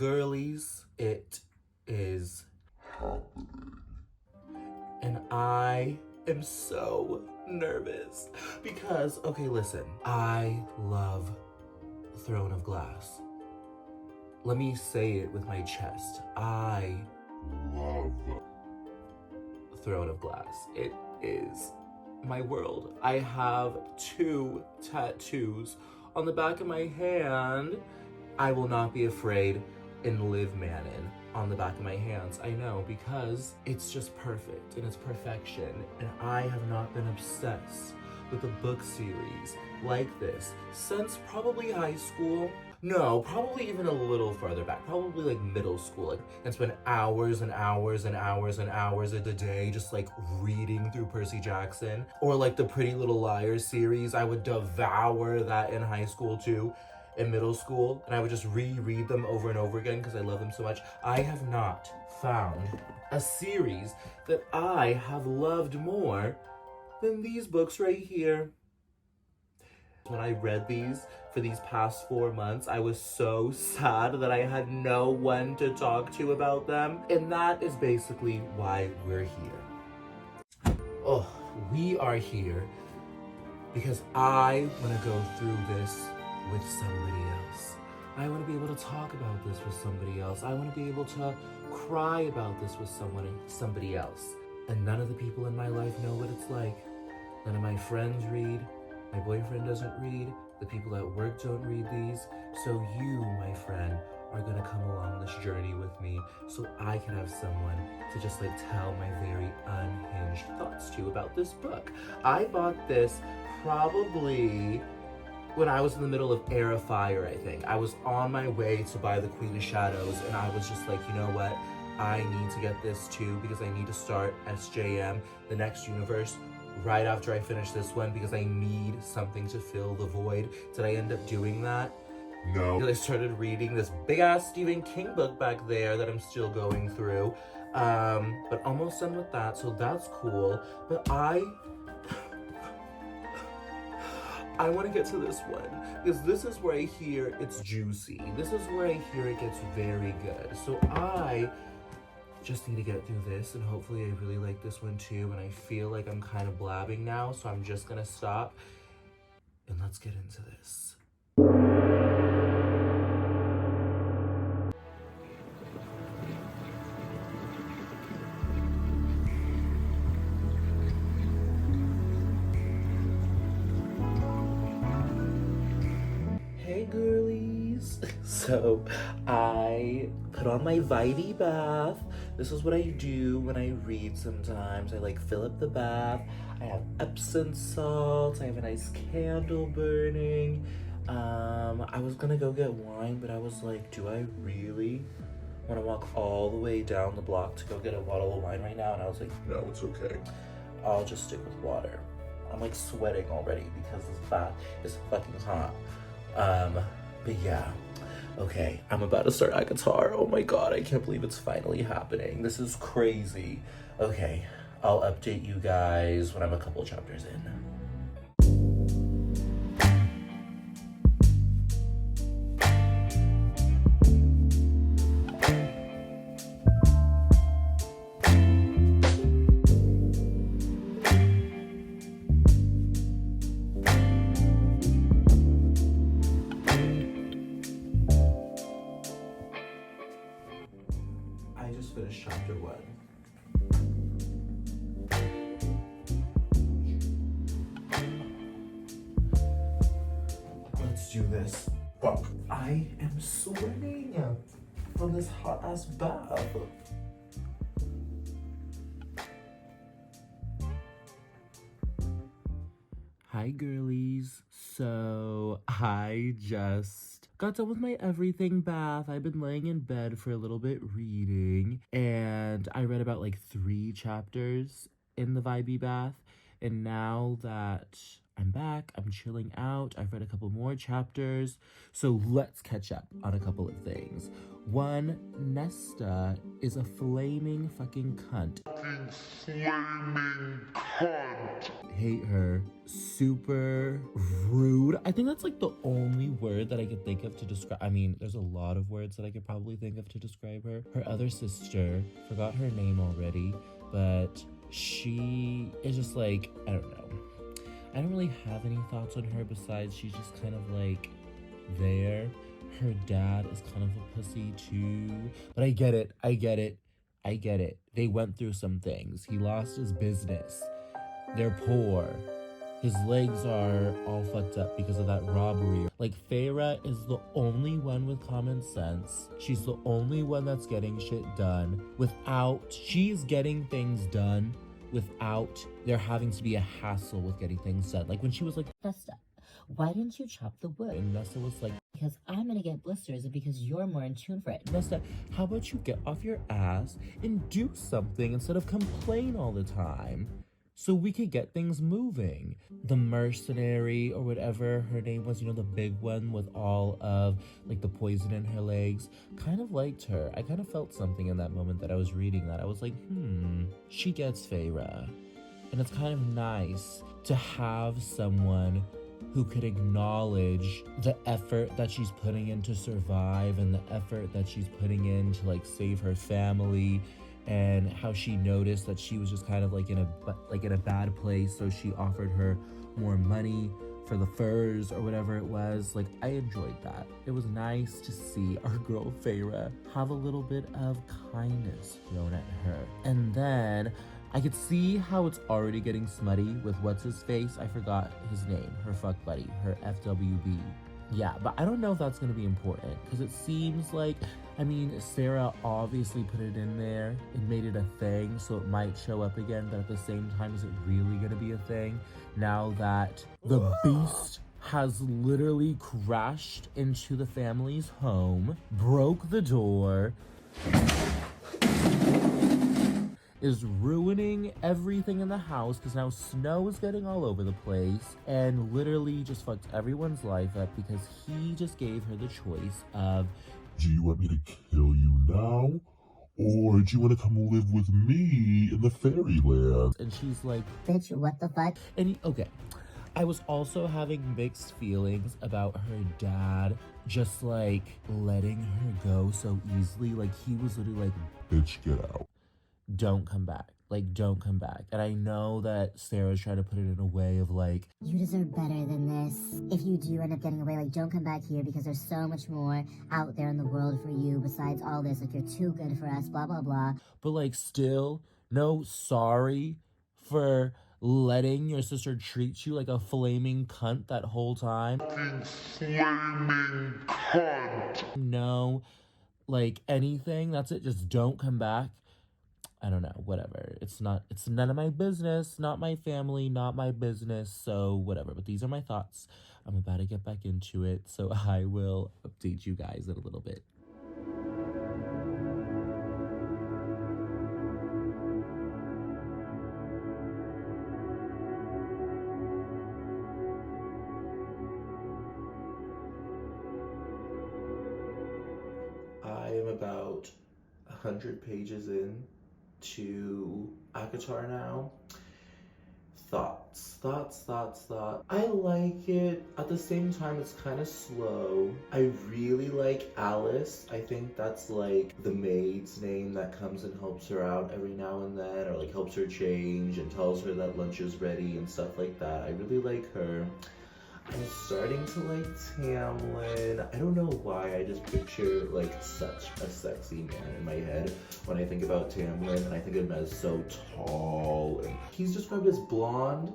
Girlies, it is happening. And I am so nervous because, okay, listen, I love Throne of Glass. Let me say it with my chest. I love Throne of Glass. It is my world. I have 2 tattoos on the back of my hand. I will not be afraid and live Manon on the back of my hands. I know, because it's just perfect and it's perfection. And I have not been obsessed with a book series like this since probably high school. No, probably even a little farther back, probably like middle school. Like, and spend hours and hours and hours and hours of the day just like reading through Percy Jackson. Or like the Pretty Little Liars series. I would devour that in high school too, in middle school. And I would just reread them over and over again because I love them so much. I have not found a series that I have loved more than these books right here. When I read these for these past 4 months, I was so sad that I had no one to talk to about them. And that is basically why we're here. Oh, we are here because I want to go through this with somebody else. I want to be able to talk about this with somebody else. I want to be able to cry about this with somebody else. And none of the people in my life know what it's like. None of my friends read. My boyfriend doesn't read. The people at work don't read these. So you, my friend, are gonna come along this journey with me so I can have someone to just like tell my very unhinged thoughts to about this book. I bought this probably when I was in the middle of Heir of Fire, I think. I was on my way to buy the Queen of Shadows and I was just like, you know what? I need to get this too because I need to start SJM, the next universe, right after I finish this one because I need something to fill the void. Did I end up doing that? No. Because I started reading this big ass Stephen King book back there that I'm still going through. But almost done with that, so that's cool. But I want to get to this one because this is where I hear it's juicy. This is where I hear it gets very good. So I just need to get through this and hopefully I really like this one too. And I feel like I'm kind of blabbing now, so I'm just gonna stop and let's get into this. Hey girlies. So I put on my vibey bath. This is what I do when I read sometimes. I like fill up the bath. I have Epsom salt. I have a nice candle burning. I was gonna go get wine, but I was like, do I really want to walk all the way down the block to go get a bottle of wine right now? And I was like, no, it's okay. I'll just stick with water. I'm like sweating already because this bath is fucking hot. But yeah. Okay, I'm about to start ACOTAR. Oh my god, I can't believe it's finally happening. This is crazy. Okay, I'll update you guys when I'm a couple chapters in. Finish chapter 1. Let's do this. Fuck. I am sweating from this hot ass bath. Hi girlies. So I just got done with my everything bath. I've been laying in bed for a little bit reading and I read about like 3 chapters in the vibey bath. And now that I'm back. I'm chilling out. I've read a couple more chapters. So let's catch up on a couple of things. One, Nesta is a flaming fucking cunt. Flaming cunt. Hate her. Super rude. I think that's like the only word that I could think of to describe. I mean, there's a lot of words that I could probably think of to describe her. Her other sister, forgot her name already, but she is just like, I don't know. I don't really have any thoughts on her besides she's just kind of like there. Her dad is kind of a pussy too. But I get it. They went through some things. He lost his business. They're poor. His legs are all fucked up because of that robbery. Like, Feyre is the only one with common sense. She's the only one that's getting shit done she's getting things done without there having to be a hassle with getting things done. Like when she was like, Nesta, why didn't you chop the wood? And Nesta was like, because I'm gonna get blisters and because you're more in tune for it. Nesta, how about you get off your ass and do something instead of complain all the time? So we could get things moving. The mercenary or whatever her name was, the big one with all of like the poison in her legs, kind of liked her. I kind of felt something in that moment that I was reading that. I was like, she gets Feyre. And it's kind of nice to have someone who could acknowledge the effort that she's putting in to survive and the effort that she's putting in to like save her family, and how she noticed that she was just kind of like in a bad place, so she offered her more money for the furs or whatever it was. Like, I enjoyed that. It was nice to see our girl Feyre have a little bit of kindness thrown at her. And then I could see how it's already getting smutty with what's his face. I forgot his name. Her fuck buddy, her FWB. Yeah, but I don't know if that's going to be important because it seems like, Sarah obviously put it in there and made it a thing, so it might show up again, but at the same time, is it really going to be a thing now that the beast has literally crashed into the family's home, broke the door, is ruining everything in the house because now snow is getting all over the place, and literally just fucked everyone's life up because he just gave her the choice of, do you want me to kill you now, or do you want to come live with me in the fairyland? And she's like, bitch, what the fuck? And I was also having mixed feelings about her dad just like letting her go so easily. Like, he was literally like, bitch, get out. Don't come back. Like, don't come back. And I know that Sarah's trying to put it in a way of like, you deserve better than this. If you do end up getting away, like, don't come back here because there's so much more out there in the world for you besides all this. Like, you're too good for us, blah, blah, blah. But like, still, no sorry for letting your sister treat you like a flaming cunt that whole time. Flaming cunt. No, like anything. That's it. Just don't come back. I don't know, whatever. It's none of my business, not my family, not my business, so whatever. But these are my thoughts. I'm about to get back into it, so I will update you guys in a little bit. I am about 100 pages in to ACOTAR now. Thoughts. I like it. At the same time, it's kind of slow. I really like Alice. I think that's like the maid's name that comes and helps her out every now and then, or like helps her change and tells her that lunch is ready and stuff like that. I really like her. I'm starting to like Tamlin. I don't know why, I just picture like such a sexy man in my head when I think about Tamlin, and I think of him as so tall. And he's described as blonde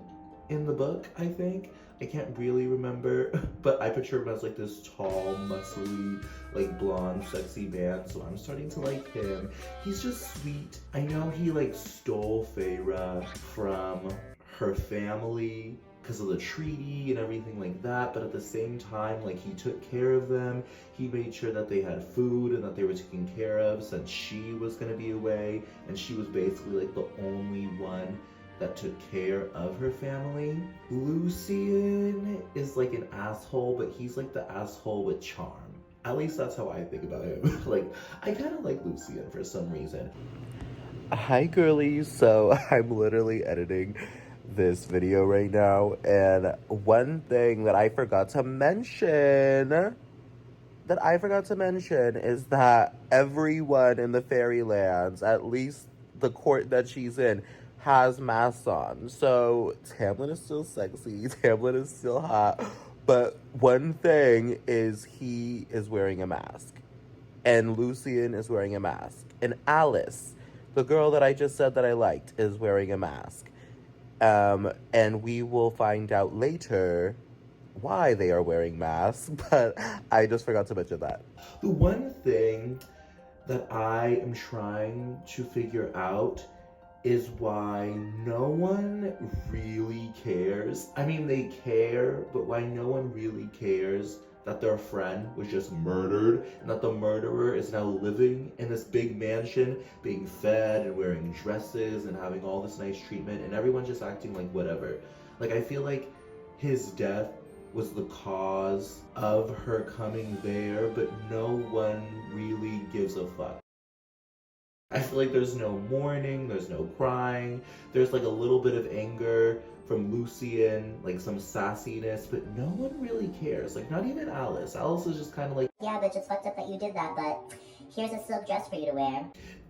in the book, I think. I can't really remember, but I picture him as like this tall, muscly, like blonde, sexy man, so I'm starting to like him. He's just sweet. I know he like stole Feyre from her family because of the treaty and everything like that, but at the same time, like, he took care of them. He made sure that they had food and that they were taken care of since she was gonna be away, and she was basically like the only one that took care of her family. Lucian is like an asshole, but he's like the asshole with charm. At least that's how I think about him. Like, I kind of like Lucian for some reason. Hi girlies, so I'm literally editing this video right now, and one thing that I forgot to mention is that everyone in the fairylands, at least the court that she's in, has masks on. So Tamlin is still sexy, Tamlin is still hot, but one thing is he is wearing a mask, and Lucian is wearing a mask, and Alice, the girl that I just said that I liked, is wearing a mask. And we will find out later why they are wearing masks, but I just forgot to mention that. The one thing that I am trying to figure out is why no one really cares. I mean, they care, but why no one really cares that their friend was just murdered, and that the murderer is now living in this big mansion, being fed and wearing dresses and having all this nice treatment, and everyone just acting like whatever. Like, I feel like his death was the cause of her coming there, but no one really gives a fuck. I feel like there's no mourning, there's no crying, there's like a little bit of anger from Lucian, like some sassiness, but no one really cares. Like, not even Alice. Alice is just kind of like, Yeah, bitch, it's fucked up that you did that, but here's a silk dress for you to wear.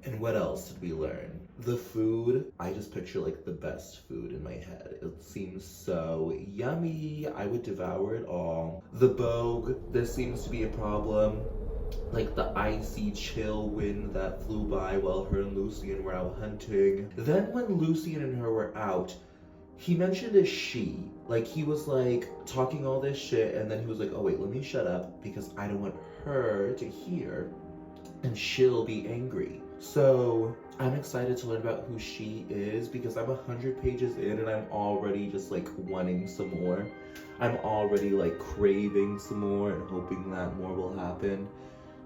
And what else did we learn? The food, I just picture like the best food in my head. It seems so yummy. I would devour it all. The Bogue, this seems to be a problem. Like the icy chill wind that flew by while her and Lucian were out hunting. Then when Lucian and her were out, he mentioned a she. Like, he was like talking all this shit, and then he was like, oh wait, let me shut up because I don't want her to hear and she'll be angry. So I'm excited to learn about who she is because I'm 100 pages in and I'm already just like wanting some more. I'm already like craving some more and hoping that more will happen.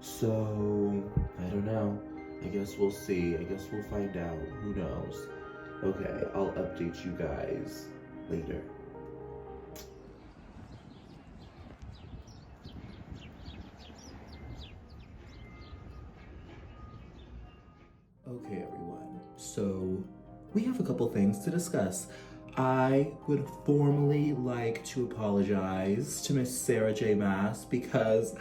So I don't know. I guess we'll see. I guess we'll find out. Who knows? Okay, I'll update you guys later. Okay, everyone. So we have a couple things to discuss. I would formally like to apologize to Miss Sarah J Maas because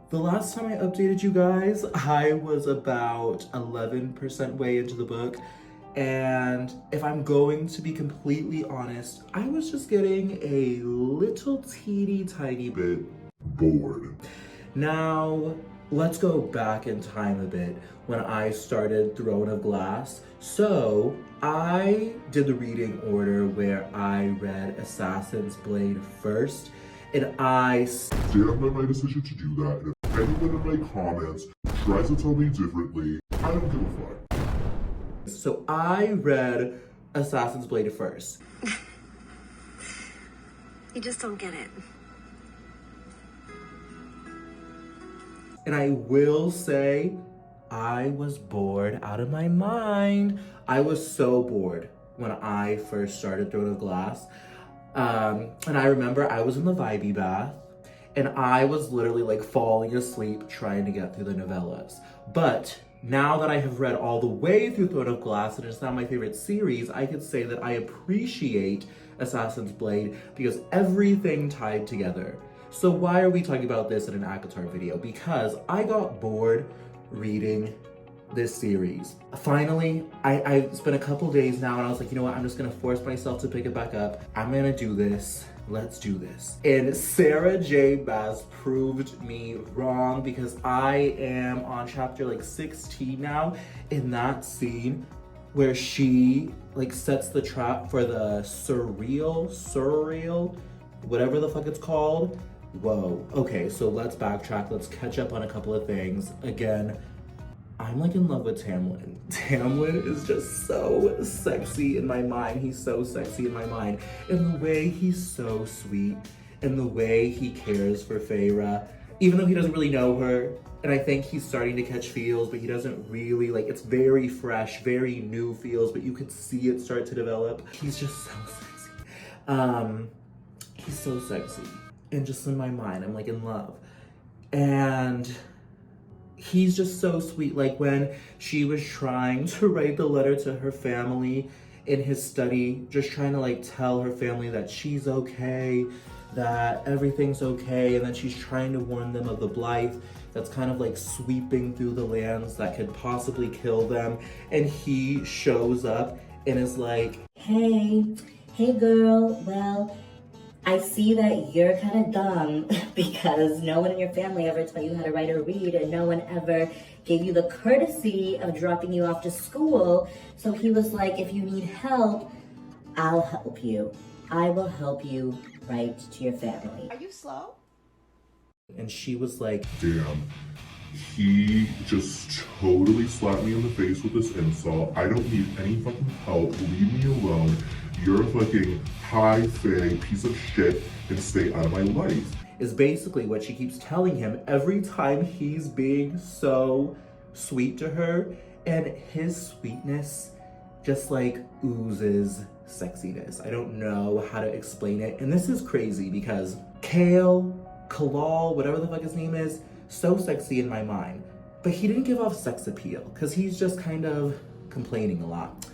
the last time I updated you guys, I was about 11% way into the book. And if I'm going to be completely honest, I was just getting a little teeny tiny bit bored. Now, let's go back in time a bit when I started Throne of Glass. So, I did the reading order where I read Assassin's Blade first, and I stand by my decision to do that, and if anyone in my comments tries to tell me differently, I don't give a fuck. So I read Assassin's Blade first. You just don't get it. And I will say, I was bored out of my mind. I was so bored when I first started Throne of Glass. And I remember I was in the vibey bath and I was literally like falling asleep trying to get through the novellas. But now that I have read all the way through Throne of Glass and it's now my favorite series, I could say that I appreciate Assassin's Blade because everything tied together. So why are we talking about this in an ACOTAR video? Because I got bored reading this series. Finally, I spent a couple days now and I was like, you know what, I'm just gonna force myself to pick it back up. I'm gonna do this. Let's do this. And Sarah J Maas proved me wrong because I am on chapter like 16 now in that scene where she like sets the trap for the surreal, whatever the fuck it's called. Whoa. Okay, so let's backtrack. Let's catch up on a couple of things. Again, I'm like in love with Tamlin. Tamlin is just so sexy in my mind. He's so sexy in my mind. And the way he's so sweet and the way he cares for Feyre even though he doesn't really know her, and I think he's starting to catch feels, but he doesn't really, like, it's very fresh, very new feels, but you could see it start to develop. He's just so sexy. He's so sexy. And just in my mind, I'm like in love. And he's just so sweet. Like when she was trying to write the letter to her family in his study, just trying to like tell her family that she's okay, that everything's okay, and then she's trying to warn them of the blight that's kind of like sweeping through the lands that could possibly kill them. And he shows up and is like, Hey girl, well, I see that you're kind of dumb because no one in your family ever taught you how to write or read, and no one ever gave you the courtesy of dropping you off to school. So he was like, if you need help, I'll help you. I will help you write to your family. Are you slow? and she was like, damn, he just totally slapped me in the face with this insult. I don't need any fucking help. Leave me alone. You're a fucking high fae piece of shit and stay out of my life. is basically what she keeps telling him every time he's being so sweet to her. And his sweetness just like oozes sexiness. I don't know how to explain it. And this is crazy because Kalal, whatever the fuck his name is, so sexy in my mind. But he didn't give off sex appeal because he's just kind of complaining a lot.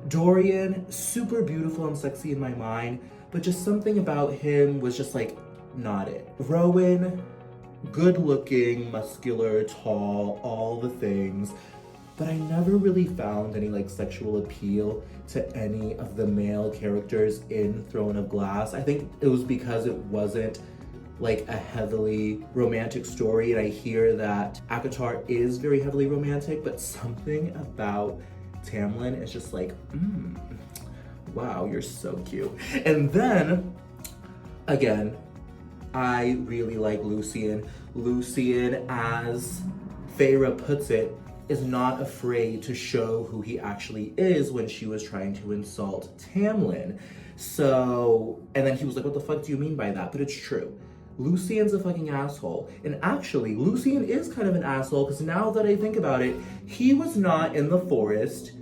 Dorian, super beautiful and sexy in my mind, but just something about him was just like not it. Rowan, good looking, muscular, tall, all the things, but I never really found any like sexual appeal to any of the male characters in Throne of Glass. I think it was because it wasn't like a heavily romantic story, and I hear that ACOTAR is very heavily romantic, but something about Tamlin is just like, wow, you're so cute. And then, again, I really like Lucien. Lucien, as Feyre puts it, is not afraid to show who he actually is when she was trying to insult Tamlin. So, and then he was like, what the fuck do you mean by that? But it's true. Lucien's a fucking asshole. And actually, Lucien is kind of an asshole because now that I think about it, he was not in the forest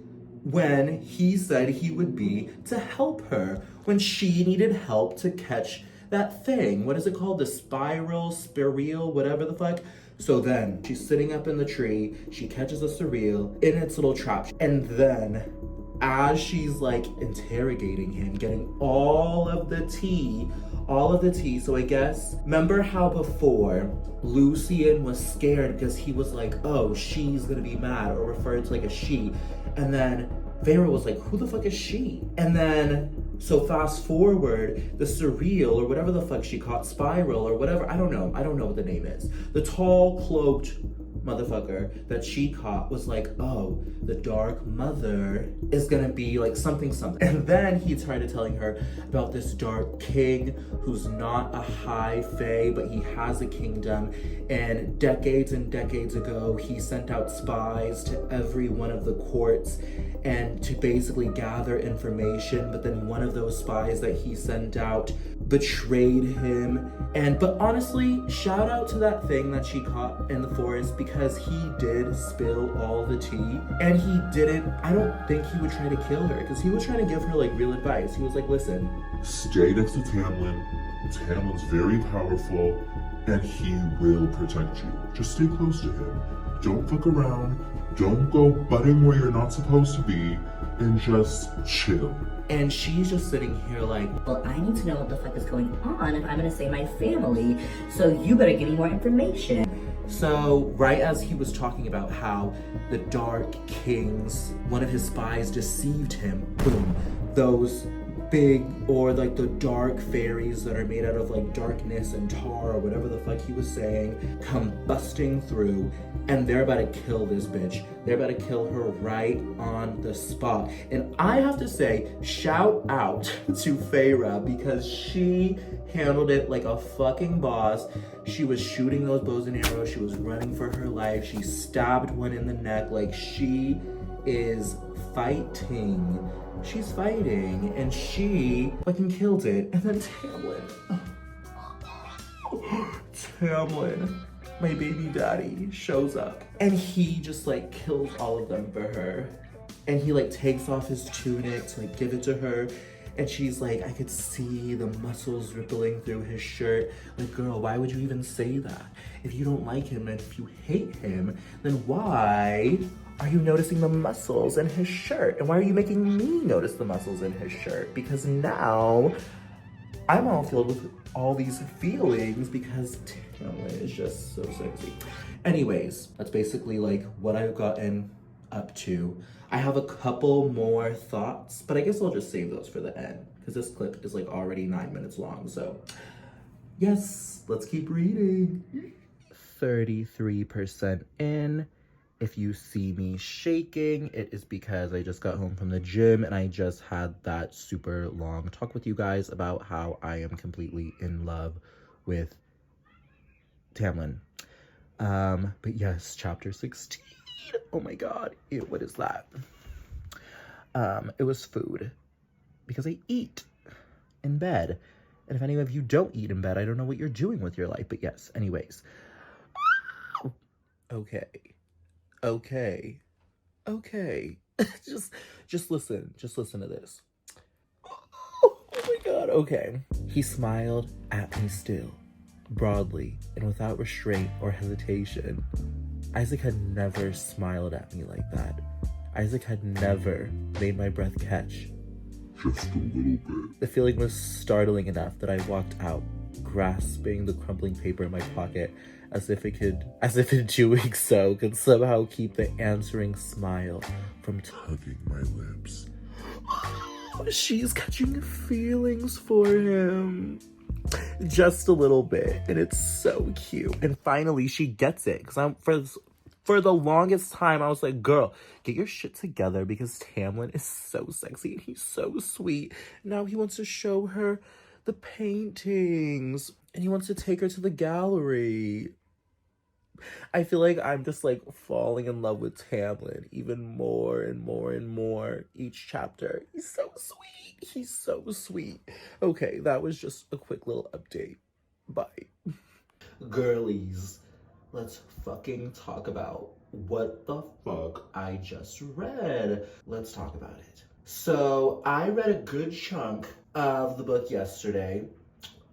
when he said he would be to help her when she needed help to catch that thing. What is it called? The spiral, whatever the fuck. So then she's sitting up in the tree, she catches a surreal in its little trap. And then as she's like interrogating him, getting all of the tea. So I guess, remember how before Lucien was scared because he was like, oh, she's gonna be mad, or referred to like a she. And then Feyre was like, who the fuck is she? And then, so fast forward, the surreal, or whatever the fuck she caught, spiral, or whatever, I don't know what the name is. The tall, cloaked motherfucker that she caught was like, oh, the dark mother is gonna be like something. And then he started telling her about this dark king who's not a high fae, but he has a kingdom. And decades ago, he sent out spies to every one of the courts and to basically gather information. But then one of those spies that he sent out betrayed him. But honestly, shout out to that thing that she caught in the forest, because he did spill all the tea, and I don't think he would try to kill her, because he was trying to give her like real advice. He was like, listen, Stay next to Tamlin. Tamlin's very powerful, and he will protect you. Just stay close to him. Don't fuck around. Don't go butting where you're not supposed to be, and just chill. and she's just sitting here like, Well, I need to know what the fuck is going on if I'm gonna save my family, so you better give me more information. so right as he was talking about how the Dark Kings, one of his spies deceived him, boom, those big, or like the dark fairies that are made out of like darkness and tar, or whatever the fuck he was saying, come busting through, and they're about to kill this bitch. They're about to kill her right on the spot. And I have to say, shout out to Feyre, because she handled it like a fucking boss. She was shooting those bows and arrows. She was running for her life. She stabbed one in the neck. Like, she is fighting. She's fighting, and she fucking killed it. And then Tamlin. Tamlin. my baby daddy shows up and he just like kills all of them for her. And he like takes off his tunic to like give it to her. And she's like, I could see the muscles rippling through his shirt. Like, girl, why would you even say that? If you don't like him and if you hate him, then why are you noticing the muscles in his shirt? And why are you making me notice the muscles in his shirt? Because now I'm all filled with all these feelings because Tamlin is just so sexy. Anyways, that's basically like what I've gotten up to. I have a couple more thoughts, but I guess I'll just save those for the end because this clip is like already 9 minutes long. So yes, let's keep reading. 33% in. If you see me shaking, it is because I just got home from the gym and I just had that super long talk with you guys about how I am completely in love with Tamlin. But yes, chapter 16. Oh my god, ew, what is that? It was food. Because I eat in bed. And if any of you don't eat in bed, I don't know what you're doing with your life. But yes, anyways. Okay. just listen to this. Oh my god, okay. He smiled at me still, broadly and without restraint or hesitation. Isaac had never smiled at me like that. Isaac had never made my breath catch. Just a little bit. The feeling was startling enough that I walked out, grasping the crumpling paper in my pocket, as if in doing so could somehow keep the answering smile from Tugging my lips. She's catching feelings for him. Just a little bit, and it's so cute. And finally, she gets it. Because for the longest time, I was like, girl, get your shit together because Tamlin is so sexy and he's so sweet. Now he wants to show her the paintings and he wants to take her to the gallery. I feel like I'm just like falling in love with Tamlin even more and more and more each chapter. He's so sweet. He's so sweet. Okay, that was just a quick little update. Bye. Girlies, let's fucking talk about what the fuck I just read. Let's talk about it. So I read a good chunk of the book yesterday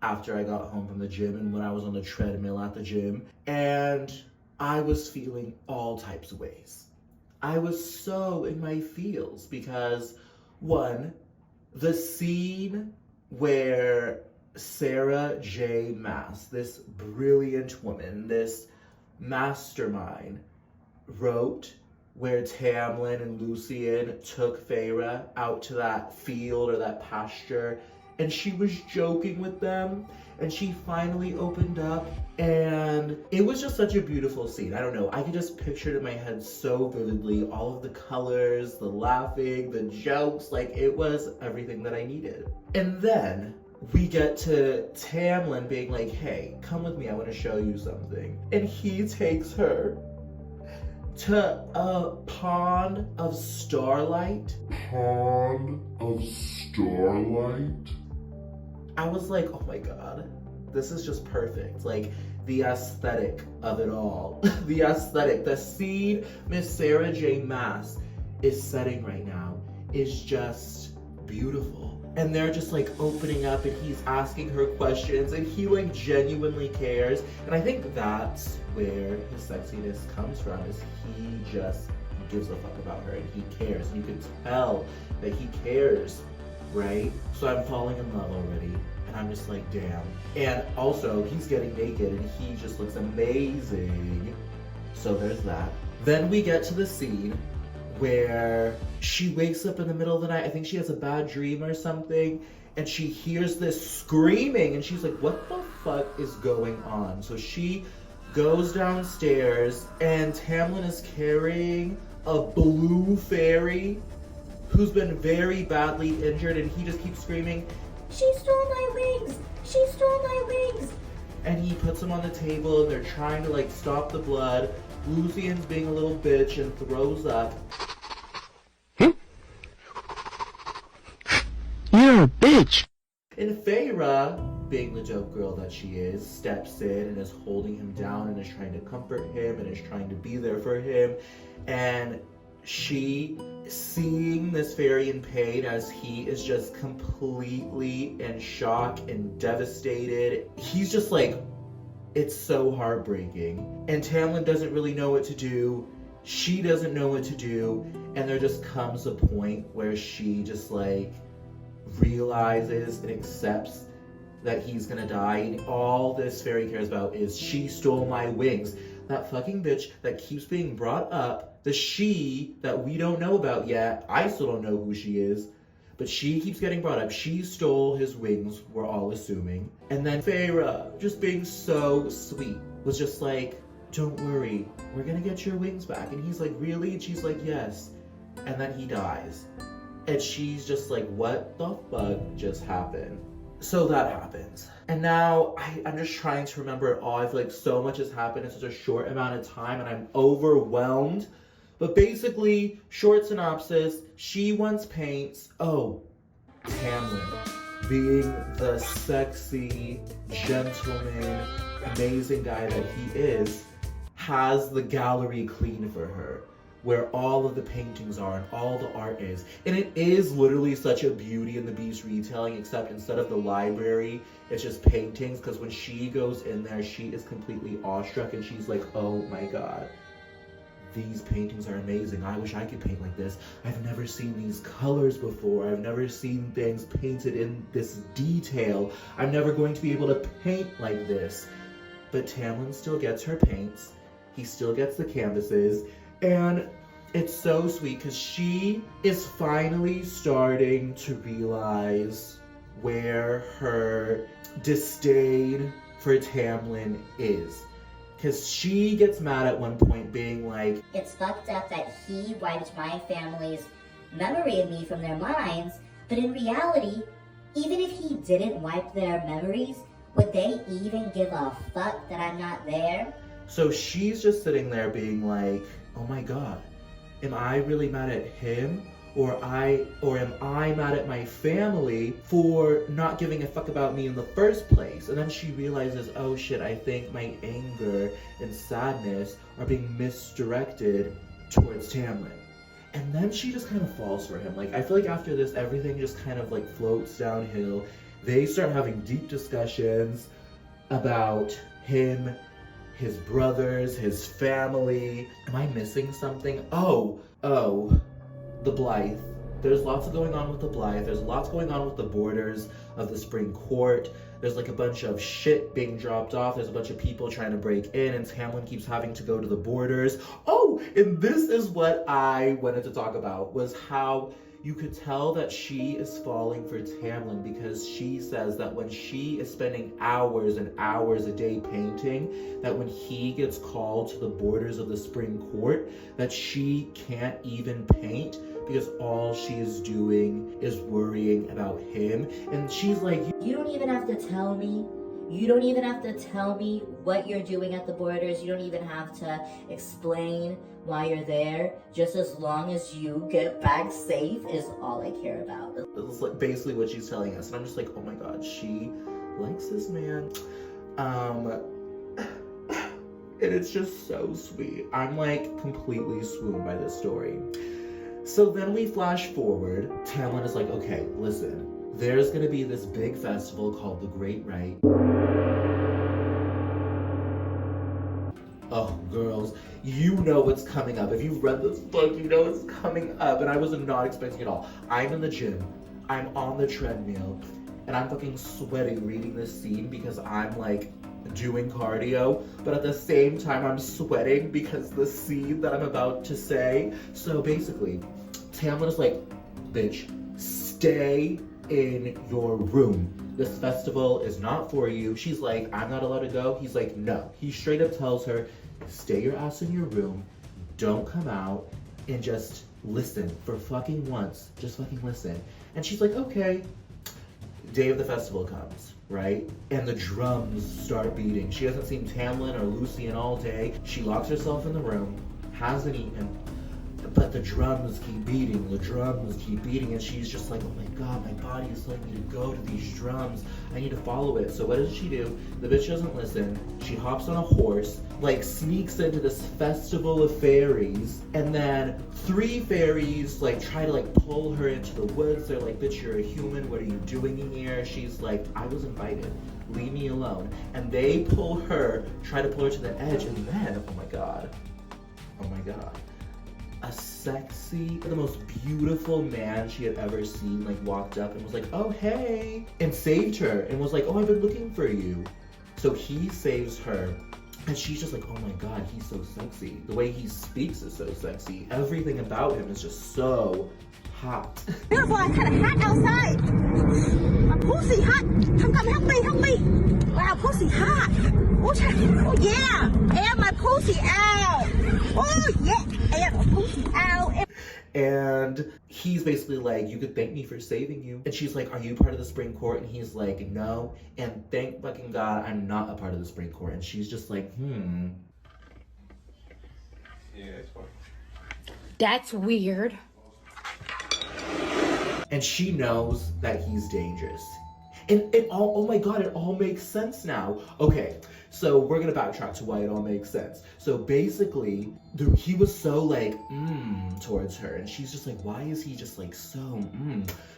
after I got home from the gym and when I was on the treadmill at the gym, and I was feeling all types of ways. I was so in my feels because, one, the scene where Sarah J Maas, this brilliant woman, this mastermind, wrote where Tamlin and Rhysand took Feyre out to that field or that pasture, and she was joking with them, and she finally opened up, and it was just such a beautiful scene. I don't know, I can just picture it in my head so vividly, all of the colors, the laughing, the jokes, like it was everything that I needed. And then we get to Tamlin being like, hey, come with me, I want to show you something. And he takes her to a pond of starlight. Pond of starlight? I was like, oh my god, this is just perfect. Like, the aesthetic of it all. The aesthetic, the scene Miss Sarah J Maas is setting right now is just beautiful. And they're just like opening up and he's asking her questions and he like genuinely cares. And I think that's where his sexiness comes from, is he just gives a fuck about her and he cares. And you can tell that he cares, right? So I'm falling in love already. And I'm just like, damn. And also, he's getting naked and he just looks amazing. So there's that. Then we get to the scene where she wakes up in the middle of the night. I think she has a bad dream or something. And she hears this screaming and she's like, what the fuck is going on? So she goes downstairs and Tamlin is carrying a blue fairy who's been very badly injured, and he just keeps screaming, she stole my wings! She stole my wings! And he puts them on the table and they're trying to like stop the blood. Rhysand's being a little bitch and throws up. You're a bitch! And Feyre being the dope girl that she is, steps in and is holding him down and is trying to comfort him and is trying to be there for him. And she, seeing this fairy in pain as he is just completely in shock and devastated, he's just like, it's so heartbreaking. And Tamlin doesn't really know what to do. She doesn't know what to do. And there just comes a point where she just like realizes and accepts that he's gonna die. And all this fairy cares about is, she stole my wings. That fucking bitch that keeps being brought up, the she that we don't know about yet, I still don't know who she is, but she keeps getting brought up. She stole his wings, we're all assuming. And then Feyre, just being so sweet, was just like, don't worry, we're gonna get your wings back. And he's like, really? And she's like, yes. And then he dies. And she's just like, what the fuck just happened? So that happens. And now I'm just trying to remember it all. I feel like so much has happened in such a short amount of time and I'm overwhelmed. But basically, short synopsis, she once paints, Tamlin, being the sexy, gentleman, amazing guy that he is, has the gallery clean for her, where all of the paintings are and all the art is. And it is literally such a Beauty and the Beast retelling, except instead of the library, it's just paintings, because when she goes in there, she is completely awestruck and she's like, oh my god, these paintings are amazing. I wish I could paint like this. I've never seen these colors before. I've never seen things painted in this detail. I'm never going to be able to paint like this. But Tamlin still gets her paints. He still gets the canvases. And it's so sweet because she is finally starting to realize where her disdain for Tamlin is. Because she gets mad at one point being like, It's fucked up that he wiped my family's memory of me from their minds, but in reality, even if he didn't wipe their memories, would they even give a fuck that I'm not there? So she's just sitting there being like, oh my god, am I really mad at him? Or am I mad at my family for not giving a fuck about me in the first place? And then she realizes, oh shit, I think my anger and sadness are being misdirected towards Tamlin. And then she just kind of falls for him. Like, I feel like after this, everything just kind of like floats downhill. They start having deep discussions about him, his brothers, his family. Am I missing something? Oh, the Blythe. There's lots going on with the Blythe. There's lots going on with the borders of the Spring Court. There's like a bunch of shit being dropped off. There's a bunch of people trying to break in, and Tamlin keeps having to go to the borders. Oh, and this is what I wanted to talk about, was how you could tell that she is falling for Tamlin, because she says that when she is spending hours and hours a day painting, that when he gets called to the borders of the Spring Court, that she can't even paint because all she is doing is worrying about him. And she's like, You don't even have to tell me. You don't even have to tell me what you're doing at the borders. You don't even have to explain why you're there. Just as long as you get back safe is all I care about. It's like basically what she's telling us. And I'm just like, oh my god, she likes this man. And it's just so sweet. I'm like completely swooned by this story. So then we flash forward. Tamlin is like, okay, listen. There's gonna be this big festival called the Great Rite. Oh, girls, you know what's coming up. If you've read this book, you know what's coming up. And I was not expecting it all. I'm in the gym. I'm on the treadmill. And I'm fucking sweating reading this scene because I'm like doing cardio. But at the same time, I'm sweating because the scene that I'm about to say. So basically, Tamlin is like, bitch, stay in your room. This festival is not for you. She's like, I'm not allowed to go. He's like, no. He straight up tells her, stay your ass in your room, don't come out, and just listen for fucking once. Just fucking listen. And she's like, okay. Day of the festival comes, right? And the drums start beating. She hasn't seen Tamlin or Lucy in all day. She locks herself in the room, hasn't eaten. but the drums keep beating, and she's just like, oh my god, my body is telling me to go to these drums. I need to follow it. So what does she do? The bitch doesn't listen. She hops on a horse, like sneaks into this festival of fairies, and then 3 fairies like try to like pull her into the woods. They're like, bitch, you're a human, what are you doing in here? She's like, I was invited, leave me alone. And they try to pull her to the edge, and then, oh my god, a sexy, the most beautiful man she had ever seen like walked up and was like, oh hey, and saved her and was like, oh, I've been looking for you. So he saves her, and she's just like, oh my god, he's so sexy. The way he speaks is so sexy. Everything about him is just so hot. Beautiful, I kind of hot outside. My pussy hot. Come help me. Wow, pussy hot. Oh yeah, air my pussy out. Oh yeah, air my pussy out. And he's basically like, you could thank me for saving you. And she's like, are you part of the spring court? And he's like, no. And thank fucking God I'm not a part of the spring court. And she's just like, Yeah, it's fine. That's weird. And she knows that he's dangerous. And it all, oh my god, it all makes sense now. Okay, so we're gonna backtrack to why it all makes sense. So basically, he was so like, towards her. And she's just like, why is he just like so,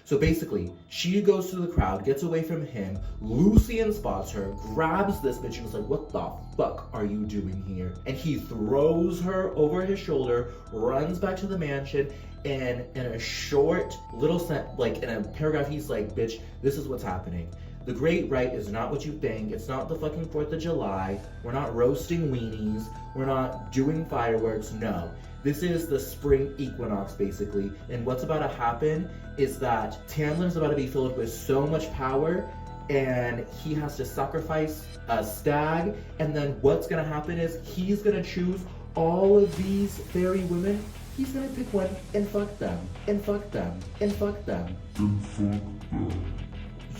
So basically, she goes through the crowd, gets away from him. Lucian spots her, grabs this bitch and was like, what the fuck are you doing here? And he throws her over his shoulder, runs back to the mansion, and in a short little like in a paragraph, he's like, bitch, this is what's happening. The Great Rite is not what you think. It's not the fucking 4th of July. We're not roasting weenies. We're not doing fireworks. No. This is the spring equinox, basically. And what's about to happen is that Tamlin's about to be filled with so much power, and he has to sacrifice a stag. And then what's gonna happen is he's gonna choose all of these fairy women. He's gonna pick one and fuck them, and fuck them, and fuck them.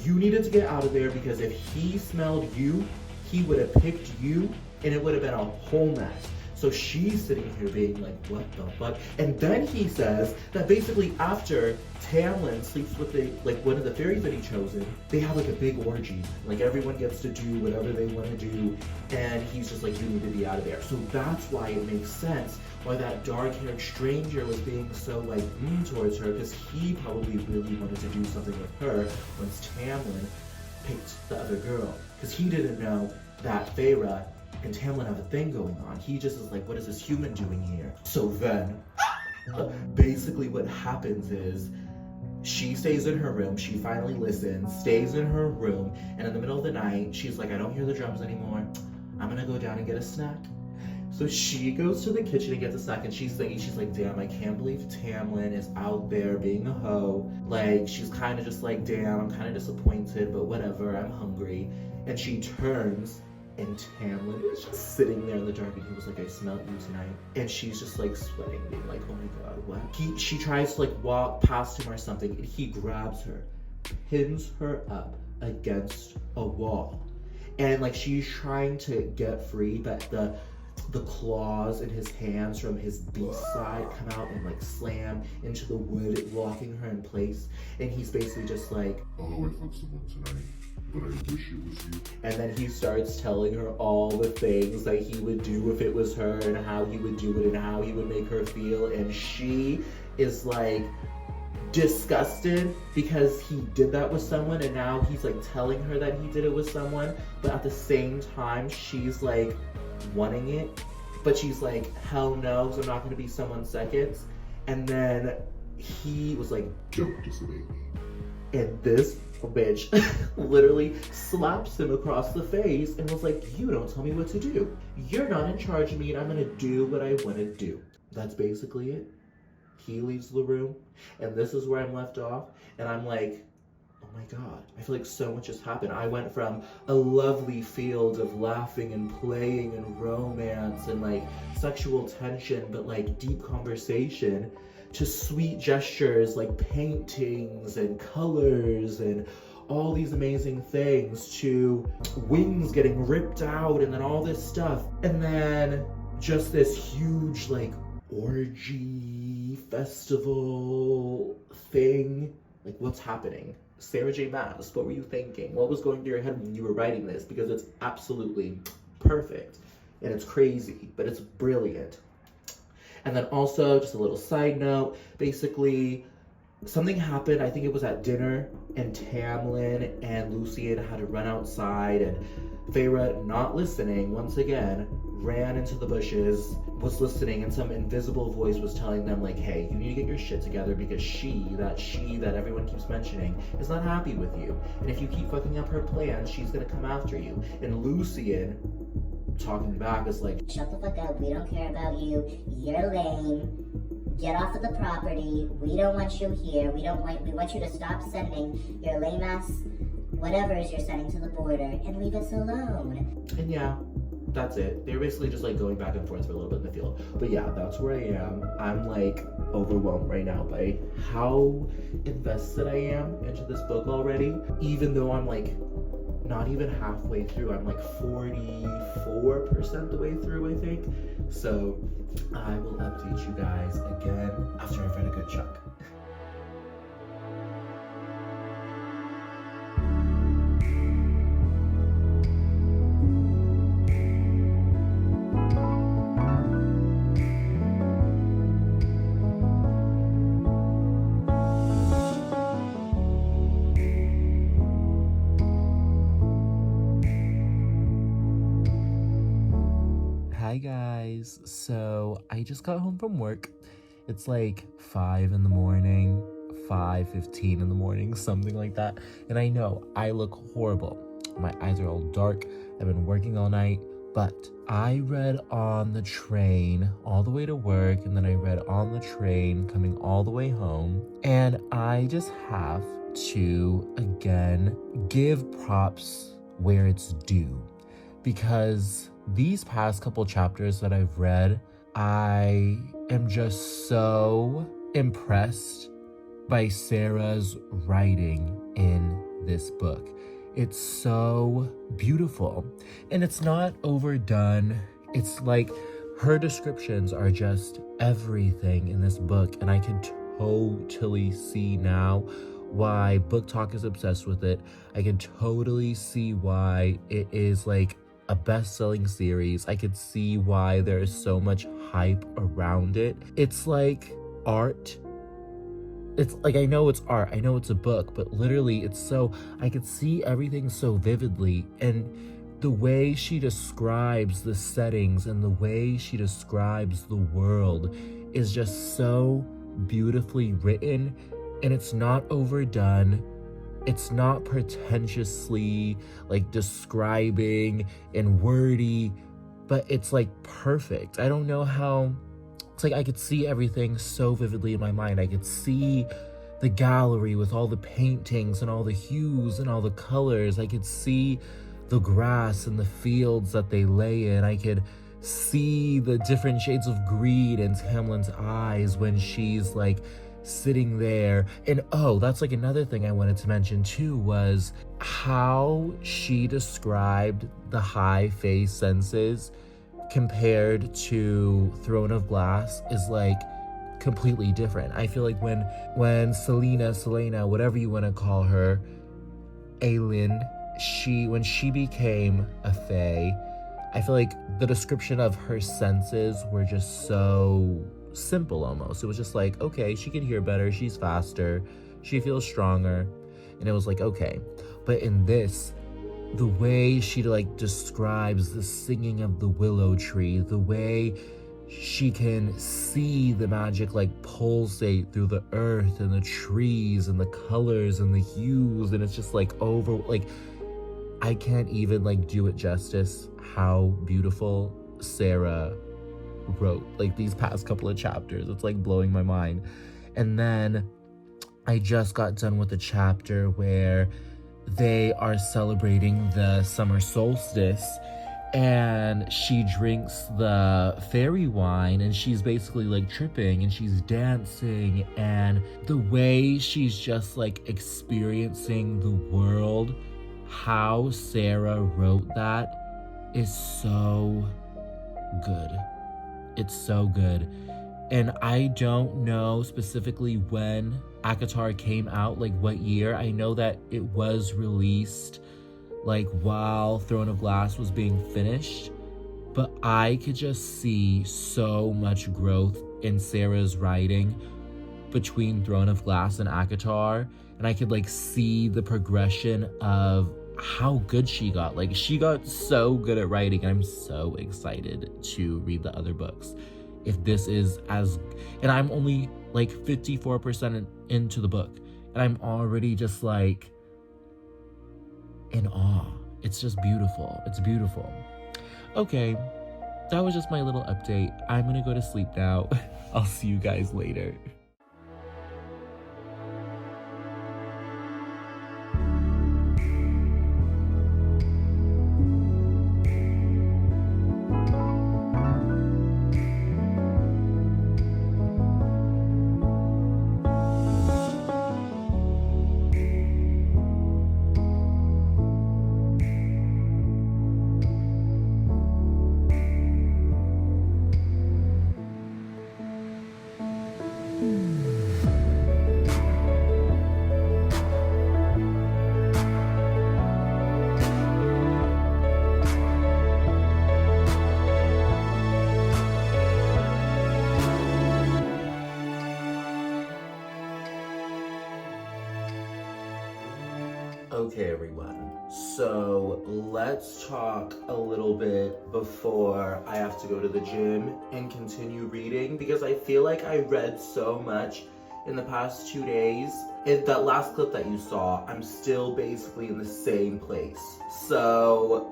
You needed to get out of there, because if he smelled you, he would have picked you, and it would have been a whole mess. So she's sitting here being like, what the fuck? And then he says that basically after Tamlin sleeps with one of the fairies that he chosen, they have like a big orgy. Like everyone gets to do whatever they want to do, and he's just like, you need to be out of there. So that's why it makes sense why that dark-haired stranger was being so like towards her, because he probably really wanted to do something with her once Tamlin picked the other girl. Because he didn't know that Feyre and Tamlin have a thing going on. He just is like, what is this human doing here? So then, basically what happens is, she stays in her room, she finally listens, stays in her room, and in the middle of the night, she's like, I don't hear the drums anymore. I'm gonna go down and get a snack. So she goes to the kitchen and gets a snack, and she's like, damn, I can't believe Tamlin is out there being a hoe. Like, she's kind of just like, damn, I'm kind of disappointed, but whatever, I'm hungry. And she turns, and Tamlin is just sitting there in the dark, and he was like, I smelled you tonight. And she's just like sweating, being like, oh my god, what? She tries to like walk past him or something, and he grabs her, pins her up against a wall. And like she's trying to get free, but the claws in his hands from his beast side come out and like slam into the wood, locking her in place. And he's basically just like, oh, I fucked someone tonight, but I wish it was you. And then he starts telling her all the things that he would do if it was her, and how he would do it, and how he would make her feel. And she is like disgusted because he did that with someone, and now he's like telling her that he did it with someone, but at the same time she's like wanting it, but she's like, hell no, because I'm not going to be someone's seconds. And then he was like, don't disobey me. And this bitch literally slaps him across the face and was like, you don't tell me what to do. You're not in charge of me, and I'm going to do what I want to do. That's basically it. He leaves the room, and this is where I'm left off, and I'm like, oh my god, I feel like so much has happened. I went from a lovely field of laughing and playing and romance and like sexual tension, but like deep conversation, to sweet gestures like paintings and colors and all these amazing things, to wings getting ripped out and then all this stuff, and then just this huge like orgy festival thing. Like, what's happening? Sarah J Maas, what were you thinking? What was going through your head when you were writing this? Because it's absolutely perfect. And it's crazy, but it's brilliant. And then also, just a little side note, basically, something happened, I think it was at dinner, and Tamlin and Rhysand had to run outside, and Feyre, not listening, once again, ran into the bushes, was listening, and some invisible voice was telling them, like, hey, you need to get your shit together because she that everyone keeps mentioning is not happy with you. And if you keep fucking up her plans, she's gonna come after you. And Rhysand, talking back, is like, shut the fuck up, we don't care about you, you're lame, get off of the property, we don't want you here, we want you to stop sending your lame ass whatever you're sending to the border and leave us alone. and yeah, that's it. They're basically just like going back and forth for a little bit in the field. But yeah, that's where I am. I'm like overwhelmed right now by how invested I am into this book already, even though I'm like not even halfway through. I'm like 44% the way through, I think. So I will update you guys again after I've read a good chunk. Hi guys, so I just got home from work. It's like 5 in the morning, 5:15 in the morning, something like that. And I know I look horrible. My eyes are all dark. I've been working all night, but I read on the train all the way to work, and then I read on the train coming all the way home. And I just have to, again, give props where it's due, because these past couple chapters that I've read, I am just so impressed by Sarah's writing in this book. It's so beautiful, and it's not overdone. It's like her descriptions are just everything in this book, and I can totally see now why Book Talk is obsessed with it. I can totally see why it is like a best-selling series. I could see why there is so much hype around it. It's like art. It's like, I know it's art, I know it's a book, but literally it's so, I could see everything so vividly, and the way she describes the settings and the way she describes the world is just so beautifully written, and it's not overdone. It's not pretentiously like describing and wordy, but it's like perfect. I don't know how, it's like I could see everything so vividly in my mind. I could see the gallery with all the paintings and all the hues and all the colors. I could see the grass and the fields that they lay in. I could see the different shades of greed in Tamlin's eyes when she's like sitting there. And oh, that's like another thing I wanted to mention too, was how she described the high Fae senses compared to Throne of Glass is like completely different. I feel like when Selena, whatever you want to call her, Aelin, when she became a Fae, I feel like the description of her senses were just so simple almost. It was just like, okay, she can hear better, she's faster, she feels stronger, and it was like, okay. But in this, the way she like describes the singing of the willow tree, the way she can see the magic like pulsate through the earth and the trees and the colors and the hues, and it's just like I can't even like do it justice how beautiful Sarah wrote like these past couple of chapters. It's like blowing my mind. And then I just got done with a chapter where they are celebrating the summer solstice, and she drinks the fairy wine, and she's basically like tripping and she's dancing, and the way she's just like experiencing the world, how Sarah wrote that is so good. It's so good. And I don't know specifically when ACOTAR came out, like what year. I know that it was released like while Throne of Glass was being finished, but I could just see so much growth in Sarah's writing between Throne of Glass and ACOTAR, and I could like see the progression of how good she got. Like, she got so good at writing. I'm so excited to read the other books. If this is as, and I'm only like 54% into the book, and I'm already just like in awe. It's just beautiful. It's beautiful. Okay, that was just my little update. I'm gonna go to sleep now. I'll see you guys later. Okay, everyone. So let's talk a little bit before I have to go to the gym and continue reading, because I feel like I read so much in the past 2 days. In that last clip that you saw, I'm still basically in the same place. So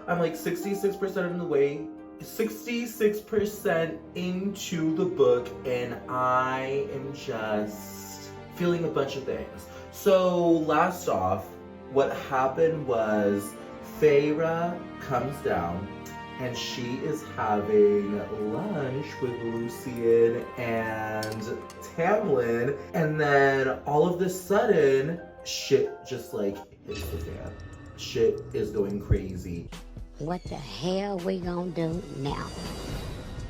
I'm like 66% in the way, 66% into the book, and I am just feeling a bunch of things. So last off, what happened was Feyre comes down and she is having lunch with Lucien and Tamlin, and then all of a sudden, shit just like hits the fan. Shit is going crazy. What the hell we gonna do now?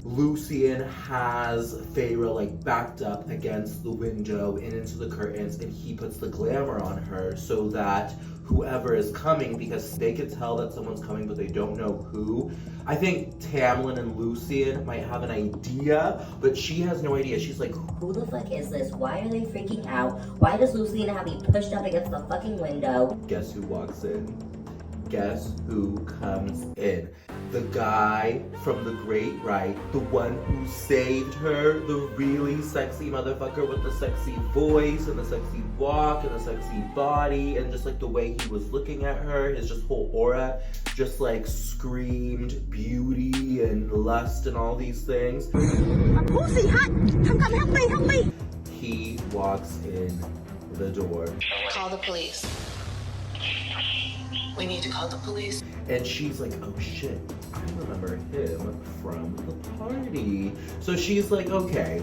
Lucien has Feyre like backed up against the window and into the curtains, and he puts the glamour on her so that whoever is coming, because they could tell that someone's coming but they don't know who. I think Tamlin and Lucien might have an idea, but she has no idea. She's like, Who the fuck is this? Why are they freaking out? Why does Lucien have me pushed up against the fucking window? guess who walks in? Guess who comes in? The guy from the Great Rite, the one who saved her, the really sexy motherfucker with the sexy voice and the sexy walk and the sexy body, and just like the way he was looking at her, his just whole aura just like screamed beauty and lust and all these things. My pussy hot. Help me. He walks in the door. Call the police. We need to call the police. And she's like, oh shit, I remember him from the party. So she's like, okay,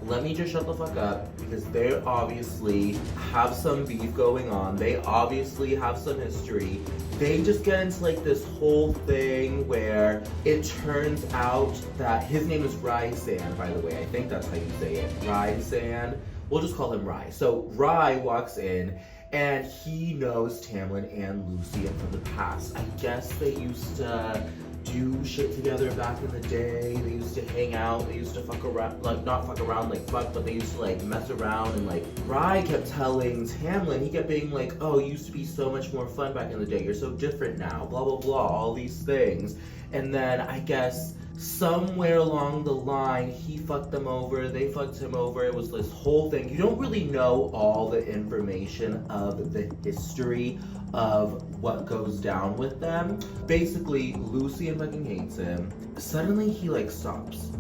let me just shut the fuck up, because they obviously have some beef going on. They obviously have some history. They just get into like this whole thing where it turns out that his name is Rhysand, by the way. I think that's how you say it, Rhysand. We'll just call him Rhy. So Rhy walks in, and he knows Tamlin and Lucien from the past. I guess they used to do shit together back in the day. They used to hang out. They used to fuck around, like not fuck around like fuck, but they used to like mess around. And like Rhy kept telling Tamlin, he kept being like, oh, it used to be so much more fun back in the day. You're so different now, blah, blah, blah, all these things. And then I guess somewhere along the line, he fucked them over, they fucked him over. It was this whole thing. You don't really know all the information of the history of what goes down with them. Basically, Lucien fucking hates him. Suddenly he like stops.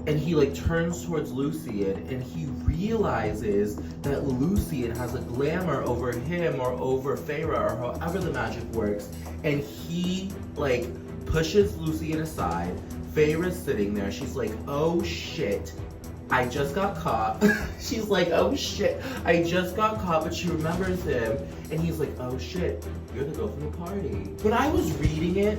And he like turns towards Lucien, and he realizes that Lucien has a glamour over him or over Feyre or however the magic works. And he like pushes Lucien aside. Feyre's sitting there. She's like, oh shit, I just got caught. She's like, oh shit, I just got caught, but she remembers him. And he's like, oh shit, you're the girl from the party. When I was reading it,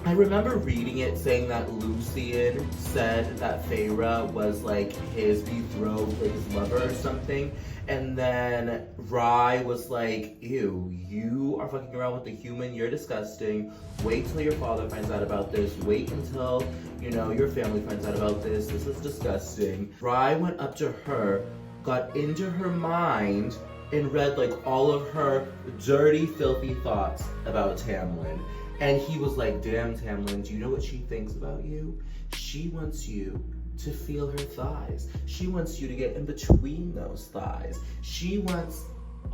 I remember reading it saying that Lucian said that Feyre was like his betrothed, like his lover or something. And then Rye was like, ew, you are fucking around with a human, you're disgusting. Wait till your father finds out about this. Wait until, you know, your family finds out about this. This is disgusting. Rye went up to her, got into her mind, and read like all of her dirty, filthy thoughts about Tamlin. And he was like, damn, Tamlin, do you know what she thinks about you? She wants you to feel her thighs. She wants you to get in between those thighs. She wants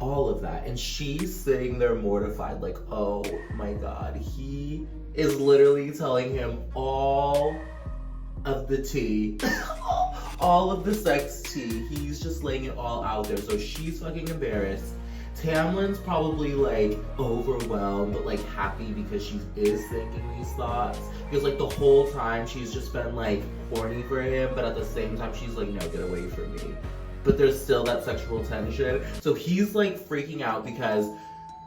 all of that. And she's sitting there mortified like, oh my God, he is literally telling him all of the tea. All of the sex tea. He's just laying it all out there. So she's fucking embarrassed. Tamlin's probably like overwhelmed but like happy because she is thinking these thoughts, because like the whole time she's just been like horny for him, but at the same time she's like, no, get away from me. But there's still that sexual tension. So he's like freaking out because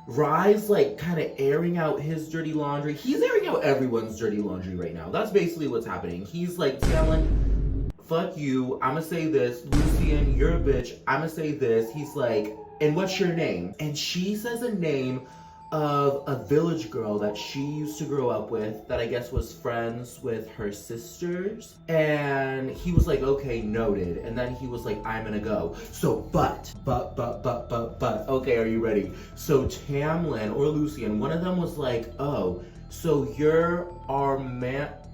Rye's like kind of airing out his dirty laundry. He's airing out everyone's dirty laundry right now. That's basically what's happening. He's like, Tamlin, fuck you, I'ma say this. Lucian, you're a bitch, I'ma say this. He's like, and what's your name? And she says a name of a village girl that she used to grow up with that I guess was friends with her sisters. And he was like, okay, noted. And then he was like, I'm gonna go. So, but, okay, are you ready? So Tamlin or Lucian, one of them was like, oh, so you're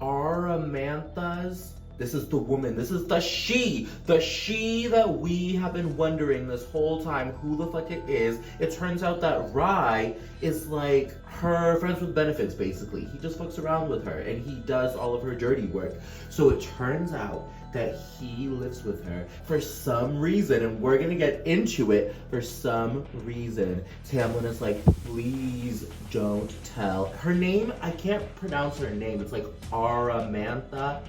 Aramantha's? This is the woman, this is the she that we have been wondering this whole time who the fuck it is. It turns out that Rye is like her friends with benefits, basically. He just fucks around with her and he does all of her dirty work. So it turns out that he lives with her for some reason, and we're gonna get into it. For some reason, Tamlin is like, please don't tell. Her name, I can't pronounce her name. It's like Aramantha,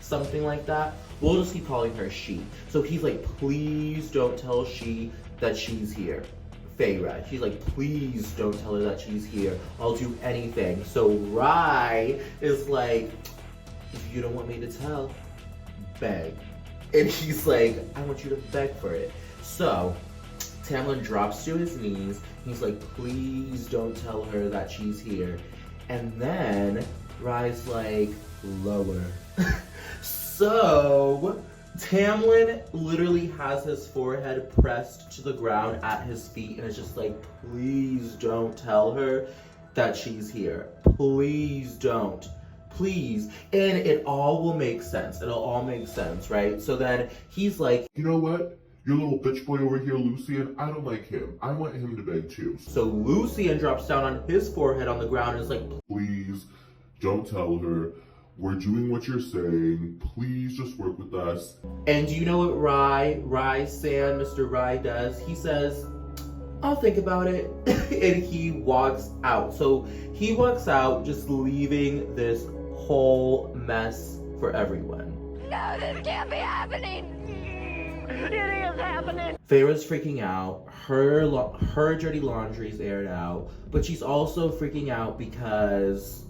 something like that. We'll just keep calling her she. So he's like, please don't tell she that she's here. Feyre. She's like, please don't tell her that she's here. I'll do anything. So Rye is like, if you don't want me to tell, beg. And he's like, I want you to beg for it. So Tamlin drops to his knees. He's like, please don't tell her that she's here. And then Rye's like, lower. So Tamlin literally has his forehead pressed to the ground at his feet and is just like, please don't tell her that she's here. Please don't. Please. And it all will make sense. It'll all make sense, right? So then he's like, You know what? Your little bitch boy over here, Lucian, I don't like him. I want him to beg too. So Lucian drops down on his forehead on the ground and is like, Please don't tell her. We're doing what you're saying. Please just work with us. and do you know what Rhysand, Mr. Rye does? He says, I'll think about it. And he walks out. So he walks out, just leaving this whole mess for everyone. No, this can't be happening. It is happening. Feyre's freaking out. Her dirty laundry's aired out. But she's also freaking out because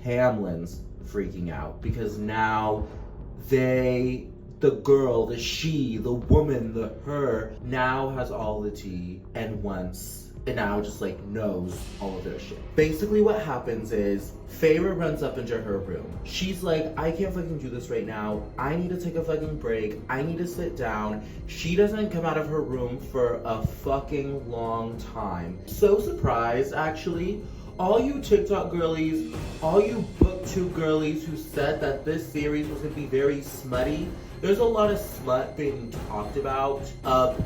Tamlin's freaking out. Because now the girl, the she, the woman, the her, now has all the tea and now just like knows all of their shit. Basically what happens is Feyre runs up into her room. She's like, I can't fucking do this right now. I need to take a fucking break. I need to sit down. She doesn't come out of her room for a fucking long time. So surprised, actually. All you TikTok girlies, all you booktube girlies who said that this series was gonna be very smutty, there's a lot of smut being talked about, but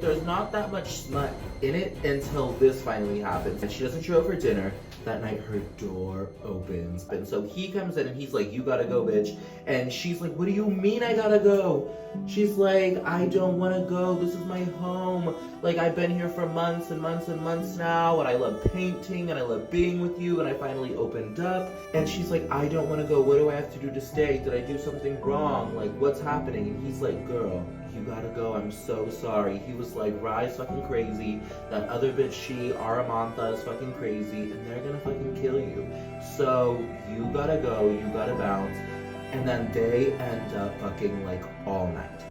there's not that much smut in it until this finally happens. And she doesn't show up for dinner. That night her door opens. And so he comes in and he's like, you gotta go, bitch. And she's like, what do you mean I gotta go? She's like, I don't wanna go. This is my home. Like, I've been here for months and months and months now, and I love painting and I love being with you, and I finally opened up. And she's like, I don't wanna go. What do I have to do to stay? Did I do something wrong? Like, what's happening? And he's like, girl, you gotta go, I'm so sorry. He was like, Rye's fucking crazy, that other bitch, Aramantha is fucking crazy, and they're gonna fucking kill you. So you gotta go, you gotta bounce. And then they end up fucking like all night.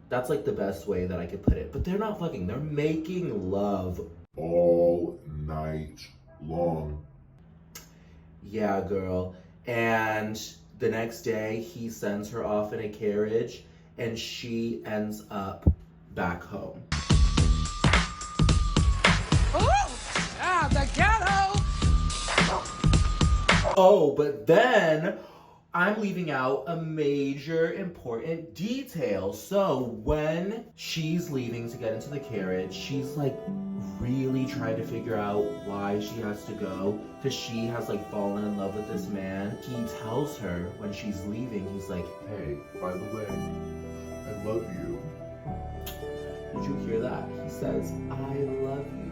That's like the best way that I could put it. But they're not fucking, they're making love. All night long. Yeah, girl. And the next day, he sends her off in a carriage, and she ends up back home. The ghetto! Oh, but then I'm leaving out a major important detail. So when she's leaving to get into the carriage, she's like really trying to figure out why she has to go, because she has like fallen in love with this man. He tells her when she's leaving, he's like, Hey, by the way, I love you. did you hear that? He says, I love you.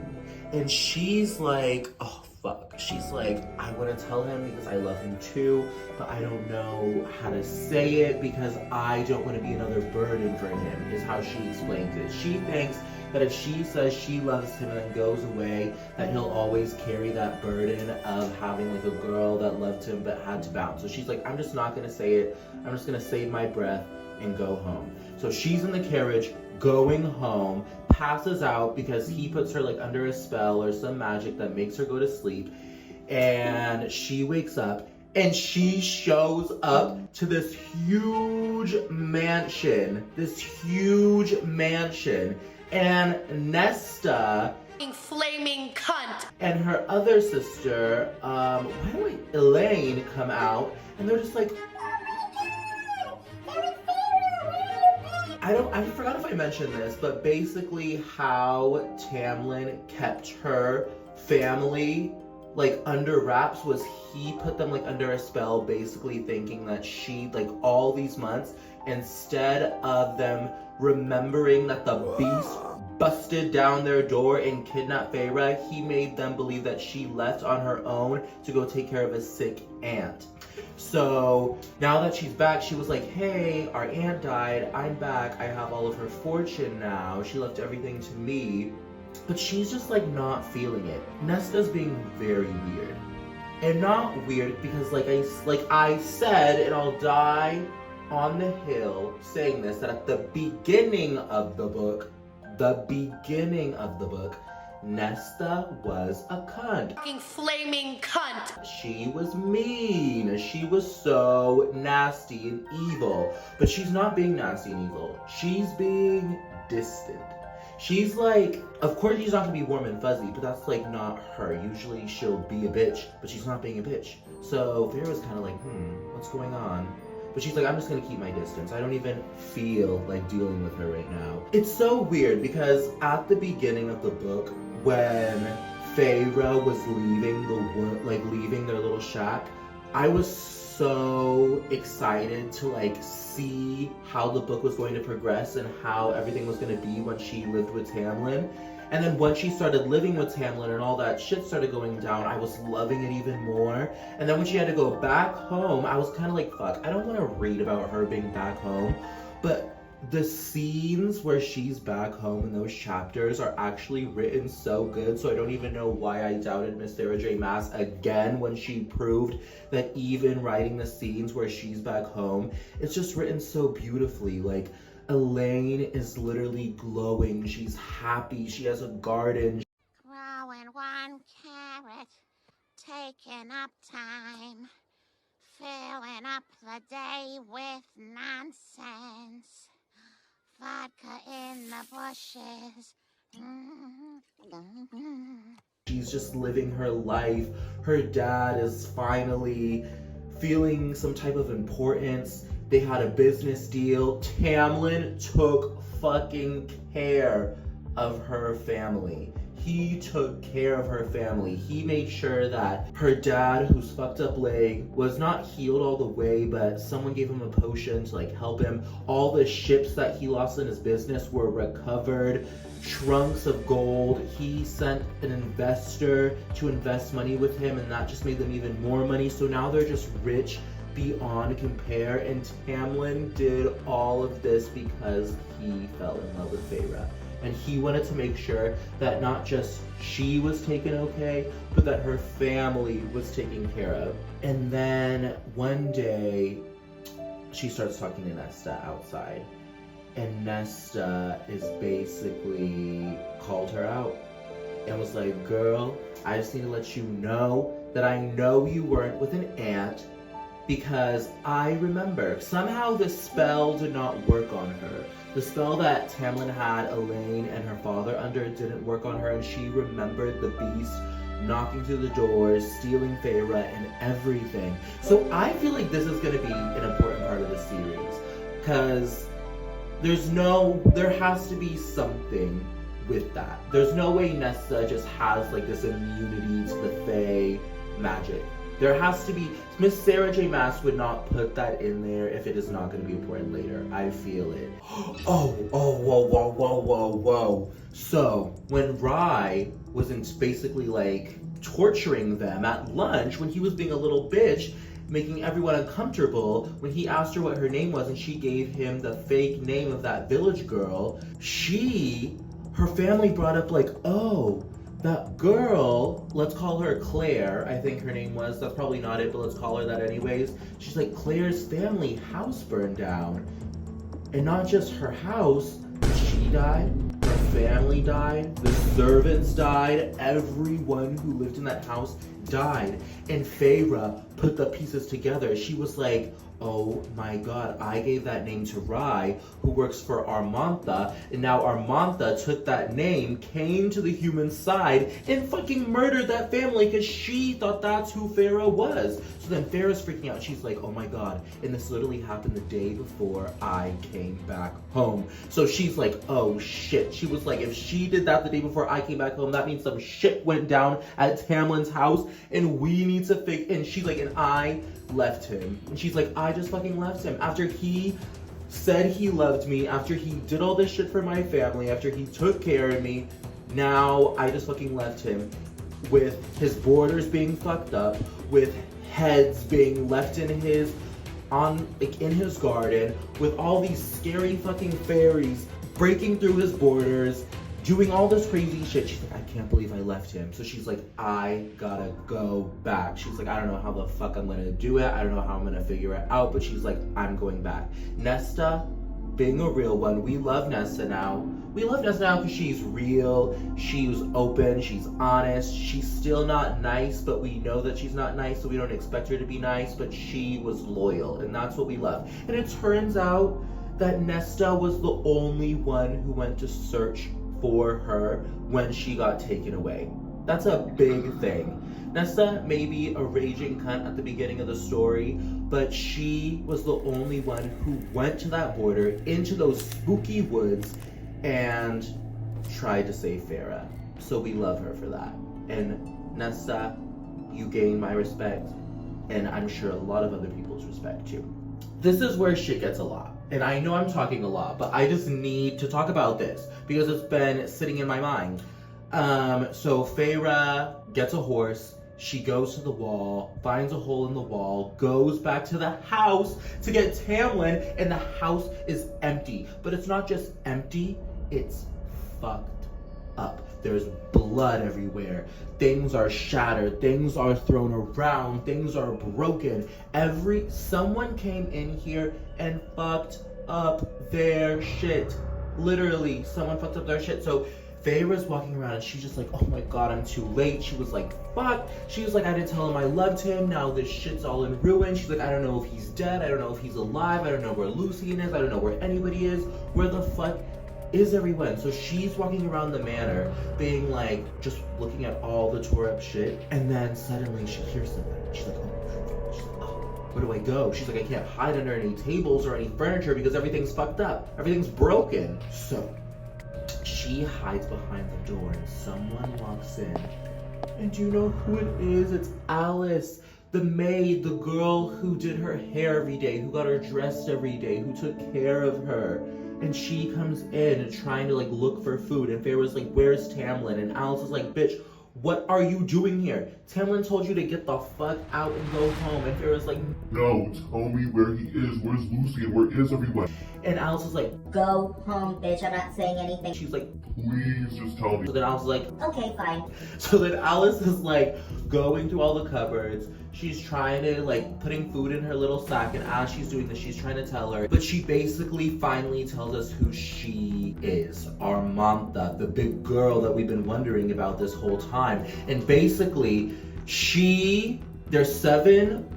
And she's like, oh fuck. She's like, I want to tell him because I love him too, but I don't know how to say it because I don't want to be another burden for him, is how she explains it. She thinks that if she says she loves him and then goes away, that he'll always carry that burden of having like a girl that loved him but had to bounce. So she's like, I'm just not going to say it. I'm just going to save my breath and go home. So she's in the carriage going home, passes out because he puts her like under a spell or some magic that makes her go to sleep, and she wakes up and she shows up to this huge mansion, and Nesta Flaming cunt. and her other sister, Elaine, come out, and they're just like, I forgot if I mentioned this, but basically how Tamlin kept her family like under wraps was he put them like under a spell, basically thinking that she, like all these months, instead of them remembering that the beast busted down their door and kidnapped Feyre, he made them believe that she left on her own to go take care of a sick aunt. So now that she's back, she was like, hey, our aunt died, I'm back, I have all of her fortune now, she left everything to me. But she's just like not feeling it. Nesta's being very weird. And not weird because like I said, and I'll die on the hill saying this, that at the beginning of the book, Nesta was a cunt. Fucking flaming cunt. She was mean. She was so nasty and evil. But she's not being nasty and evil. She's being distant. She's like, of course she's not gonna be warm and fuzzy, but that's like not her. Usually she'll be a bitch, but she's not being a bitch. So Feyre was kind of like, what's going on? But she's like, I'm just gonna keep my distance. I don't even feel like dealing with her right now. It's so weird because at the beginning of the book, when Feyre was leaving their little shack, I was so excited to like see how the book was going to progress and how everything was going to be when she lived with Tamlin. And then once she started living with Tamlin and all that shit started going down, I was loving it even more. And then when she had to go back home, I was kind of like, fuck, I don't want to read about her being back home. But the scenes where she's back home in those chapters are actually written so good, so I don't even know why I doubted Miss Sarah J Maas again when she proved that even writing the scenes where she's back home, it's just written so beautifully. Like, Elaine is literally glowing, she's happy, she has a garden. Growing one carrot, taking up time, filling up the day with nonsense. Vodka in the bushes. She's just living her life. Her dad is finally feeling some type of importance. They had a business deal. Tamlin took fucking care of her family. He took care of her family. He made sure that her dad, whose fucked up leg, was not healed all the way, but someone gave him a potion to like help him. All the ships that he lost in his business were recovered. Trunks of gold. He sent an investor to invest money with him, and that just made them even more money. So now they're just rich, beyond compare, and Tamlin did all of this because he fell in love with Feyre. And he wanted to make sure that not just she was taken okay, but that her family was taken care of. And then one day, she starts talking to Nesta outside. And Nesta is basically called her out and was like, girl, I just need to let you know that I know you weren't with an aunt, because I remember somehow the spell did not work on her. The spell that Tamlin had Elaine and her father under didn't work on her, and she remembered the beast knocking through the doors, stealing Feyre and everything. So I feel like this is going to be an important part of the series, because there has to be something with that. There's no way Nesta just has like this immunity to the Fae magic. There has to be, Miss Sarah J Maas would not put that in there if it is not going to be important later. I feel it. Whoa. So, when Rye was basically like torturing them at lunch, when he was being a little bitch, making everyone uncomfortable, when he asked her what her name was and she gave him the fake name of that village girl, her family brought up like, oh, that girl, let's call her Claire, I think her name was. That's probably not it, but let's call her that anyways. She's like, Claire's family house burned down. And not just her house, she died, her family died, the servants died, everyone who lived in that house died. And Feyre put the pieces together. She was like, oh my god, I gave that name to Rye, who works for Armantha, and now Armantha took that name, came to the human side, and fucking murdered that family because she thought that's who Feyre was. So then Feyre's freaking out. She's like, oh my god, and this literally happened the day before I came back home. So she's like, oh shit. She was like, if she did that the day before I came back home, that means some shit went down at Tamlin's house, and we need to fix. And she's like, and I left him. And she's like, I just fucking left him after he said he loved me, after he did all this shit for my family, after he took care of me. Now I just fucking left him with his borders being fucked up, with heads being left in his garden, with all these scary fucking fairies breaking through his borders, doing all this crazy shit. She's like, I can't believe I left him. So she's like, I gotta go back. She's like, I don't know how the fuck I'm gonna do it. I don't know how I'm gonna figure it out. But she's like, I'm going back. Nesta, being a real one, we love Nesta now. We love Nesta now because she's real. She's open. She's honest. She's still not nice, but we know that she's not nice, so we don't expect her to be nice. But she was loyal, and that's what we love. And it turns out that Nesta was the only one who went to search for her when she got taken away. That's a big thing. Nesta may be a raging cunt at the beginning of the story, but she was the only one who went to that border, into those spooky woods, and tried to save Feyre. So we love her for that. And Nesta, you gain my respect, and I'm sure a lot of other people's respect too. This is where shit gets a lot. And I know I'm talking a lot, but I just need to talk about this because it's been sitting in my mind. So Feyre gets a horse, she goes to the wall, finds a hole in the wall, goes back to the house to get Tamlin, and the house is empty. But it's not just empty, it's fucked up. There's blood everywhere. Things are shattered. Things are thrown around. Things are broken. Someone came in here and fucked up their shit. Literally, someone fucked up their shit. So Feyre's walking around and she's just like, oh my god, I'm too late. She was like, fuck. She was like, I didn't tell him I loved him. Now this shit's all in ruin. She's like, I don't know if he's dead. I don't know if he's alive. I don't know where Lucian is. I don't know where anybody is. Where the fuck is everyone? So she's walking around the manor being like, just looking at all the tore up shit, and then suddenly she hears something. She's like, oh, she's like, oh, where do I go? She's like, I can't hide under any tables or any furniture because everything's fucked up. Everything's broken. So she hides behind the door and someone walks in. And do you know who it is? It's Alice, the maid, the girl who did her hair every day, who got her dressed every day, who took care of her. And she comes in trying to like look for food, and Feyre's like, where's Tamlin? And Alice is like, bitch, what are you doing here? Tamlin told you to get the fuck out and go home. And Feyre's like, No, tell me where he is. Where's Lucy and where is everyone? and Alice is like, Go home, bitch. I'm not saying anything. she's like, Please just tell me. so then Alice is like, Okay, fine. so then Alice is like going through all the cupboards. She's trying to like putting food in her little sack, and as she's doing this, she's trying to tell her. But she basically finally tells us who she is. Armantha, the big girl that we've been wondering about this whole time. And basically, there's 7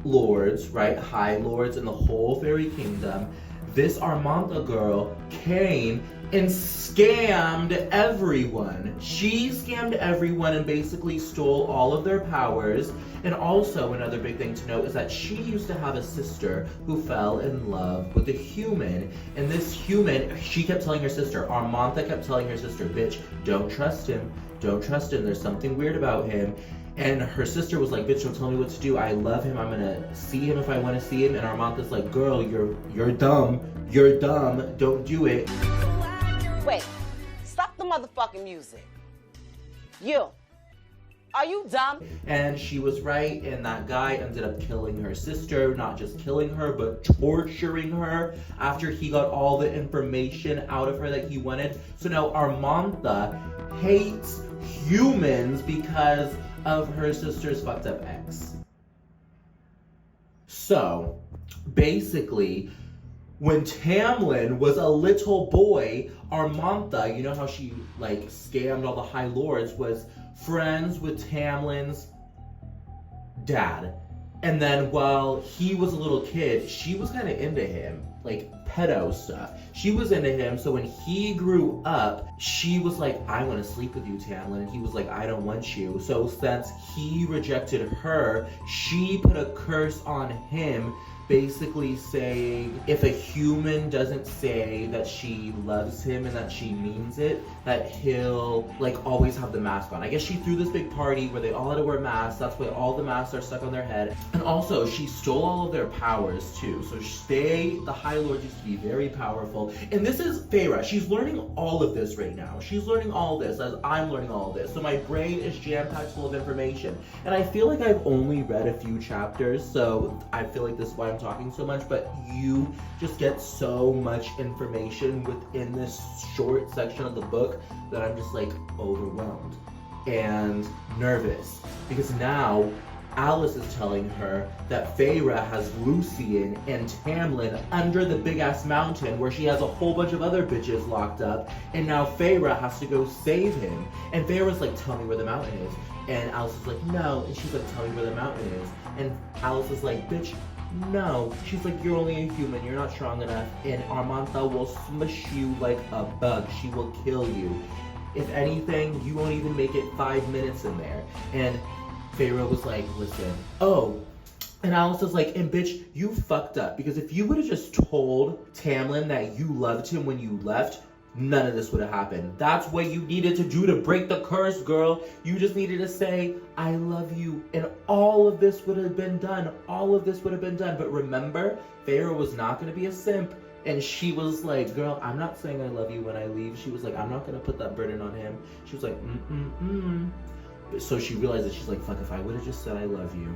lords, right? High lords in the whole fairy kingdom. This Armantha girl came and scammed everyone. She scammed everyone and basically stole all of their powers. And also another big thing to note is that she used to have a sister who fell in love with a human. And this human, she kept telling her sister, Armantha kept telling her sister, bitch, don't trust him. Don't trust him. There's something weird about him. And her sister was like, bitch, don't tell me what to do. I love him. I'm gonna see him if I want to see him. And Armantha's like, girl, you're dumb. You're dumb. Don't do it. Wait, stop the motherfucking music. You, are you dumb? And she was right, and that guy ended up killing her sister. Not just killing her, but torturing her after he got all the information out of her that he wanted. So now Armantha hates humans because of her sister's fucked up ex. So, basically, when Tamlin was a little boy, Armantha, you know how she like scammed all the High Lords, was friends with Tamlin's dad. And then while he was a little kid, she was kind of into him, like pedo stuff. She was into him, so when he grew up, she was like, I want to sleep with you, Tamlin. And he was like, I don't want you. So since he rejected her, she put a curse on him, basically saying if a human doesn't say that she loves him and that she means it, that he'll like always have the mask on. I guess she threw this big party where they all had to wear masks. That's why all the masks are stuck on their head. And also she stole all of their powers too. So the High Lords used to be very powerful. And this is Feyre. She's learning all of this right now. She's learning all this as I'm learning all of this. So my brain is jam-packed full of information. And I feel like I've only read a few chapters, so I feel like this is why I'm talking so much, but you just get so much information within this short section of the book that I'm just like overwhelmed and nervous, because now Alice is telling her that Feyre has Lucian and Tamlin under the big ass mountain where she has a whole bunch of other bitches locked up, and now Feyre has to go save him. And Feyre's like, tell me where the mountain is. And Alice is like, no. And she's like, tell me where the mountain is. And Alice is like, bitch, no. She's like, you're only a human, you're not strong enough, and Armantha will smush you like a bug. She will kill you. If anything, you won't even make it 5 minutes in there. And Feyre was like, listen, oh. And Alice is like, and bitch, you fucked up. Because if you would have just told Tamlin that you loved him when you left, none of this would have happened. That's what you needed to do to break the curse, girl. You just needed to say, I love you. And all of this would have been done. All of this would have been done. But remember, Feyre was not going to be a simp. And she was like, girl, I'm not saying I love you when I leave. She was like, I'm not going to put that burden on him. She was like, So she realized that she's like, fuck, if I would have just said I love you,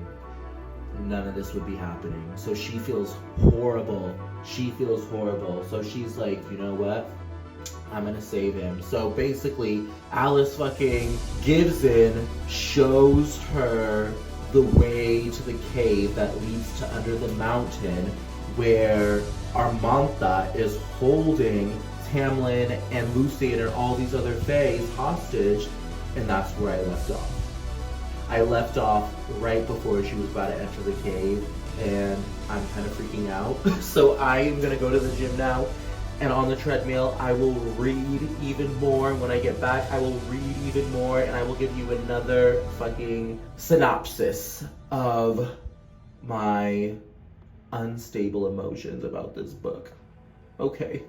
none of this would be happening. So she feels horrible. She feels horrible. So she's like, you know what? I'm gonna save him. So basically, Alice fucking gives in, shows her the way to the cave that leads to under the mountain, where Armantha is holding Tamlin and Lucian and all these other fays hostage, and that's where I left off. I left off right before she was about to enter the cave, and I'm kind of freaking out. So I am gonna go to the gym now. And on the treadmill, I will read even more. When I get back, I will read even more, and I will give you another fucking synopsis of my unstable emotions about this book. Okay.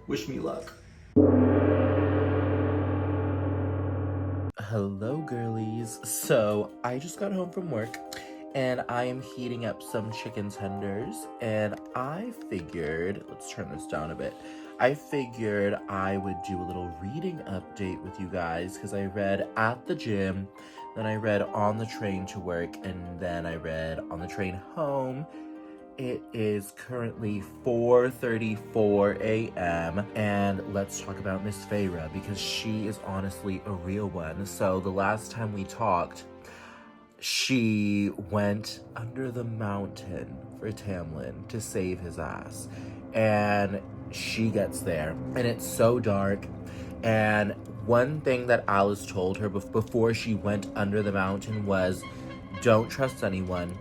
Wish me luck. Hello, girlies. So, I just got home from work, and I am heating up some chicken tenders, and I figured, let's turn this down a bit. I figured I would do a little reading update with you guys because I read at the gym, then I read on the train to work, and then I read on the train home. It is currently 4:34 a.m. and let's talk about Miss Feyre because she is honestly a real one. So the last time we talked, she went under the mountain for Tamlin to save his ass. And she gets there and it's so dark. And one thing that Alice told her before she went under the mountain was, don't trust anyone.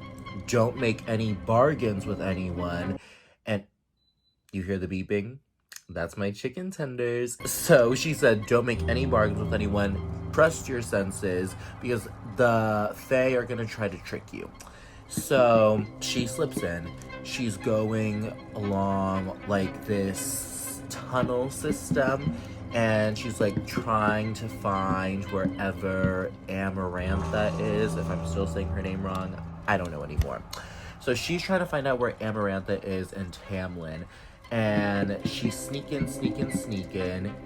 Don't make any bargains with anyone. And you hear the beeping? That's my chicken tenders. So she said, don't make any bargains with anyone. Trust your senses because the Fae are gonna try to trick you. So she slips in. She's going along like this tunnel system and she's like trying to find wherever Amarantha is. If I'm still saying her name wrong, I don't know anymore. So she's trying to find out where Amarantha is and Tamlin. And she's sneaking,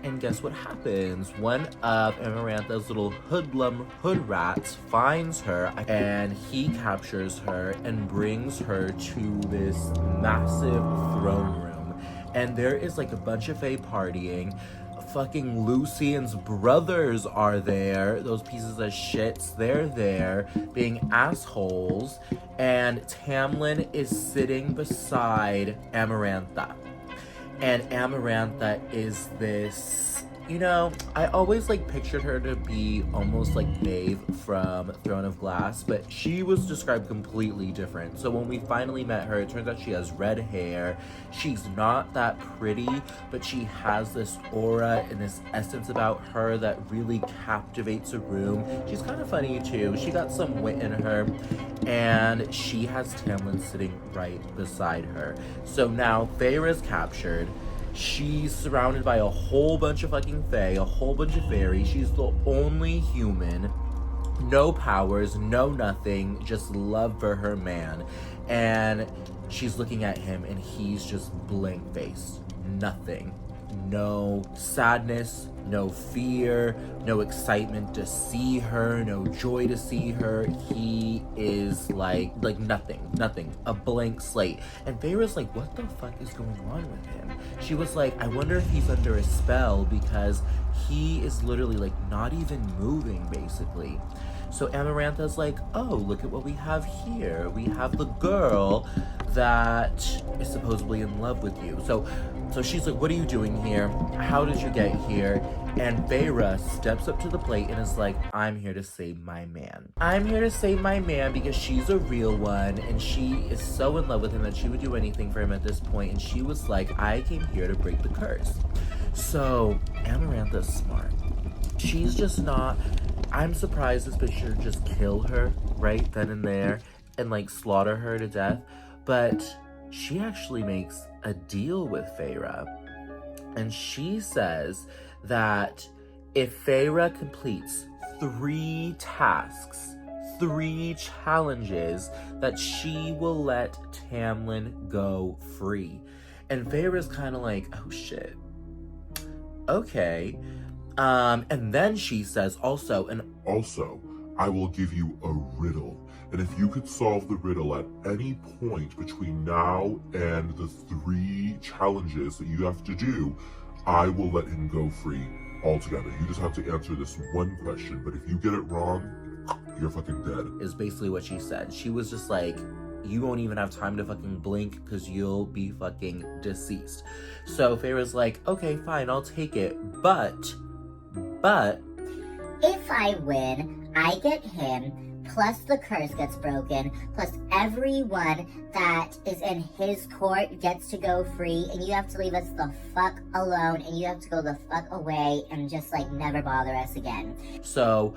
and guess what happens? One of Amarantha's little hood rats finds her, and he captures her and brings her to this massive throne room. And there is like a bunch of Fae partying. Fucking Lucian's brothers are there. Those pieces of shits, they're there being assholes. And Tamlin is sitting beside Amarantha. And Amarantha is this, you know, I always like pictured her to be almost like Maeve from Throne of Glass, but she was described completely different. So when we finally met her, it turns out she has red hair. She's not that pretty, but she has this aura and this essence about her that really captivates a room. She's kind of funny too. She got some wit in her, and she has Tamlin sitting right beside her. So now Feyre's captured. She's surrounded by a whole bunch of fucking Fae, a whole bunch of fairies. She's the only human. No powers, no nothing, just love for her man. And she's looking at him and he's just blank-faced. Nothing. No sadness, no fear, no excitement to see her, no joy to see her. He is like nothing, a blank slate. And Feyre's like, what the fuck is going on with him? She was like, I wonder if he's under a spell because he is literally like not even moving basically. So Amarantha's like, oh, look at what we have here. We have the girl that is supposedly in love with you. So she's like, what are you doing here? How did you get here? And Feyre steps up to the plate and is like, I'm here to save my man. I'm here to save my man because she's a real one and she is so in love with him that she would do anything for him at this point. And she was like, I came here to break the curse. So Amarantha's smart. She's just not... I'm surprised this bitch should just kill her right then and there and like slaughter her to death. But she actually makes a deal with Feyre. And she says that if Feyre completes 3 tasks, 3 challenges, that she will let Tamlin go free. And Feyre's kind of like, oh shit. Okay. And then she says also, I will give you a riddle. And if you could solve the riddle at any point between now and the 3 challenges that you have to do, I will let him go free altogether. You just have to answer this one question, but if you get it wrong, you're fucking dead. Is basically what she said. She was just like, you won't even have time to fucking blink because you'll be fucking deceased. So Feyre's like, okay, fine, I'll take it. But if I win, I get him, plus the curse gets broken, plus everyone that is in his court gets to go free, and you have to leave us the fuck alone, and you have to go the fuck away and just like never bother us again. So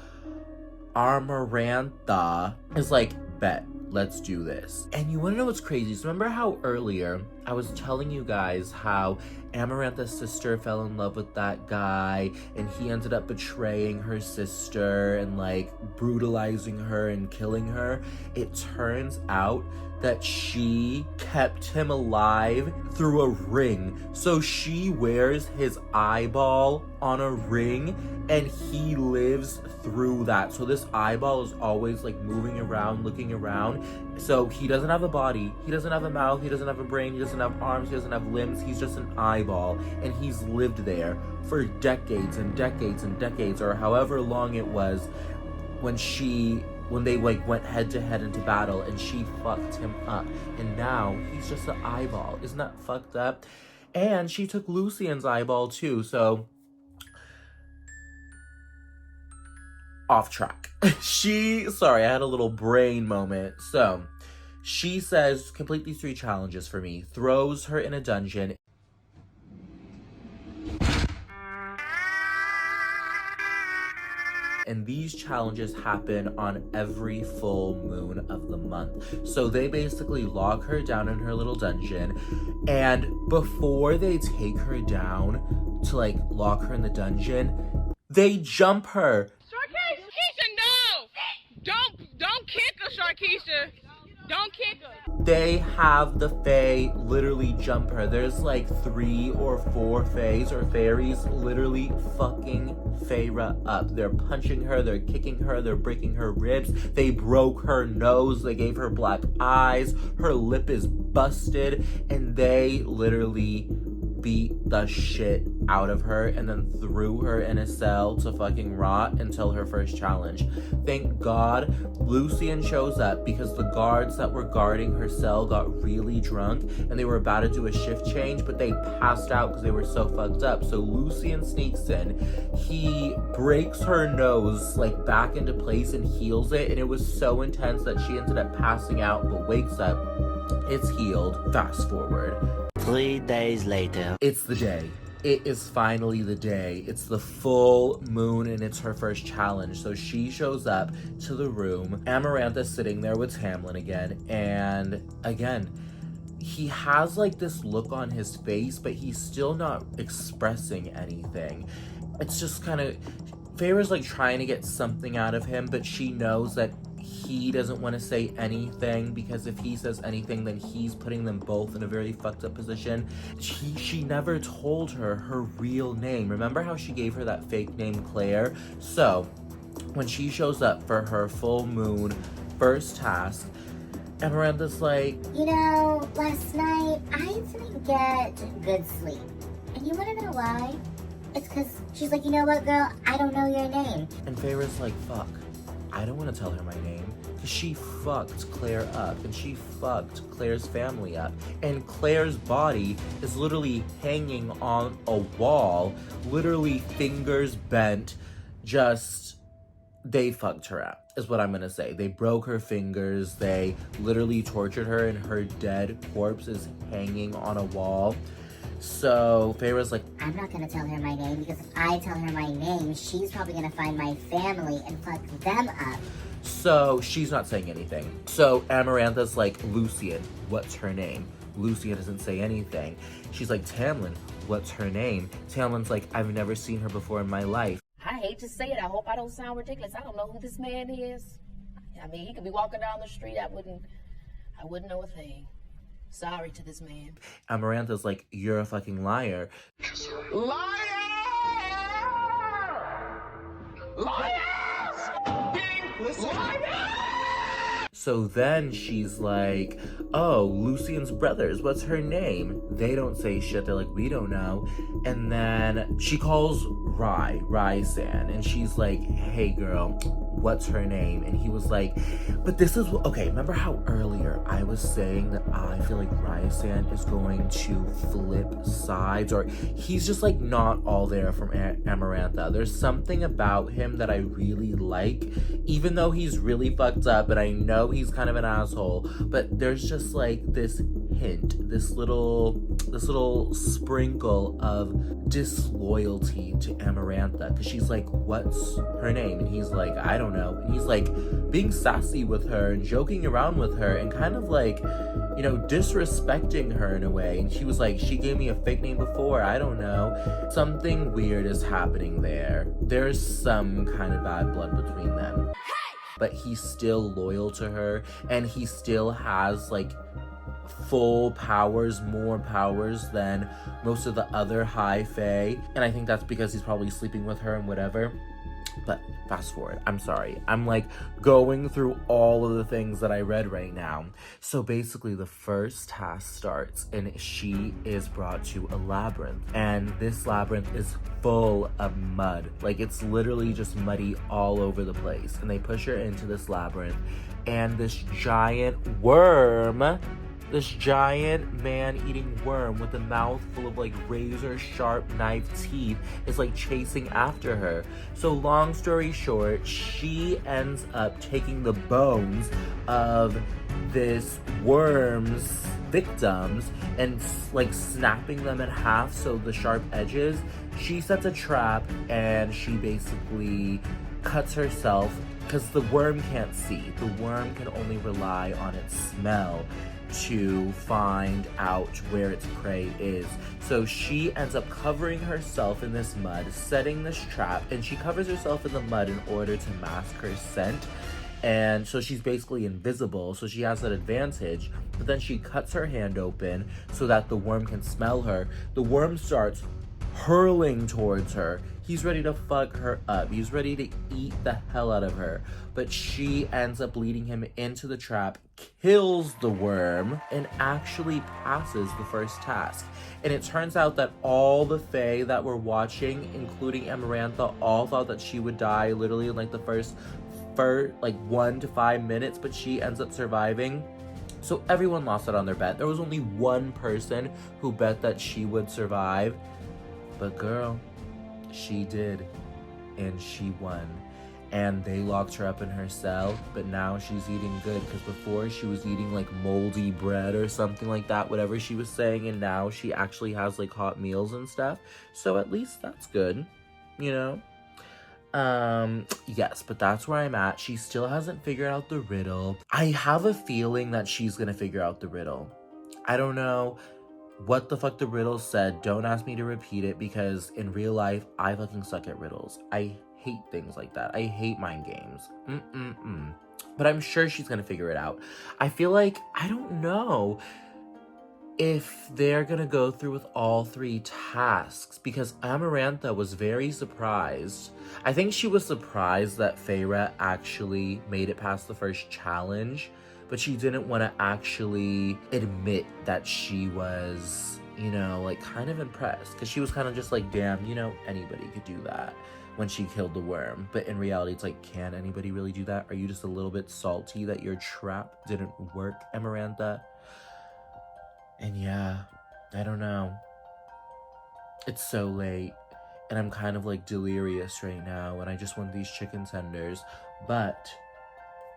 Amarantha is like, bet, let's do this. And you wanna know what's crazy? So remember how earlier I was telling you guys how Amarantha's sister fell in love with that guy and he ended up betraying her sister and like brutalizing her and killing her. It turns out that she kept him alive through a ring. So she wears his eyeball on a ring and he lives through that. So this eyeball is always like moving around, looking around. So he doesn't have a body, he doesn't have a mouth, he doesn't have a brain, he doesn't have arms, he doesn't have limbs, he's just an eyeball. And he's lived there for decades and decades and decades, or however long it was when they like went head to head into battle and she fucked him up. And now he's just an eyeball. Isn't that fucked up? And she took Lucien's eyeball too, so off track. Sorry, I had a little brain moment. So she says, complete these 3 challenges for me, throws her in a dungeon. And these challenges happen on every full moon of the month. So they basically lock her down in her little dungeon, and before they take her down to like lock her in the dungeon, they jump her. Sharkeisha, no! Don't kick her, Sharkeisha. Don't kick her. They have the Fae literally jump her. There's like 3 or 4 Faes or fairies literally fucking Feyre up. They're punching her, they're kicking her, they're breaking her ribs. They broke her nose, they gave her black eyes, her lip is busted, and they literally beat the shit out of her and then threw her in a cell to fucking rot until her first challenge. Thank God Lucien shows up because the guards that were guarding her cell got really drunk and they were about to do a shift change, but they passed out because they were so fucked up. So Lucien sneaks in, he breaks her nose like back into place and heals it, and it was so intense that she ended up passing out but wakes up. It's healed. Fast forward. 3 days later. It's the day. It is finally the day. It's the full moon and it's her first challenge. So she shows up to the room. Amarantha's sitting there with Tamlin again. And again, he has like this look on his face, but he's still not expressing anything. It's just kind of, Feyre's like trying to get something out of him, but she knows that he doesn't want to say anything because if he says anything, then he's putting them both in a very fucked up position. She never told her real name. Remember how she gave her that fake name, Claire? So when she shows up for her full moon first task, Amarantha's like, you know, last night I didn't get good sleep. And you want to know why? It's because she's like, you know what, girl? I don't know your name. And Feyre's like, fuck. I don't want to tell her my name because she fucked Claire up and she fucked Claire's family up. And Claire's body is literally hanging on a wall, literally fingers bent. They fucked her up, is what I'm gonna say. They broke her fingers, they literally tortured her, and her dead corpse is hanging on a wall. So Feyre's like, I'm not gonna tell her my name because if I tell her my name, she's probably gonna find my family and fuck them up. So she's not saying anything. So Amarantha's like, Lucien, what's her name? Lucien doesn't say anything. She's like, Tamlin, what's her name? Tamlin's like, I've never seen her before in my life. I hate to say it, I hope I don't sound ridiculous. I don't know who this man is. I mean, he could be walking down the street, I wouldn't know a thing. Sorry to this man. Amarantha's like, you're a fucking liar. Liar! Liar! Liar! So then she's like, oh, Lucien's brothers, what's her name? They don't say shit, they're like, we don't know. And then she calls Rhysand, and she's like, hey girl, what's her name? And he was like, but this is, okay, remember how earlier I was saying that I feel like Rhysand is going to flip sides, or he's just like not all there from Amarantha. There's something about him that I really like, even though he's really fucked up, and I know he's kind of an asshole, but there's just like this hint, this little sprinkle of disloyalty to Amarantha, because she's like, what's her name? And he's like, I don't know. And he's like being sassy with her and joking around with her and kind of like, you know, disrespecting her in a way. And she was like, she gave me a fake name before, I don't know. Something weird is happening there. There's some kind of bad blood between them. But he's still loyal to her, and he still has like full powers, more powers than most of the other high fae. And I think that's because he's probably sleeping with her and whatever. But fast forward, I'm sorry. I'm like going through all of the things that I read right now. So basically the first task starts and she is brought to a labyrinth. And this labyrinth is full of mud. Like it's literally just muddy all over the place. And they push her into this labyrinth and this giant worm, this giant man-eating worm with a mouth full of like razor-sharp knife teeth is like chasing after her. So long story short, she ends up taking the bones of this worm's victims and like snapping them in half so the sharp edges. She sets a trap and she basically cuts herself because the worm can't see. The worm can only rely on its smell to find out where its prey is. So she ends up covering herself in this mud, setting this trap, and she covers herself in the mud in order to mask her scent. And so she's basically invisible, so she has that advantage. But then she cuts her hand open so that the worm can smell her. The worm starts hurling towards her. He's ready to fuck her up. He's ready to eat the hell out of her. But she ends up leading him into the trap, kills the worm, and actually passes the first task. And it turns out that all the fae that were watching, including Amarantha, all thought that she would die literally in like the first like 1 to 5 minutes, but she ends up surviving. So everyone lost out on their bet. There was only one person who bet that she would survive. But girl, she did, and she won. And they locked her up in her cell, but now she's eating good, because before she was eating like moldy bread or something like that, whatever she was saying, and now she actually has like hot meals and stuff. So at least that's good, you know? Yes, but that's where I'm at. She still hasn't figured out the riddle. I have a feeling that she's gonna figure out the riddle. I don't know what the fuck the riddle said. Don't ask me to repeat it, because in real life, I fucking suck at riddles. I hate things like that. I hate mind games. But I'm sure she's gonna figure it out. I feel like, I don't know if they're gonna go through with all 3 tasks, because Amarantha was very surprised. I think she was surprised that Feyre actually made it past the first challenge, but she didn't want to actually admit that she was, you know, like kind of impressed, because she was kind of just like, damn, you know, anybody could do that when she killed the worm. But in reality, it's like, can anybody really do that? Are you just a little bit salty that your trap didn't work, Amarantha? And yeah, I don't know. It's so late, and I'm kind of like delirious right now, and I just want these chicken tenders. But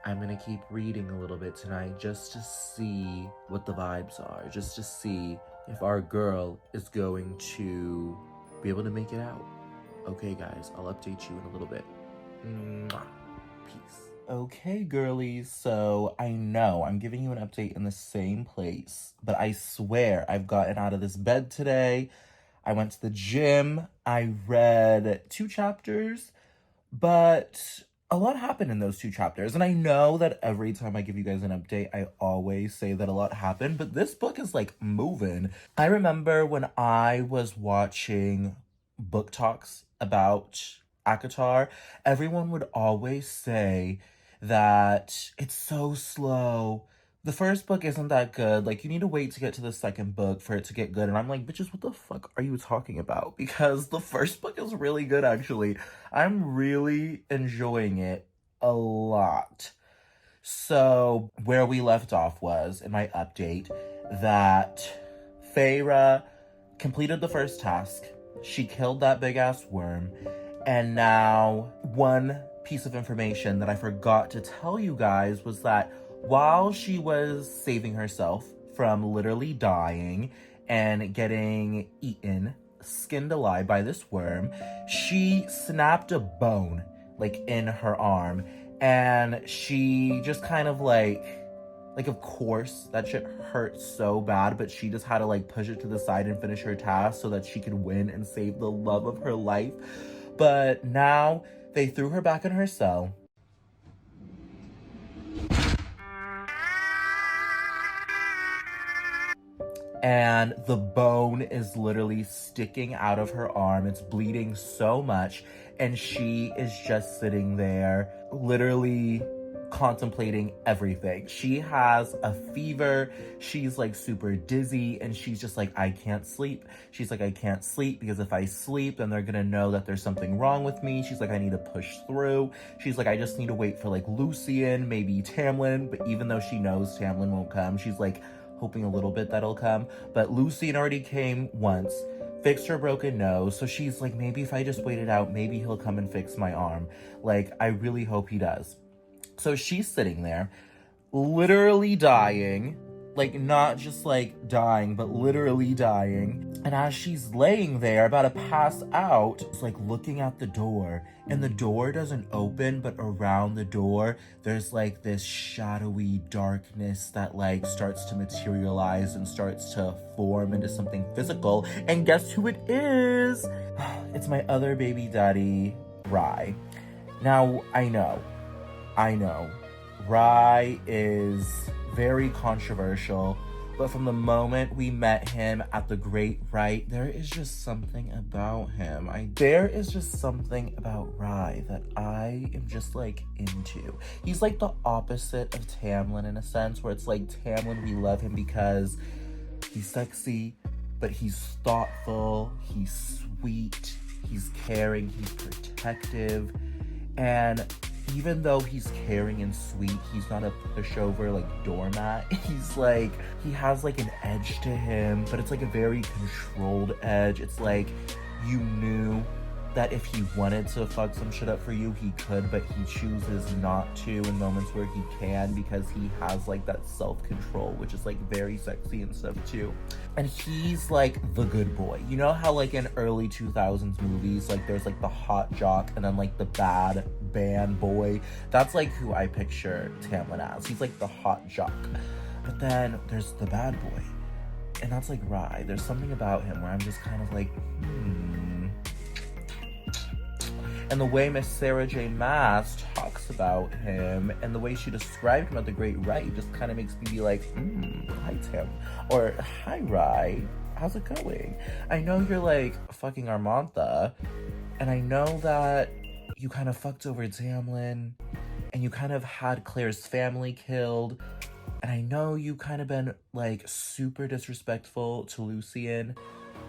I'm gonna keep reading a little bit tonight just to see what the vibes are, just to see if our girl is going to be able to make it out. Okay, guys, I'll update you in a little bit. Mwah. Peace. Okay, girlies, so I know I'm giving you an update in the same place, but I swear I've gotten out of this bed today. I went to the gym. I read 2 chapters, but a lot happened in those 2 chapters. And I know that every time I give you guys an update, I always say that a lot happened, but this book is like moving. I remember when I was watching book talks about ACOTAR, everyone would always say that it's so slow. The first book isn't that good. Like, you need to wait to get to the second book for it to get good. And I'm like, bitches, what the fuck are you talking about? Because the first book is really good, actually. I'm really enjoying it a lot. So, where we left off was, in my update, that Feyre completed the first task. She killed that big-ass worm. And now, one piece of information that I forgot to tell you guys was that while she was saving herself from literally dying and getting eaten, skinned alive by this worm, she snapped a bone, like, in her arm, and she just kind of like, of course, that shit hurt so bad, but she just had to, like, push it to the side and finish her task so that she could win and save the love of her life. But now they threw her back in her cell. And the bone is literally sticking out of her arm. It's bleeding so much. And she is just sitting there, literally contemplating everything. She has a fever. She's like super dizzy. And she's just like, I can't sleep. She's like, I can't sleep because if I sleep, then they're gonna know that there's something wrong with me. She's like, I need to push through. She's like, I just need to wait for like Lucian, maybe Tamlin. But even though she knows Tamlin won't come, she's like hoping a little bit that'll come. But Lucian already came once, fixed her broken nose. So she's like, maybe if I just wait it out, maybe he'll come and fix my arm. Like, I really hope he does. So she's sitting there, literally dying, like not just like dying, but literally dying. And as she's laying there, about to pass out, it's like looking at the door, and the door doesn't open, but around the door, there's like this shadowy darkness that like starts to materialize and starts to form into something physical. And guess who it is? It's my other baby daddy, Rhy. Now, I know, Rhy is very controversial, but from the moment we met him at the Great Rite, there is just something about him. There is just something about Rhy that I am just like into. He's like the opposite of Tamlin in a sense, where it's like Tamlin, we love him because he's sexy, but he's thoughtful, he's sweet, he's caring, he's protective, and even though he's caring and sweet, he's not a pushover, like, doormat. He's like, he has like an edge to him, but it's like a very controlled edge. It's like, you knew that if he wanted to fuck some shit up for you, he could, but he chooses not to in moments where he can, because he has like that self-control, which is like very sexy and stuff too. And he's like the good boy. You know how like in early 2000s movies, like there's like the hot jock and then like the bad band boy? That's like who I picture Tamlin as. He's like the hot jock. But then there's the bad boy, and that's like Rhy. There's something about him where I'm just kind of like, And the way Miss Sarah J Maas talks about him and the way she described him at the Great Rite just kind of makes me be like, hi Tim. Or, hi Rhy, how's it going? I know you're like fucking Armantha, and I know that you kind of fucked over Tamlin, and you kind of had Claire's family killed, and I know you kind of been like super disrespectful to Lucian,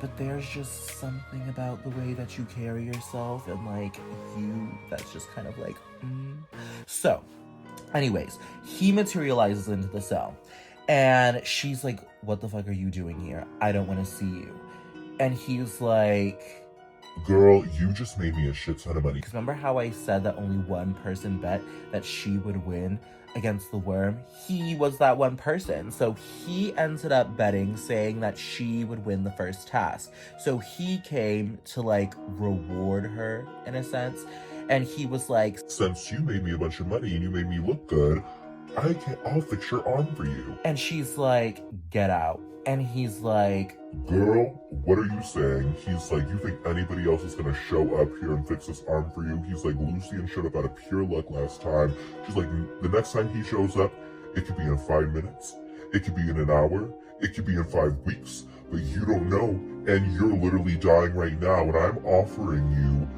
but there's just something about the way that you carry yourself and like you that's just kind of like, So, anyways, he materializes into the cell, and she's like, what the fuck are you doing here? I don't want to see you. And he's like, girl, you just made me a shit ton of money. Because remember how I said that only one person bet that she would win against the worm? He was that one person. So he ended up betting, saying that she would win the first task. So he came to like reward her in a sense. And he was like, since you made me a bunch of money and you made me look good, I'll fix your arm for you. And she's like, get out. And he's like, girl, what are you saying? He's like, you think anybody else is gonna show up here and fix this arm for you? He's like, Lucian showed up out of pure luck last time. She's like, the next time he shows up, it could be in 5 minutes, it could be in an hour, it could be in 5 weeks, but you don't know, and you're literally dying right now, and I'm offering you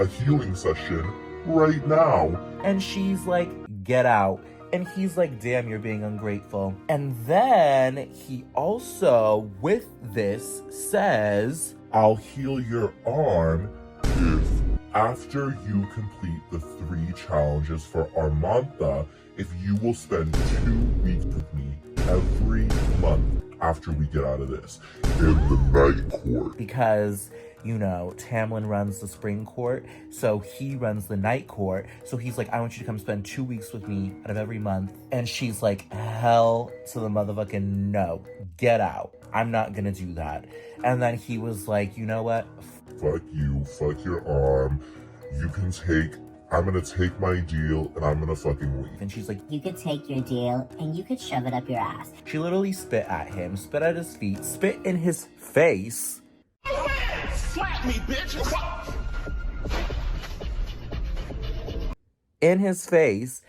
a healing session right now. And she's like, get out. And he's like, damn, you're being ungrateful. And then he also, with this, says, I'll heal your arm if, after you complete the 3 challenges for Armantha, if you will spend 2 weeks with me every month after we get out of this in the night court. Because you know, Tamlin runs the spring court, so he runs the night court. So he's like, I want you to come spend 2 weeks with me out of every month. And she's like, hell to the motherfucking no. Get out. I'm not gonna do that. And then he was like, you know what? Fuck you, fuck your arm. I'm gonna take my deal and I'm gonna fucking leave. And she's like, You could take your deal and you could shove it up your ass. she literally spit at him, spit at his feet, spit in his face. Slap me, bitch! In his face,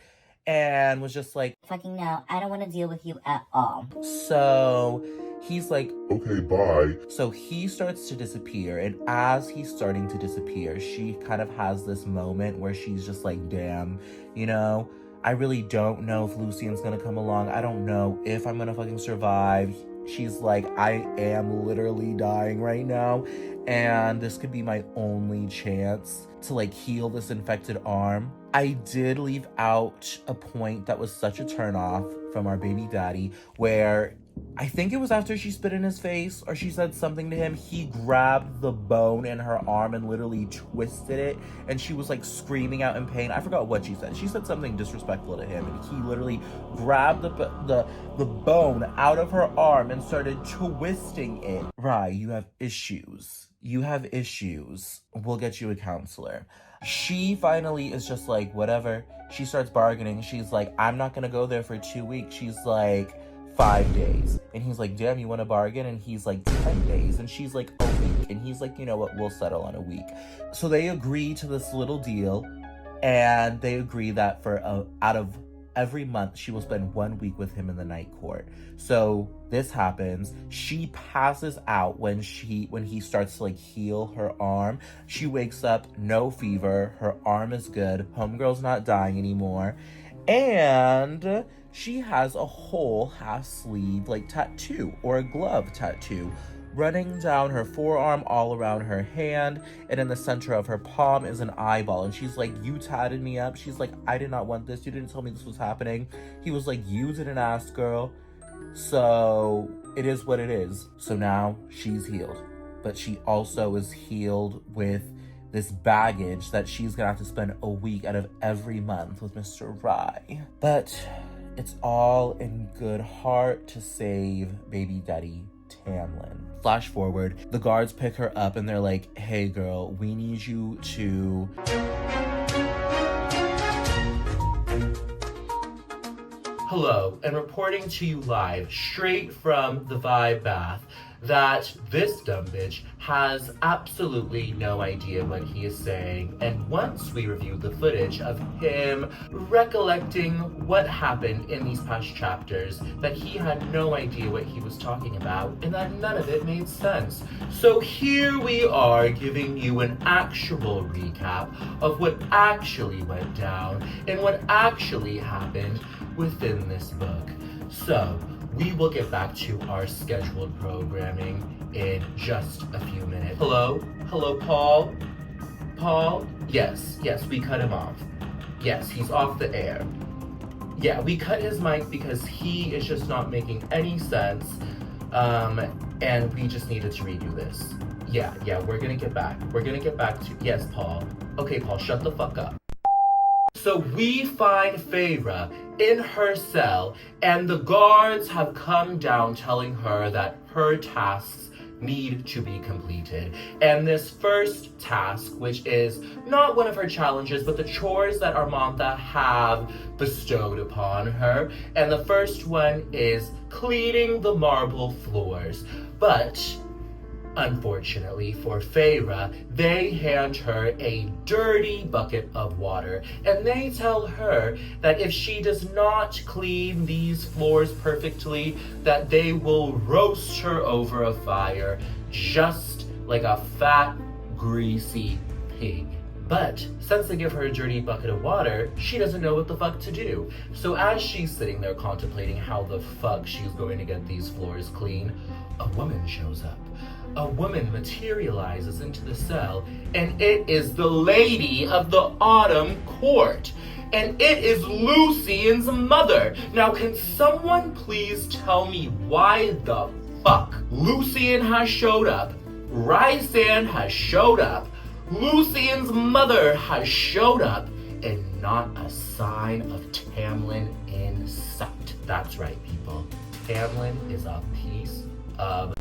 and was just like, Fucking no, I don't want to deal with you at all. so he's like, Okay, bye. so he starts to disappear, and as he's starting to disappear, she kind of has this moment where she's just like, damn, you know, I really don't know if Lucian's gonna come along. I don't know if I'm gonna fucking survive. She's like, I am literally dying right now, and this could be my only chance to like heal this infected arm. I did leave out a point that was such a turnoff from our baby daddy, where I think it was after she spit in his face or she said something to him, he grabbed the bone in her arm and literally twisted it, and she was like screaming out in pain. I forgot what she said. She said something disrespectful to him, and he literally grabbed the bone out of her arm and started twisting it. Rye, you have issues. You have issues. We'll get you a counselor. She finally is just like, whatever. She starts bargaining. She's like, I'm not gonna go there for 2 weeks. She's like, 5 days. And he's like, damn, you want to bargain? And he's like, 10 days. And she's like, a week. And he's like, you know what, we'll settle on a week. So they agree to this little deal, and they agree that for out of every month she will spend 1 week with him in the night court. So this happens. She passes out when he starts to like heal her arm. She wakes up, no fever, her arm is good, homegirl's not dying anymore, and she has a whole half sleeve like tattoo or a glove tattoo running down her forearm, all around her hand, and in the center of her palm is an eyeball. And she's like, you tatted me up. She's like, I did not want this. You didn't tell me this was happening. He was like, you didn't ask, girl. So it is what it is. So now she's healed, but she also is healed with this baggage that she's gonna have to spend a week out of every month with Mr. Rye. But it's all in good heart to save baby daddy Tamlin. Flash forward, the guards pick her up and they're like, hey girl, we need you to... Hello, and reporting to you live, straight from the Vibe Bath, that this dumb bitch has absolutely no idea what he is saying. And once we reviewed the footage of him recollecting what happened in these past chapters, that he had no idea what he was talking about and that none of it made sense. So here we are giving you an actual recap of what actually went down and what actually happened within this book. So we will get back to our scheduled programming in just a few minutes. Hello, Paul? Paul? Yes, we cut him off. Yes, he's off the air. Yeah, we cut his mic because he is just not making any sense. And we just needed to redo this. Yeah, we're gonna get back. We're gonna get back to, yes, Paul. Okay, Paul, shut the fuck up. So we find Feyre in her cell, and the guards have come down telling her that her tasks need to be completed. And this first task, which is not one of her challenges, but the chores that Armantha have bestowed upon her. And the first one is cleaning the marble floors. But unfortunately for Feyre, they hand her a dirty bucket of water, and they tell her that if she does not clean these floors perfectly, that they will roast her over a fire, just like a fat, greasy pig. But since they give her a dirty bucket of water, she doesn't know what the fuck to do. So as she's sitting there contemplating how the fuck she's going to get these floors clean, a woman shows up. A woman materializes into the cell, and it is the lady of the Autumn Court. And it is Lucian's mother. Now, can someone please tell me why the fuck Lucian has showed up Rhysand has showed up, Lucian's mother has showed up, and not a sign of Tamlin in sight. That's right, people. Tamlin is a piece of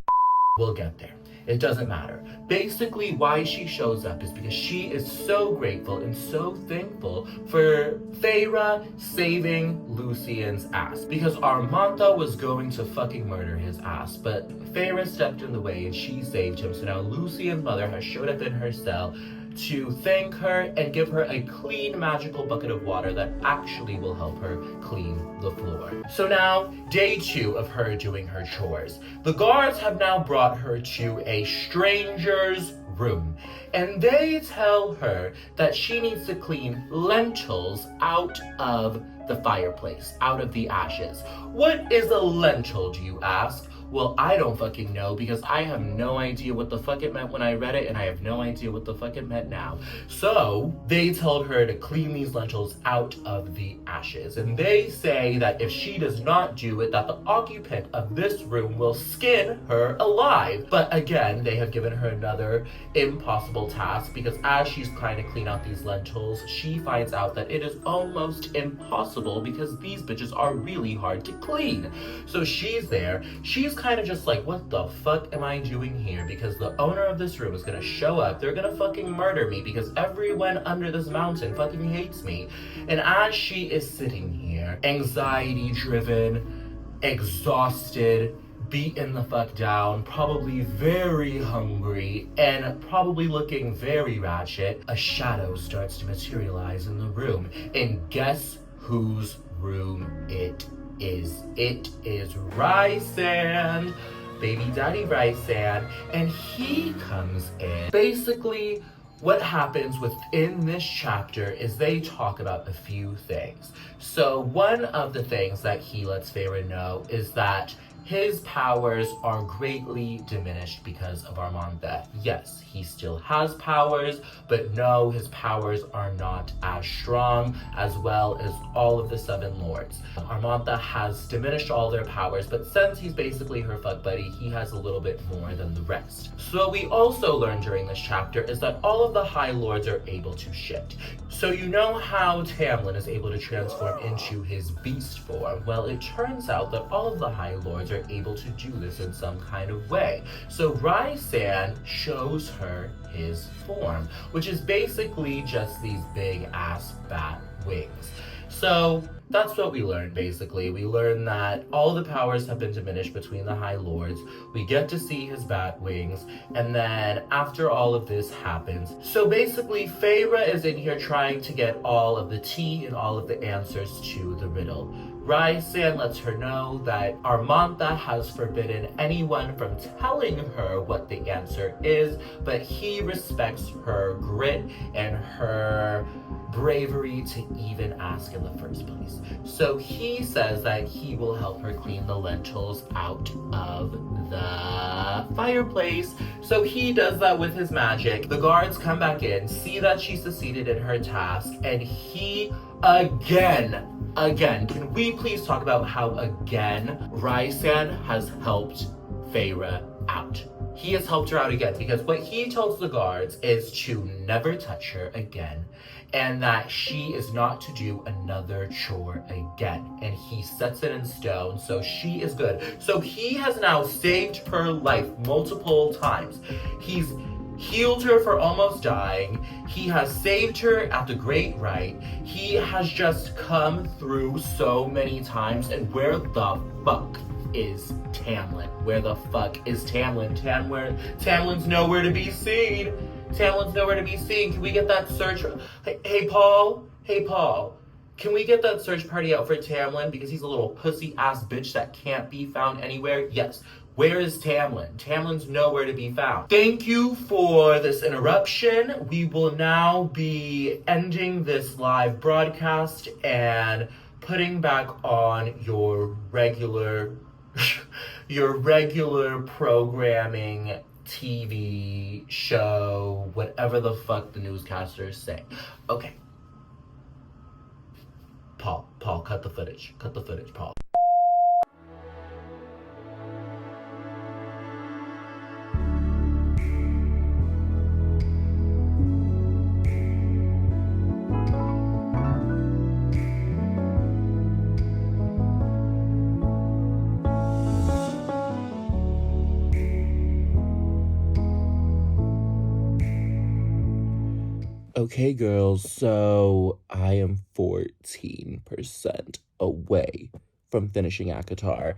we'll get there. It doesn't matter. Basically, why she shows up is because she is so grateful and so thankful for Feyre saving Lucian's ass. Because Armantha was going to fucking murder his ass, but Feyre stepped in the way and she saved him. So now Lucian's mother has showed up in her cell to thank her and give her a clean magical bucket of water that actually will help her clean the floor. So now, day 2 of her doing her chores. The guards have now brought her to a stranger's room, and they tell her that she needs to clean lentils out of the fireplace, out of the ashes. What is a lentil, do you ask? Well, I don't fucking know, because I have no idea what the fuck it meant when I read it, and I have no idea what the fuck it meant now. So, they told her to clean these lentils out of the ashes, and they say that if she does not do it, that the occupant of this room will skin her alive. But again, they have given her another impossible task, because as she's trying to clean out these lentils, she finds out that it is almost impossible, because these bitches are really hard to clean. So she's there, she's kind of just like, what the fuck am I doing here? Because the owner of this room is gonna show up, they're gonna fucking murder me, because everyone under this mountain fucking hates me. And as she is sitting here, anxiety driven, exhausted, beaten the fuck down, probably very hungry, and probably looking very ratchet, a shadow starts to materialize in the room. And guess whose room it is? It is Rhysand, baby daddy Rhysand, and he comes in. Basically, what happens within this chapter is they talk about a few things. So one of the things that he lets Feyre know is that his powers are greatly diminished because of Armantha. Yes, he still has powers, but no, his powers are not as strong, as well as all of the 7 lords. Armantha has diminished all their powers, but since he's basically her fuck buddy, he has a little bit more than the rest. So what we also learn during this chapter is that all of the High Lords are able to shift. So you know how Tamlin is able to transform into his beast form? Well, it turns out that all of the High Lords are able to do this in some kind of way. So Rhysand shows her his form, which is basically just these big ass bat wings. So that's what we learned, basically. We learned that all the powers have been diminished between the High Lords. We get to see his bat wings, and then after all of this happens, so basically Feyre is in here trying to get all of the tea and all of the answers to the riddle. Rhysand lets her know that Armantha has forbidden anyone from telling her what the answer is, but he respects her grit and her bravery to even ask in the first place. So he says that he will help her clean the lentils out of the fireplace. So he does that with his magic. The guards come back in, see that she succeeded in her task, and he again, can we please talk about how again Rhysand has helped Feyre out? He has helped her out again, because what he tells the guards is to never touch her again, and that she is not to do another chore again. And he sets it in stone, so she is good. So he has now saved her life multiple times. He's healed her for almost dying. He has saved her at the Great Rite. He has just come through so many times. And where the fuck is Tamlin? Where the fuck is Tamlin? Tamlin's nowhere to be seen. Tamlin's nowhere to be seen. Can we get that search? Hey, Paul. Can we get that search party out for Tamlin? Because he's a little pussy ass bitch that can't be found anywhere. Yes. Where is Tamlin? Tamlin's nowhere to be found. Thank you for this interruption. We will now be ending this live broadcast and putting back on your regular programming, TV, show, whatever the fuck the newscasters say. Okay. Paul, cut the footage, Paul. Okay, girls, so I am 14% away from finishing ACOTAR.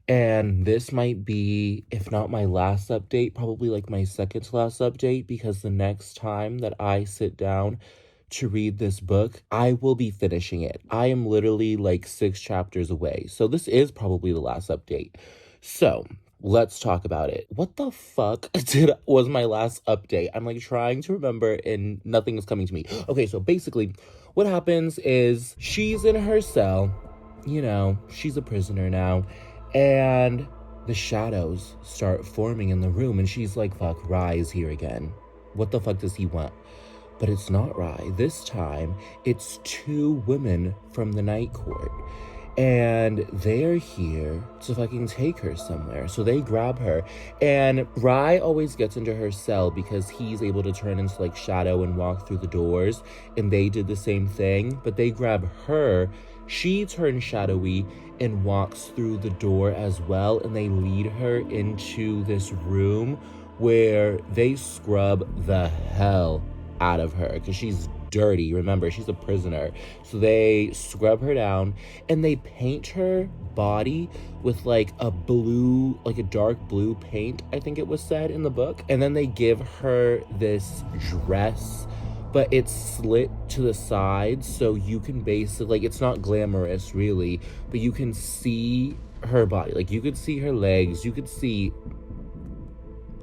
And this might be, if not my last update, probably like my second to last update, because the next time that I sit down to read this book, I will be finishing it. I am literally like 6 chapters away. So this is probably the last update. So let's talk about it. What the fuck was my last update? I'm like trying to remember and nothing is coming to me. Okay, so basically what happens is she's in her cell, you know, she's a prisoner now, and the shadows start forming in the room and she's like, fuck, Rye's here again. What the fuck does he want? But it's not Rye. This time, it's 2 women from the night court. And they're here to fucking take her somewhere. So they grab her. And Rye always gets into her cell because he's able to turn into like shadow and walk through the doors. And they did the same thing. But they grab her. She turns shadowy and walks through the door as well. And they lead her into this room where they scrub the hell out of her because she's dirty. Remember, she's a prisoner. So they scrub her down and they paint her body with like a blue, like a dark blue paint, I think it was said in the book. And then they give her this dress, but it's slit to the sides, so you can basically, like, it's not glamorous really, but you can see her body. Like, you could see her legs, you could see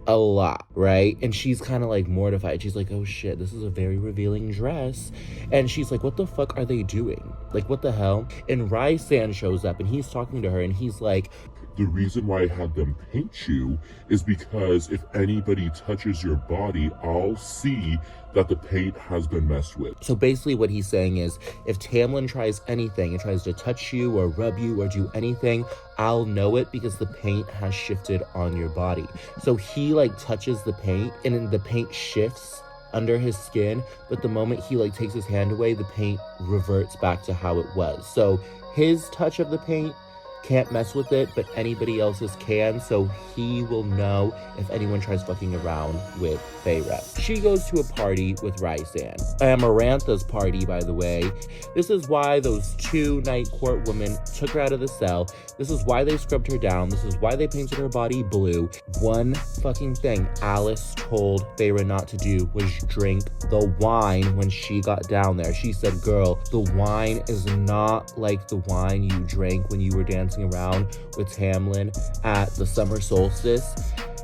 a lot, right? And she's kind of like mortified. She's like, oh shit, this is a very revealing dress. And she's like, what the fuck are they doing? Like, what the hell? And Rhysand shows up and he's talking to her and he's like, the reason why I had them paint you is because if anybody touches your body, I'll see that the paint has been messed with. So basically what he's saying is, if Tamlin tries anything and tries to touch you or rub you or do anything, I'll know it because the paint has shifted on your body. So he like touches the paint and then the paint shifts under his skin, but the moment he like takes his hand away, the paint reverts back to how it was. So his touch of the paint can't mess with it, but anybody else's can, so he will know if anyone tries fucking around with Feyre. She goes to a party with Rhysand. Amarantha's party, by the way. This is why those 2 night court women took her out of the cell. This is why they scrubbed her down. This is why they painted her body blue. One fucking thing Alice told Feyre not to do was drink the wine when she got down there. She said, girl, the wine is not like the wine you drank when you were dancing around with Tamlin at the summer solstice.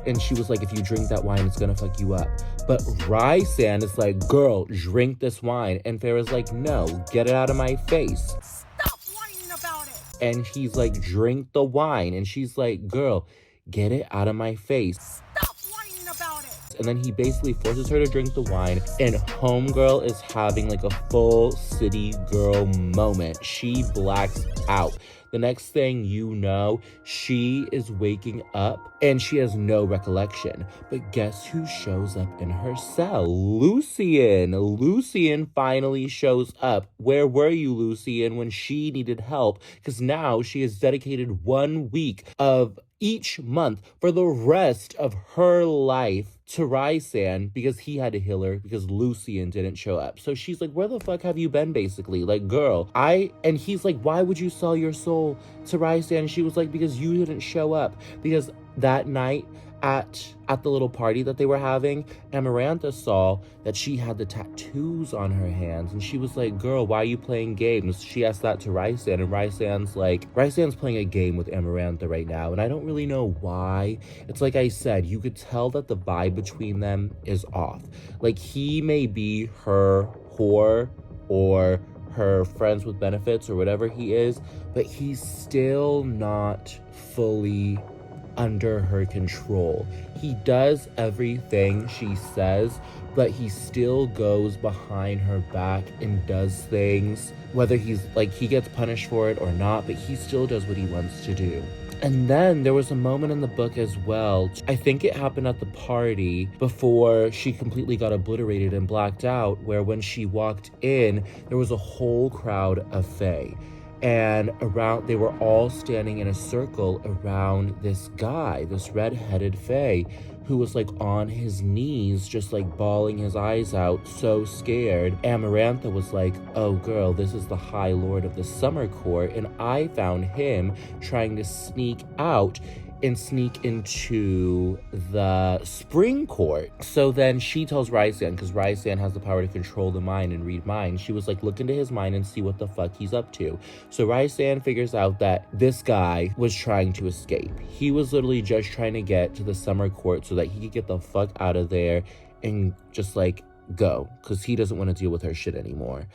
And she was like, if you drink that wine, it's gonna fuck you up. But Rhysand is like, girl, drink this wine. And Feyre's like, no, get it out of my face. Stop whining about it. And he's like, drink the wine. And she's like, girl, get it out of my face. Stop whining about it. And then he basically forces her to drink the wine, and homegirl is having like a full city girl moment. She blacks out. The next thing you know, she is waking up and she has no recollection. But guess who shows up in her cell? Lucien. Lucien finally shows up. Where were you, Lucien, when she needed help? Because now she has dedicated 1 week of each month for the rest of her life to Rhysand because he had to heal her because Lucien didn't show up. So she's like, where the fuck have you been, basically? Like, girl, and he's like, why would you sell your soul to Rhysand? And she was like, because you didn't show up. Because that night at the little party that they were having, Amarantha saw that she had the tattoos on her hands, and she was like, girl, why are you playing games? She asked that to Rhysand, and Rhysand's playing a game with Amarantha right now, and I don't really know why. It's like I said, you could tell that the vibe between them is off. Like, he may be her whore or her friends with benefits or whatever he is, but he's still not fully under her control. He does everything she says, but he still goes behind her back and does things, whether he's like, he gets punished for it or not, but he still does what he wants to do. And then there was a moment in the book as well, I think it happened at the party before she completely got obliterated and blacked out, where when she walked in, there was a whole crowd of Fae. And they were all standing in a circle around this guy, this red-headed Fae, who was like on his knees, just like bawling his eyes out, so scared. Amarantha was like, oh girl, this is the High Lord of the Summer Court, and I found him trying to sneak out and sneak into the Spring Court. So then she tells Rhysand, because Rhysand has the power to control the mind and read minds, she was like, look into his mind and see what the fuck he's up to. So Rhysand figures out that this guy was trying to escape. He was literally just trying to get to the Summer Court so that he could get the fuck out of there and just like go, because he doesn't want to deal with her shit anymore.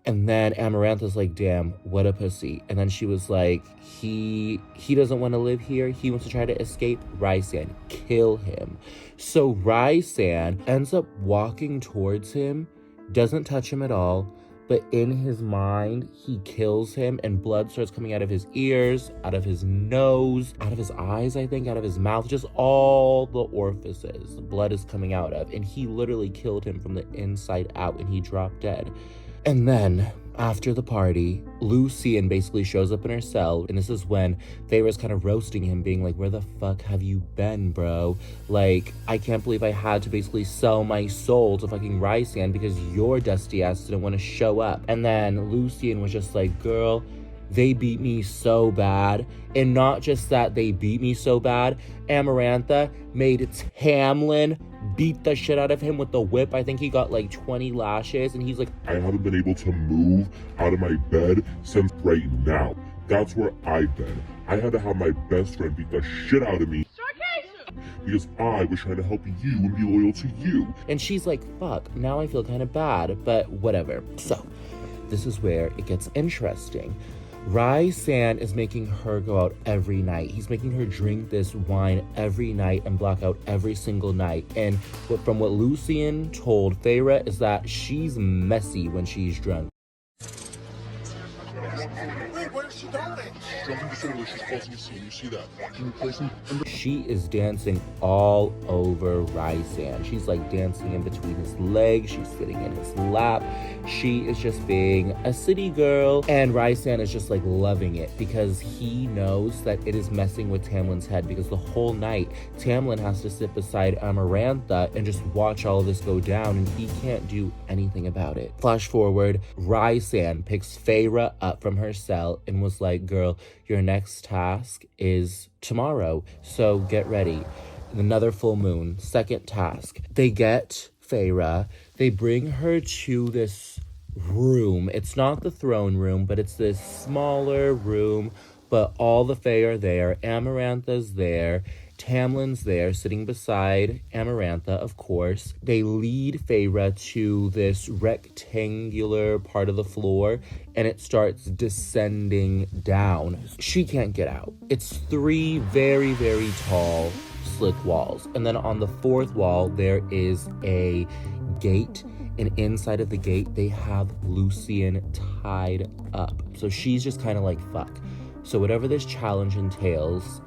And then Amarantha's like, damn, what a pussy. And then she was like, he doesn't want to live here. He wants to try to escape. Rhysand, kill him. So Rhysand ends up walking towards him, doesn't touch him at all, but in his mind, he kills him, and blood starts coming out of his ears, out of his nose, out of his eyes, I think, out of his mouth, just all the orifices blood is coming out of. And he literally killed him from the inside out, and he dropped dead. And then, after the party, Lucian basically shows up in her cell, and this is when Feyre's kind of roasting him, being like, where the fuck have you been, bro? Like, I can't believe I had to basically sell my soul to fucking Rhysand because your dusty ass didn't want to show up. And then Lucian was just like, girl, they beat me so bad. And not just that they beat me so bad, Amarantha made Tamlin beat the shit out of him with the whip. I think he got like 20 lashes, and he's like, I haven't been able to move out of my bed since right now. That's where I've been. I had to have my best friend beat the shit out of me because I was trying to help you and be loyal to you. And she's like, fuck, now I feel kind of bad, but whatever. So this is where it gets interesting. Rhysand is making her go out every night. He's making her drink this wine every night and black out every single night. And from what Lucian told Feyre is that she's messy when she's drunk. Wait, where's she going? Jumping to somewhere she's causing a scene. You see that? Can you play some? She is dancing all over Rhysand. She's like dancing in between his legs. She's sitting in his lap. She is just being a city girl. And Rhysand is just like loving it because he knows that it is messing with Tamlin's head, because the whole night Tamlin has to sit beside Amarantha and just watch all of this go down, and he can't do anything about it. Flash forward, Rhysand picks Feyre up from her cell and was like, girl, your next task is tomorrow, so get ready. Another full moon, second task. They get Feyre, they bring her to this room. It's not the throne room, but it's this smaller room, but all the Fae are there. Amarantha's there. Tamlin's there, sitting beside Amarantha, of course. They lead Feyre to this rectangular part of the floor, and it starts descending down. She can't get out. It's 3 very, very tall, slick walls. And then on the 4th wall, there is a gate, and inside of the gate, they have Lucian tied up. So she's just kind of like, fuck. So whatever this challenge entails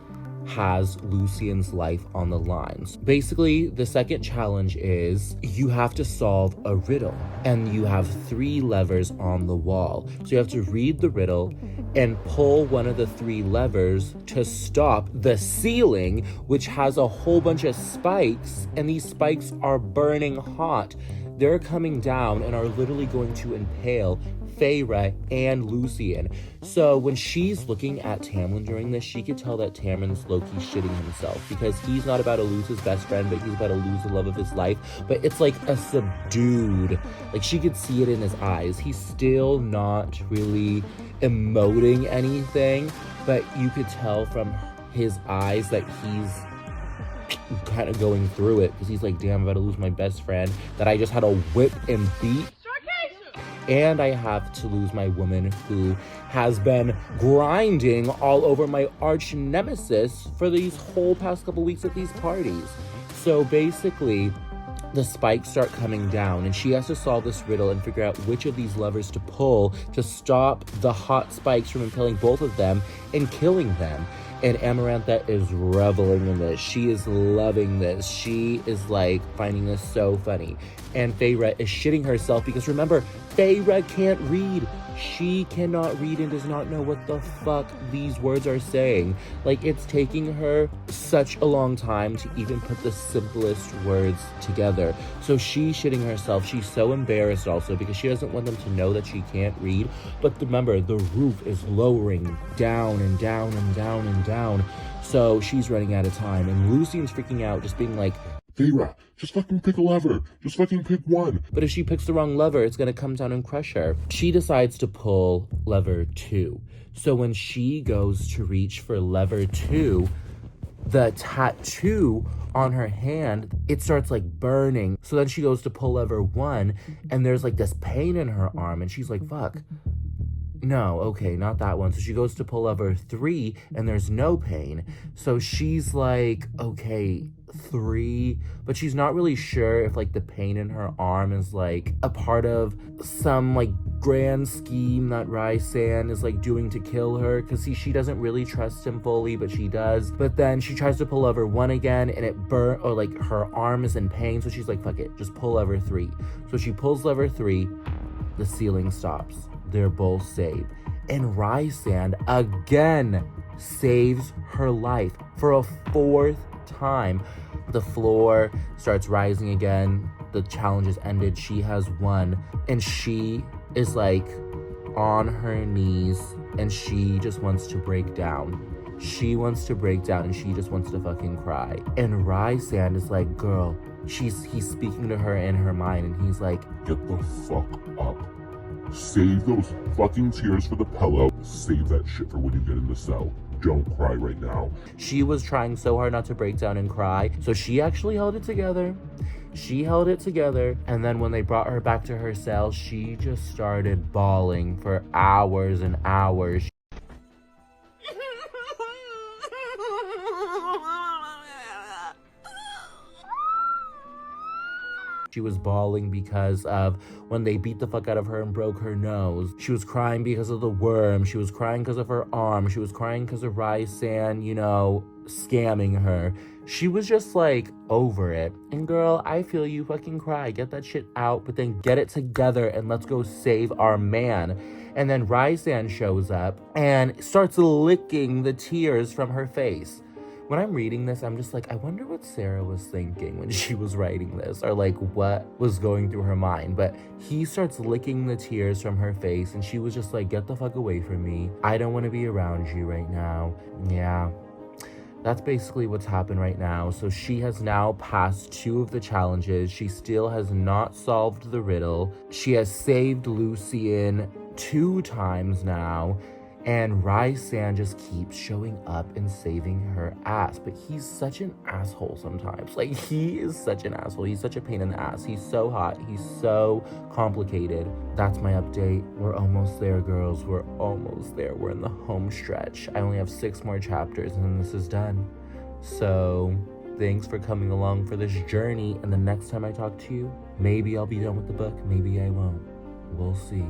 has Lucian's life on the lines. Basically, the second challenge is you have to solve a riddle, and you have 3 levers on the wall. So you have to read the riddle and pull one of the 3 levers to stop the ceiling, which has a whole bunch of spikes, and these spikes are burning hot. They're coming down and are literally going to impale Feyre and Lucian. So when she's looking at Tamlin during this, she could tell that Tamlin's low-key shitting himself, because he's not about to lose his best friend, but he's about to lose the love of his life. But it's like a subdued, like she could see it in his eyes. He's still not really emoting anything, but you could tell from his eyes that he's kind of going through it, because he's like, damn, I'm about to lose my best friend that I just had to whip and beat. And I have to lose my woman who has been grinding all over my arch nemesis for these whole past couple weeks at these parties. So basically, the spikes start coming down, and she has to solve this riddle and figure out which of these levers to pull to stop the hot spikes from impaling both of them and killing them. And Amarantha is reveling in this. She is loving this. She is like finding this so funny. And Feyre is shitting herself because remember, Feyre can't read. She cannot read and does not know what the fuck these words are saying. Like, it's taking her such a long time to even put the simplest words together. So she's shitting herself. She's so embarrassed also because she doesn't want them to know that she can't read. But remember, the roof is lowering down and down and down and down. So she's running out of time. And Lucian's freaking out, just being like, Feyre, just fucking pick a lever. Just fucking pick one. but if she picks the wrong lever, it's gonna come down and crush her. She decides to pull lever 2. So when she goes to reach for lever 2, the tattoo on her hand, it starts like burning. So then she goes to pull lever 1, and there's like this pain in her arm, and she's like, fuck. No, okay, not that one. So she goes to pull lever 3, and there's no pain. So she's like, okay, 3, but she's not really sure if like the pain in her arm is like a part of some like grand scheme that Rhysand is like doing to kill her, because she doesn't really trust him fully, but she does. But then she tries to pull lever 1 again, and it or like her arm is in pain, so she's like, fuck it, just pull lever 3. So she pulls lever 3, the ceiling stops. They're both saved. And Rhysand again saves her life for a 4th time. The floor starts rising again. The challenge is ended. She has won. And she is like on her knees, and she just wants to break down. She wants to break down, and she just wants to fucking cry. And Rhysand is like, girl, he's speaking to her in her mind, and he's like, get the fuck up. Save those fucking tears for the pillow. Save that shit for when you get in the cell. Don't cry right now. She was trying so hard not to break down and cry, so she actually held it together. She held it together, and then when they brought her back to her cell, she just started bawling for hours and hours. She was bawling because of when they beat the fuck out of her and broke her nose. She was crying because of the worm. She was crying because of her arm. She was crying because of Rhysand, you know, scamming her. She was just like over it. And girl, I feel you, fucking cry. Get that shit out, but then get it together and let's go save our man. And then Rhysand shows up and starts licking the tears from her face. When I'm reading this, I'm just like, I wonder what Sarah was thinking when she was writing this, or like what was going through her mind. But he starts licking the tears from her face, and she was just like, get the fuck away from me. I don't want to be around you right now. Yeah, that's basically what's happened right now. So she has now passed 2 of the challenges. She still has not solved the riddle. She has saved Lucian 2 times now. And Rhysand just keeps showing up and saving her ass. But he's such an asshole sometimes. Like, he is such an asshole. He's such a pain in the ass. He's so hot. He's so complicated. That's my update. We're almost there, girls. We're almost there. We're in the home stretch. I only have 6 more chapters and then this is done. So, thanks for coming along for this journey. And the next time I talk to you, maybe I'll be done with the book. Maybe I won't. We'll see.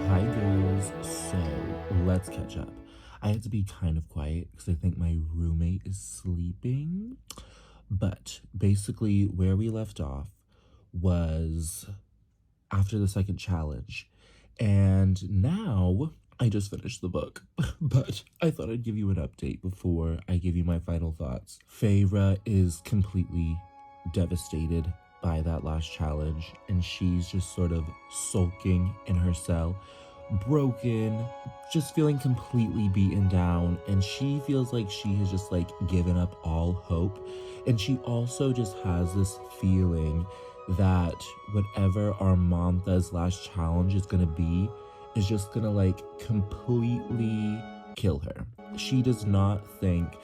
Hi girls, so let's catch up. I had to be kind of quiet because I think my roommate is sleeping. But basically where we left off was after the second challenge. And now I just finished the book. But I thought I'd give you an update before I give you my final thoughts. Feyre is completely devastated by that last challenge, and she's just sort of sulking in her cell. broken, just feeling completely beaten down, and she feels like she has just like given up all hope. And she also just has this feeling that whatever Armantha's last challenge is gonna be is just gonna like completely kill her. She does not think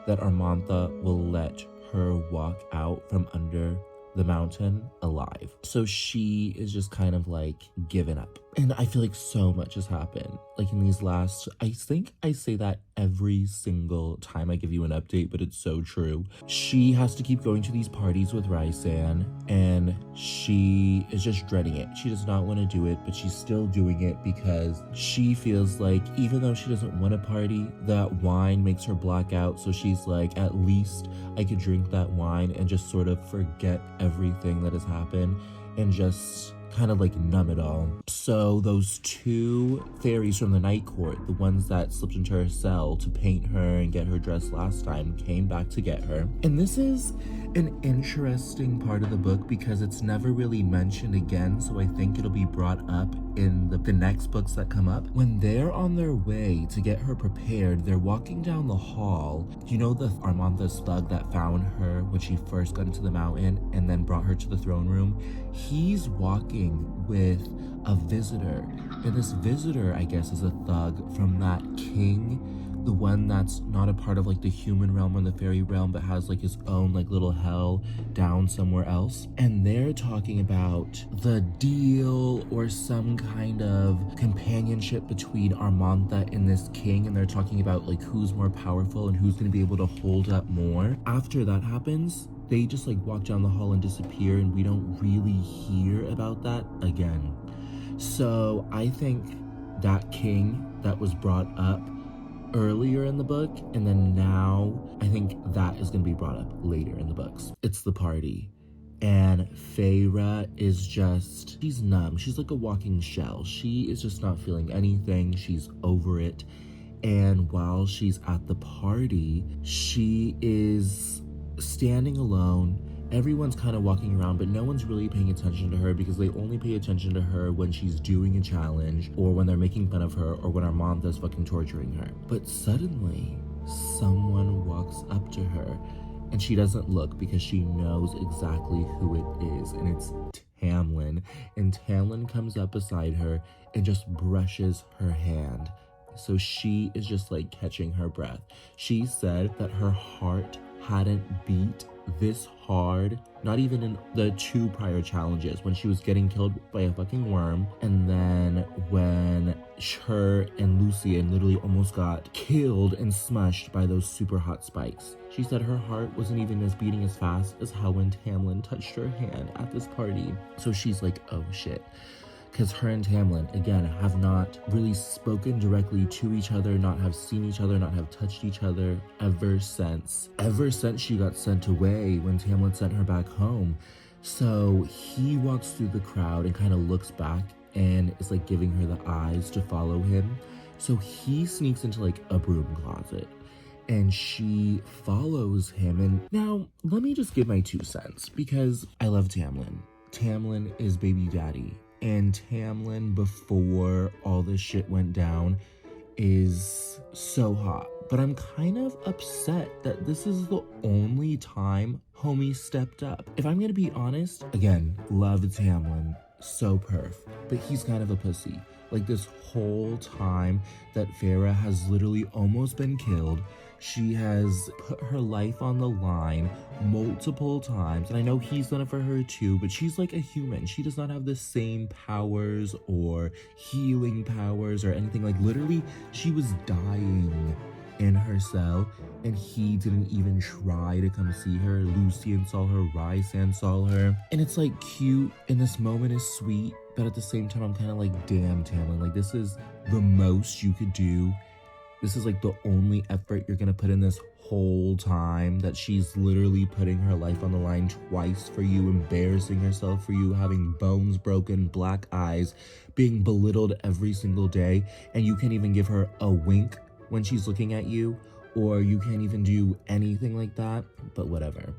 that Armantha will let her walk out from under the mountain alive. So she is just kind of like given up. And I feel like so much has happened. Like in these last, I think I say that every single time I give you an update, but it's so true. She has to keep going to these parties with Rhysand, and she is just dreading it. She does not want to do it, but she's still doing it because she feels like even though she doesn't want to party, that wine makes her black out. So she's like, at least I could drink that wine and just sort of forget everything that has happened and just kind of like numb it all. So those two fairies from the night court, the ones that slipped into her cell to paint her and get her dressed last time, came back to get her. And this is an interesting part of the book because it's never really mentioned again, so I think it'll be brought up in the next books that come up. When they're on their way to get her prepared, they're walking down the hall. You know the Armantha's thug that found her when she first got into the mountain and then brought her to the throne room? He's walking with a visitor, and this visitor, I guess, is a thug from that king, the one that's not a part of like the human realm or the fairy realm, but has like his own like little hell down somewhere else. And they're talking about the deal or some kind of companionship between Armantha and this king, and they're talking about like who's more powerful and who's going to be able to hold up more. After that happens, they just like walk down the hall and disappear, and we don't really hear about that again. So I think that king that was brought up earlier in the book, and then now I think that is going to be brought up later in the books. It's the party, and Feyre is just, she's numb. She's like a walking shell. She is just not feeling anything. She's over it. And while she's at the party, she is standing alone. Everyone's kind of walking around, but no one's really paying attention to her because they only pay attention to her when she's doing a challenge or when they're making fun of her or when Armantha's fucking torturing her. But suddenly, someone walks up to her and she doesn't look because she knows exactly who it is, and it's Tamlin. And Tamlin comes up beside her and just brushes her hand. So she is just like catching her breath. She said that her heart hadn't beat this hard, not even in the 2 prior challenges, when she was getting killed by a fucking worm, and then when her and Lucien literally almost got killed and smushed by those super hot spikes. She said her heart wasn't even as beating as fast as how when Tamlin touched her hand at this party. So she's like, oh shit. Because her and Tamlin, again, have not really spoken directly to each other, not have seen each other, not have touched each other ever since she got sent away when Tamlin sent her back home. So he walks through the crowd and kind of looks back and is like giving her the eyes to follow him. So he sneaks into like a broom closet and she follows him. And now let me just give my 2 cents because I love Tamlin. Tamlin is baby daddy. And Tamlin, before all this shit went down, is so hot. But I'm kind of upset that this is the only time homie stepped up. If I'm gonna be honest, again, love Tamlin, so perf, but he's kind of a pussy. Like this whole time that Feyre has literally almost been killed, she has put her life on the line multiple times. And I know he's done it for her too, but she's like a human. She does not have the same powers or healing powers or anything. Like literally, she was dying in her cell and he didn't even try to come see her. Lucien saw her, Rhysand saw her. And it's like cute and this moment is sweet, but at the same time, I'm kind of like, damn, Tamlin, like this is the most you could do. This is like the only effort you're gonna put in this whole time, that she's literally putting her life on the line twice for you, embarrassing herself for you, having bones broken, black eyes, being belittled every single day, and you can't even give her a wink when she's looking at you, or you can't even do anything like that. But whatever,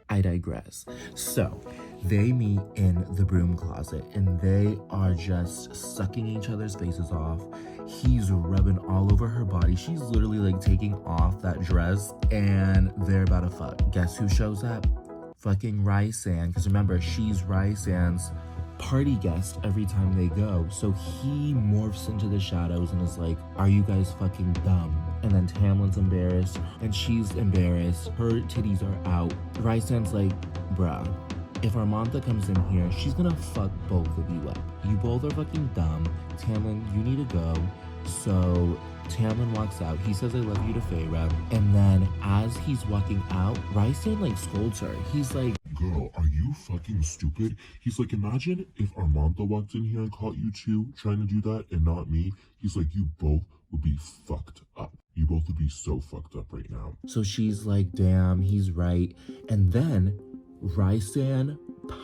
I digress. So They meet in the broom closet and they are just sucking each other's faces off. He's rubbing all over her body. She's literally like taking off that dress and they're about to fuck. Guess who shows up? Fucking Rhysand, because remember, she's Rhysand's party guest every time they go. So he morphs into the shadows and is like, are you guys fucking dumb? And then Tamlin's embarrassed and she's embarrassed. Her titties are out. Rhysand's like, bruh, if Armantha comes in here, she's gonna fuck both of you up. You both are fucking dumb. Tamlin, you need to go. So Tamlin walks out. He says, I love you to Feyre. And then as he's walking out, Rhysand like scolds her. He's like, girl, are you fucking stupid? He's like, imagine if Armantha walked in here and caught you two trying to do that and not me. He's like, you both would be fucked up. You both would be so fucked up right now. So she's like, damn, he's right. And then Rhysand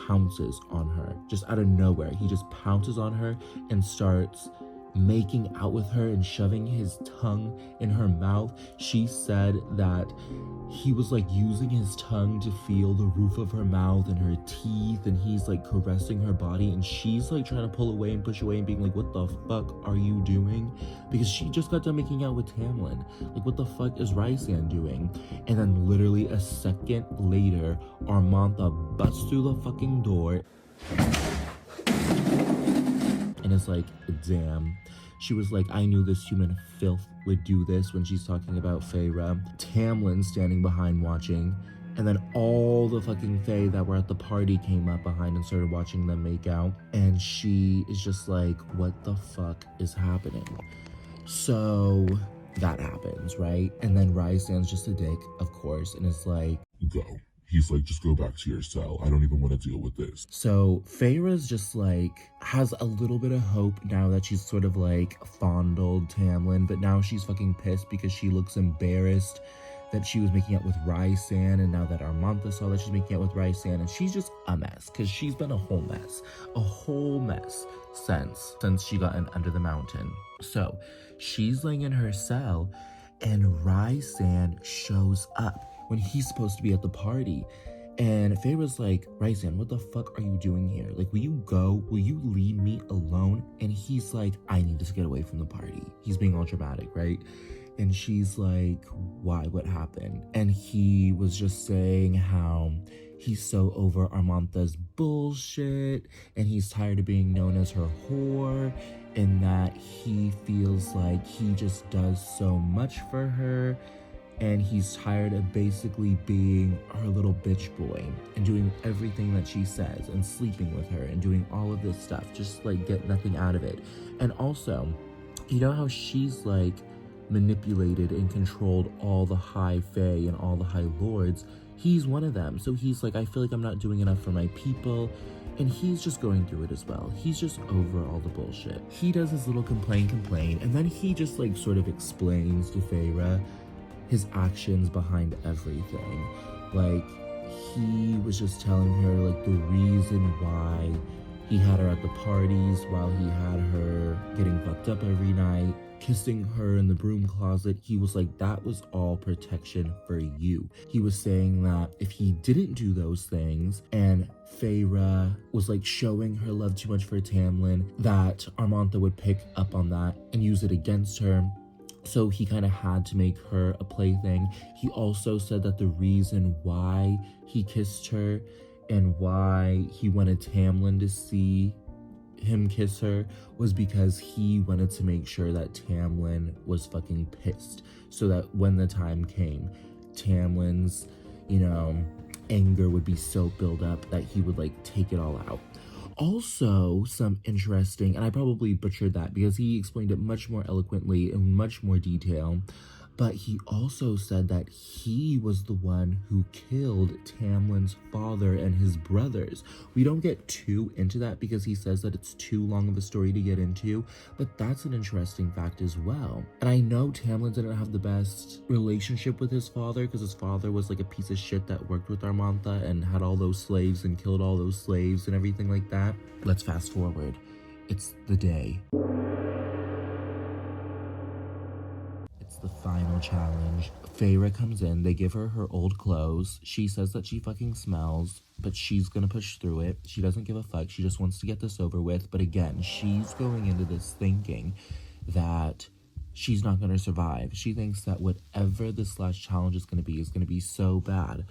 pounces on her just out of nowhere. He just pounces on her and starts making out with her and shoving his tongue in her mouth. She said that he was like using his tongue to feel the roof of her mouth and her teeth, and he's like caressing her body, and she's like trying to pull away and push away and being like, what the fuck are you doing? Because she just got done making out with Tamlin. Like, what the fuck is Rhysand doing? And then literally a second later, Armantha busts through the fucking door and is like, damn. She was like, I knew this human filth would do this, when she's talking about Feyre. Tamlin standing behind watching, and then all the fucking Fae that were at the party came up behind and started watching them make out, and she is just like, what the fuck is happening? So that happens, right? And then Rhysand's just a dick, of course, and is like, go. He's like, just go back to your cell. I don't even want to deal with this. So Feyre's just like, has a little bit of hope now that she's sort of like fondled Tamlin, but now she's fucking pissed because she looks embarrassed that she was making out with Rhysand, and now that Armantha saw that she's making out with Rhysand, and she's just a mess because she's been a whole mess since she got in Under the Mountain. So she's laying in her cell and Rhysand shows up when he's supposed to be at the party. And Feyre's like, Rhysand, what the fuck are you doing here? Like, will you go? Will you leave me alone? And he's like, I need to get away from the party. He's being all dramatic, right? And she's like, why? What happened? And he was just saying how he's so over Armantha's bullshit and he's tired of being known as her whore, and that he feels like he just does so much for her, and he's tired of basically being her little bitch boy and doing everything that she says and sleeping with her and doing all of this stuff, just like get nothing out of it. And also, you know how she's like manipulated and controlled all the high fae and all the high lords? He's one of them. So he's like, I feel like I'm not doing enough for my people. And he's just going through it as well. He's just over all the bullshit. He does his little complain, and then he just like sort of explains to Feyre his actions behind everything. Like, he was just telling her like the reason why he had her at the parties while he had her getting fucked up every night, kissing her in the broom closet. He was like, that was all protection for you. He was saying that if he didn't do those things and Feyre was like showing her love too much for Tamlin, that Armantha would pick up on that and use it against her. So he kind of had to make her a plaything. He also said that the reason why he kissed her and why he wanted Tamlin to see him kiss her was because he wanted to make sure that Tamlin was fucking pissed, so that when the time came, Tamlin's, anger would be so built up that he would like take it all out. Also, some interesting, and I probably butchered that because he explained it much more eloquently in much more detail, but he also said that he was the one who killed Tamlin's father and his brothers. We don't get too into that because he says that it's too long of a story to get into, but that's an interesting fact as well. And I know Tamlin didn't have the best relationship with his father because his father was like a piece of shit that worked with Armantha and had all those slaves and killed all those slaves and everything like that. Let's fast forward. It's the day. the final challenge. Feyre comes in, they give her her old clothes. She says that she fucking smells, but she's gonna push through it. She doesn't give a fuck. She just wants to get this over with. But again, she's going into this thinking that she's not gonna survive. She thinks that whatever this last challenge is gonna be so bad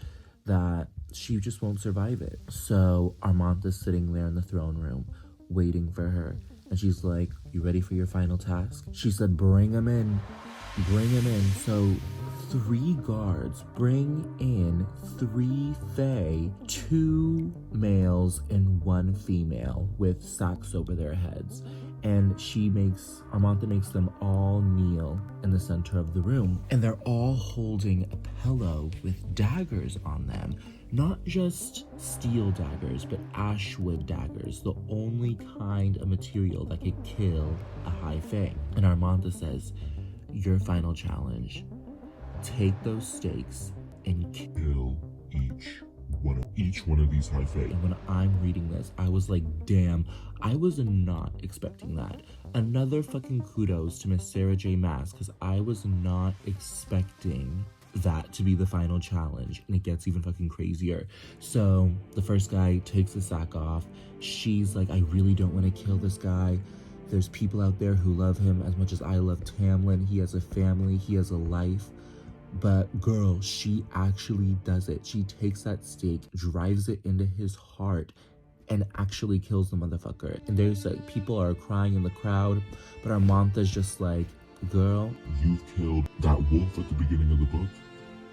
that she just won't survive it. So Armanta's sitting there in the throne room waiting for her. And she's like, you ready for your final task? She said, bring him in. Bring him in. So 3 guards bring in 3 fae, 2 males and 1 female with sacks over their heads. And Armanta makes them all kneel in the center of the room. And they're all holding a pillow with daggers on them. Not just steel daggers, but ashwood daggers, the only kind of material that could kill a high fae. And Armanta says, your final challenge, take those stakes and Kill each one of these high fae. And when I'm reading this, I was like, damn, I was not expecting that. Another fucking kudos to Miss Sarah J Maas, because I was not expecting that to be the final challenge, and it gets even fucking crazier. So the first guy takes the sack off. She's like, I really don't want to kill this guy. There's people out there who love him as much as I love Tamlin. He has a family, he has a life. But girl, she actually does it. She takes that stake, drives it into his heart, and actually kills the motherfucker. And there's like, people are crying in the crowd, but Armanta's just like, girl, you've killed that wolf at the beginning of the book.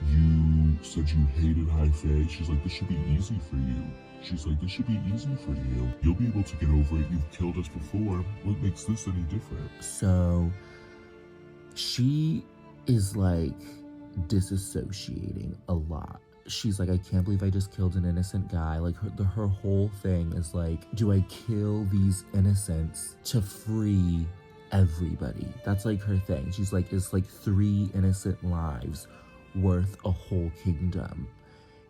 You said you hated high fae. She's like, this should be easy for you. She's like, this should be easy for you. You'll be able to get over it. You've killed us before. What makes this any different? So she is like disassociating a lot. She's like, I can't believe I just killed an innocent guy. Like her whole thing is like, do I kill these innocents to free everybody? That's like her thing. She's like, it's like 3 innocent lives worth a whole kingdom.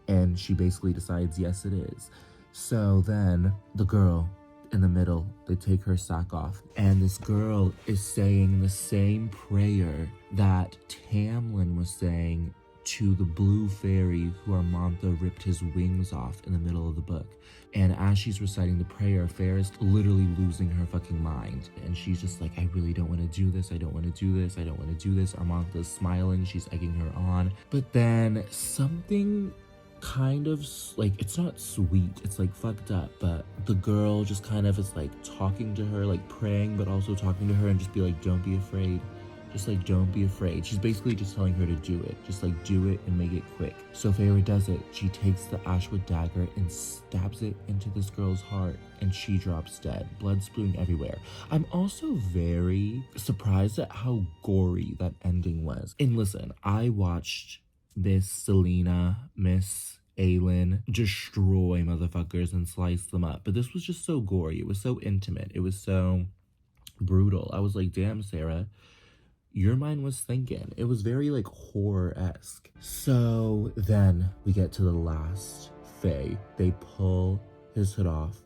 And she basically decides, yes, it is. So then the girl in the middle, they take her sack off, and this girl is saying the same prayer that Tamlin was saying to the blue fairy who Armanta ripped his wings off in the middle of the book. And as she's reciting the prayer, Feyre's literally losing her fucking mind. And she's just like, I really don't want to do this. I don't want to do this. I don't want to do this. Armanta's smiling. She's egging her on. But then something kind of like, it's not sweet. It's like fucked up. But the girl just kind of is like talking to her, like praying, but also talking to her and just be like, don't be afraid. Just like, don't be afraid. She's basically just telling her to do it. Just like, do it and make it quick. So Feyre does it. She takes the ashwood dagger and stabs it into this girl's heart, and she drops dead. Blood spewing everywhere. I'm also very surprised at how gory that ending was. And listen, I watched Miss Selena, Miss Aelin destroy motherfuckers and slice them up. But this was just so gory. It was so intimate. It was so brutal. I was like, damn, Sarah, your mind was thinking. It was very like horror-esque. So then we get to the last fae. They pull his hood off,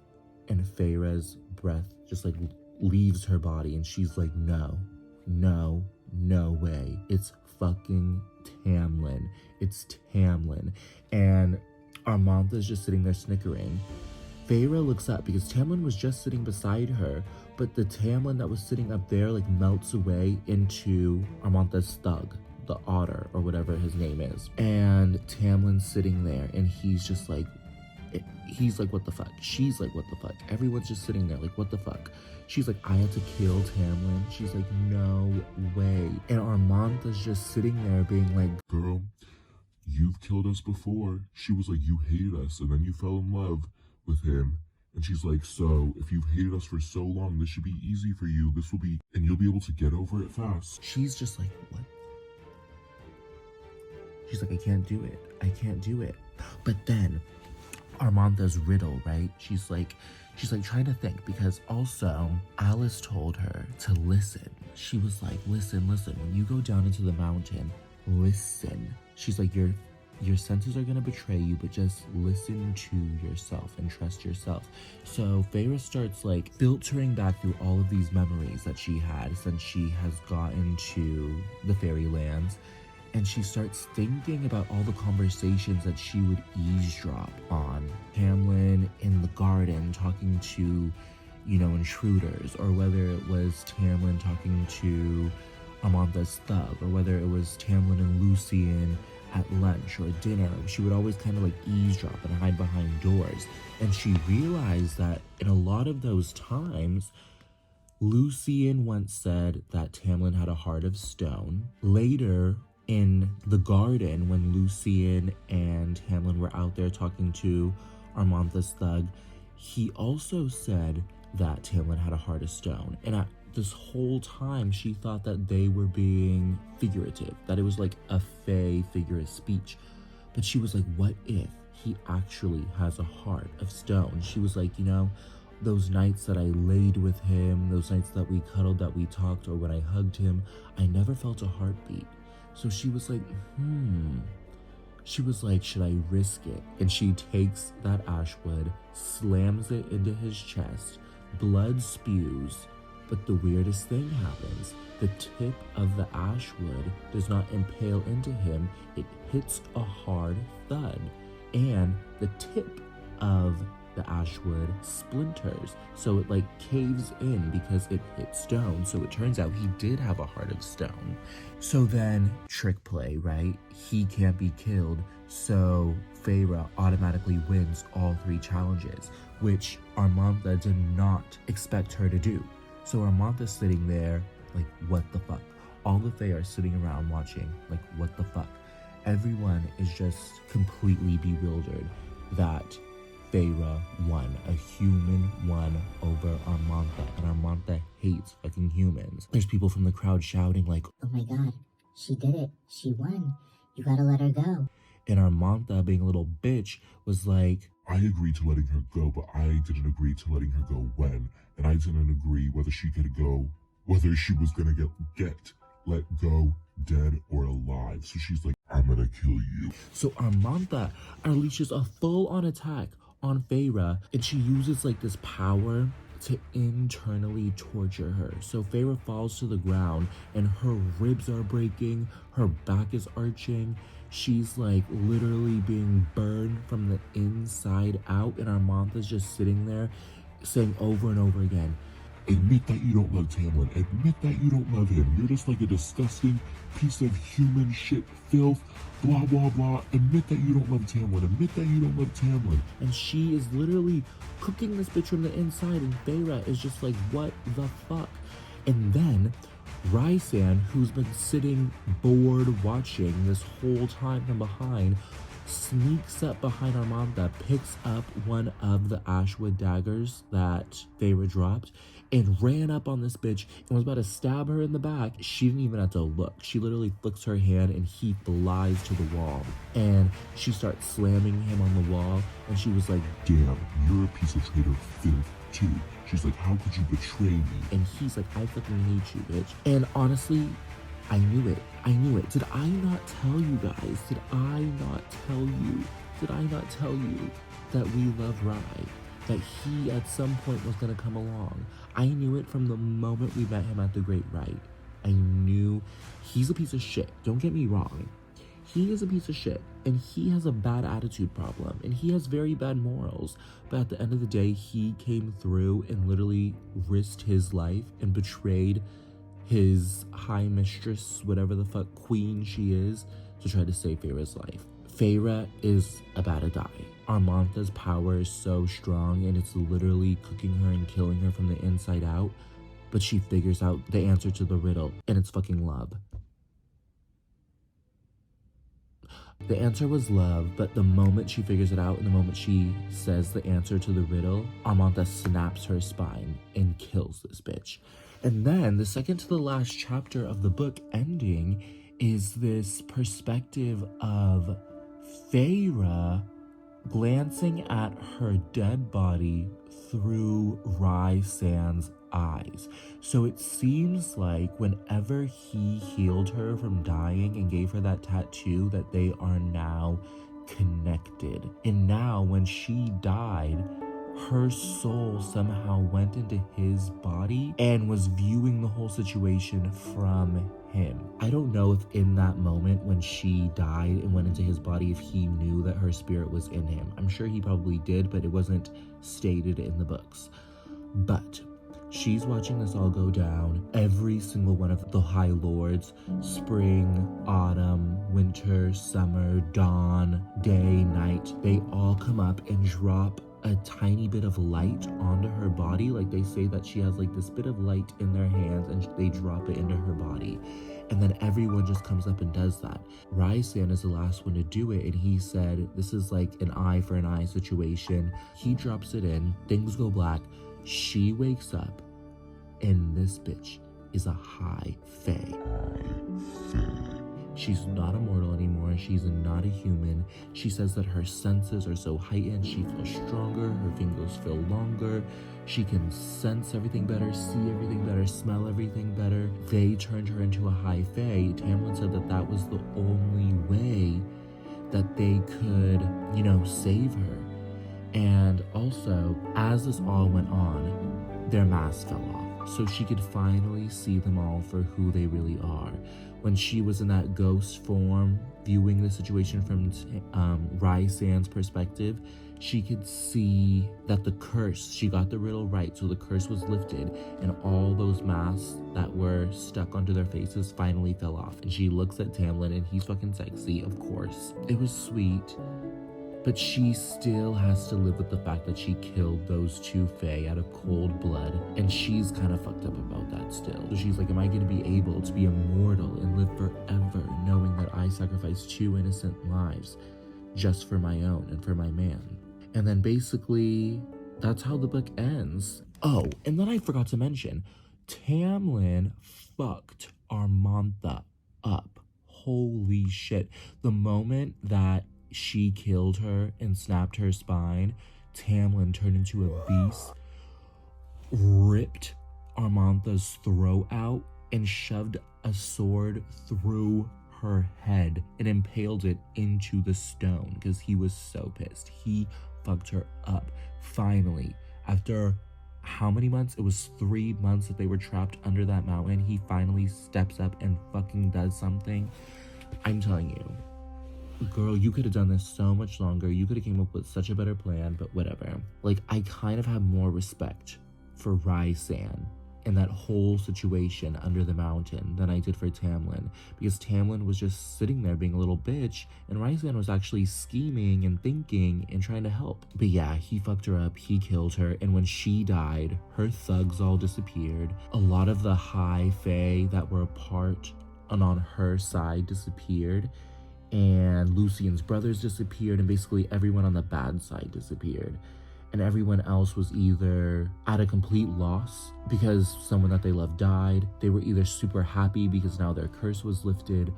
and Feyre's breath just like leaves her body, and she's like, no, no, no way. It's fucking Tamlin. It's Tamlin. And Armanta's just sitting there snickering. Feyre looks up because Tamlin was just sitting beside her, but the Tamlin that was sitting up there like melts away into Armanta's thug, the otter or whatever his name is. And Tamlin's sitting there, and he's just like, he's like, what the fuck? She's like, what the fuck? Everyone's just sitting there like, what the fuck? She's like, I had to kill Tamlin. She's like, no way. And Armanta's just sitting there being like, girl, you've killed us before. She was like, you hated us, and then you fell in love with him. And she's like, so if you've hated us for so long, this should be easy for you. This will be, and you'll be able to get over it fast. She's just like, what? She's like, I can't do it. I can't do it. But then Armanta's riddle, right? She's like trying to think, because also Alice told her to listen. She was like, listen, when you go down into the mountain, listen. She's like, your your senses are gonna betray you, but just listen to yourself and trust yourself. So Feyre starts like filtering back through all of these memories that she had since she has gotten to the fairylands. And she starts thinking about all the conversations that she would eavesdrop on. Tamlin in the garden talking to, you know, intruders, or whether it was Tamlin talking to Amanth's thug, or whether it was Tamlin and Lucian at lunch or dinner. She would always kind of like eavesdrop and hide behind doors. And she realized that in a lot of those times, Lucian once said that Tamlin had a heart of stone. Later, in the garden, when Lucian and Tamlin were out there talking to Amanth's thug, he also said that Tamlin had a heart of stone. And at this whole time, she thought that they were being figurative, that it was like a fey figure of speech. But she was like, what if he actually has a heart of stone? She was like, you know, those nights that I laid with him, those nights that we cuddled, that we talked, or when I hugged him, I never felt a heartbeat. So she was like, She was like, should I risk it? And she takes that ashwood, slams it into his chest, blood spews, but the weirdest thing happens. The tip of the ashwood does not impale into him, it hits a hard thud. And the tip of the ashwood splinters, so it like caves in because it hit stone. So it turns out he did have a heart of stone. So then trick play, right? He can't be killed, so Feyre automatically wins all 3 challenges, which Amantha did not expect her to do. So Amantha's sitting there like, what the fuck? All the Fae are sitting around watching like, what the fuck? Everyone is just completely bewildered that Feyre won. A human won over Amantha, and Amantha hates fucking humans. There's people from the crowd shouting like, oh my god, she did it. She won. You gotta let her go. And Amantha, being a little bitch, was like, I agreed to letting her go, but I didn't agree to letting her go when. And I didn't agree whether she could go, whether she was gonna get let go, dead or alive. So she's like, I'm gonna kill you. So Amantha unleashes a full-on attack on Feyre, and she uses like this power to internally torture her. So Feyre falls to the ground and her ribs are breaking, her back is arching, she's like literally being burned from the inside out, and Amantha's just sitting there saying over and over again, admit that you don't love Tamlin. Admit that you don't love him. You're just like a disgusting piece of human shit filth. Blah, blah, blah. Admit that you don't love Tamlin. Admit that you don't love Tamlin. And she is literally cooking this bitch from the inside, and Feyre is just like, what the fuck? And then Rhysand, who's been sitting bored watching this whole time from behind, sneaks up behind Amantha, picks up one of the ashwood daggers that Feyre dropped, and ran up on this bitch and was about to stab her in the back. She didn't even have to look. She literally flicks her hand and he flies to the wall. And she starts slamming him on the wall, and she was like, damn, you're a piece of traitor filth too. She's like, how could you betray me? And he's like, I fucking hate you, bitch. And honestly, I knew it. I knew it. Did I not tell you guys? Did I not tell you? Did I not tell you that we love Rye? That he at some point was gonna come along? I knew it from the moment we met him at the Great Rite. I knew he's a piece of shit. Don't get me wrong. He is a piece of shit, and he has a bad attitude problem, and he has very bad morals. But at the end of the day, he came through and literally risked his life and betrayed his high mistress, whatever the fuck queen she is, to try to save Feyre's life. Feyre is about to die. Amantha's power is so strong, and it's literally cooking her and killing her from the inside out. But she figures out the answer to the riddle, and it's fucking love. The answer was love, but the moment she figures it out and the moment she says the answer to the riddle, Amantha snaps her spine and kills this bitch. And then the second to the last chapter of the book ending is this perspective of Feyre glancing at her dead body through Rhysand's eyes. So it seems like whenever he healed her from dying and gave her that tattoo, that they are now connected. And now when she died, her soul somehow went into his body and was viewing the whole situation from him. I don't know if in that moment when she died and went into his body, if he knew that her spirit was in him. I'm sure he probably did, but it wasn't stated in the books. But she's watching this all go down. Every single one of the High Lords, spring, autumn, winter, summer, dawn, day, night, they all come up and drop a tiny bit of light onto her body. Like they say that she has like this bit of light in their hands and they drop it into her body. And then everyone just comes up and does that. Rhysand is the last one to do it, and he said this is like an eye for an eye situation. He drops it in, things go black. She wakes up, and this bitch is a High Fae. She's not immortal anymore. She's not a human. She says that her senses are so heightened. She feels stronger. Her fingers feel longer. She can sense everything better, see everything better, smell everything better. They turned her into a High Fae. Tamlin said that that was the only way that they could, save her. And also, as this all went on, their mask fell off. So she could finally see them all for who they really are. When she was in that ghost form, viewing the situation from Rhysand's perspective, she could see that the curse, she got the riddle right, so the curse was lifted, and all those masks that were stuck onto their faces finally fell off. And she looks at Tamlin, and he's fucking sexy, of course. It was sweet. But she still has to live with the fact that she killed those two Fae out of cold blood. And she's kind of fucked up about that still. So she's like, am I going to be able to be immortal and live forever knowing that I sacrificed 2 innocent lives just for my own and for my man? And then basically, that's how the book ends. Oh, and then I forgot to mention, Tamlin fucked Armantha up. Holy shit. The moment that she killed her and snapped her spine, Tamlin turned into a beast, ripped Armantha's throat out, and shoved a sword through her head and impaled it into the stone because he was so pissed. He fucked her up. Finally, after how many months? It was 3 months that they were trapped under that mountain. He finally steps up and fucking does something. I'm telling you, girl, you could have done this so much longer. You could have came up with such a better plan, but whatever. Like, I kind of have more respect for Rhysand and that whole situation under the mountain than I did for Tamlin, because Tamlin was just sitting there being a little bitch, and Rhysand was actually scheming and thinking and trying to help. But yeah, he fucked her up, he killed her, and when she died, her thugs all disappeared. A lot of the High Fae that were a part and on her side disappeared, and Lucien's brothers disappeared, and basically everyone on the bad side disappeared. And everyone else was either at a complete loss because someone that they loved died, they were either super happy because now their curse was lifted,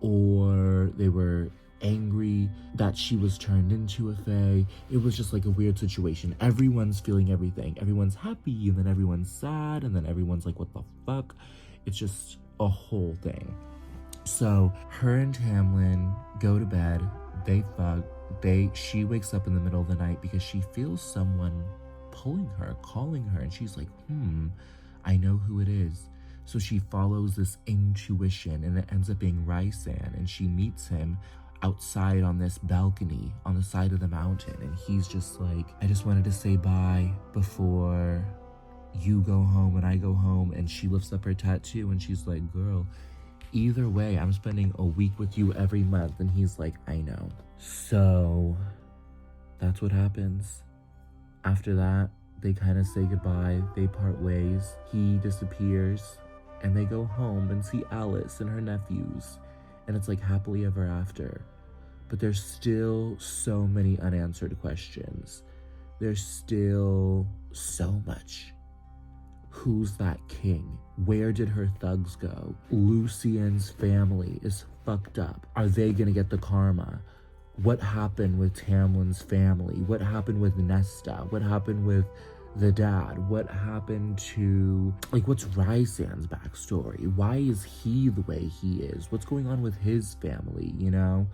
or they were angry that she was turned into a fae. It was just like a weird situation. Everyone's feeling everything. Everyone's happy, and then everyone's sad, and then everyone's like, what the fuck? It's just a whole thing. So her and Tamlin go to bed, they fuck, she wakes up in the middle of the night because she feels someone pulling her, calling her, and she's like, I know who it is. So she follows this intuition, and it ends up being Rhysand, and she meets him outside on this balcony on the side of the mountain, and he's just like, I just wanted to say bye before you go home and I go home. And she lifts up her tattoo and she's like, girl, either way, I'm spending a week with you every month. And he's like, I know. So that's what happens. After that, they kind of say goodbye. They part ways. He disappears and they go home and see Alice and her nephews. And it's like happily ever after. But there's still so many unanswered questions. There's still so much. Who's that king? Where did her thugs go? Lucien's family is fucked up. Are they gonna get the karma? what happened with Tamlin's family, what happened with Nesta, what happened with the dad, what happened to, like, what's Rhysand's backstory? Why is he the way he is? What's going on with his family, you know?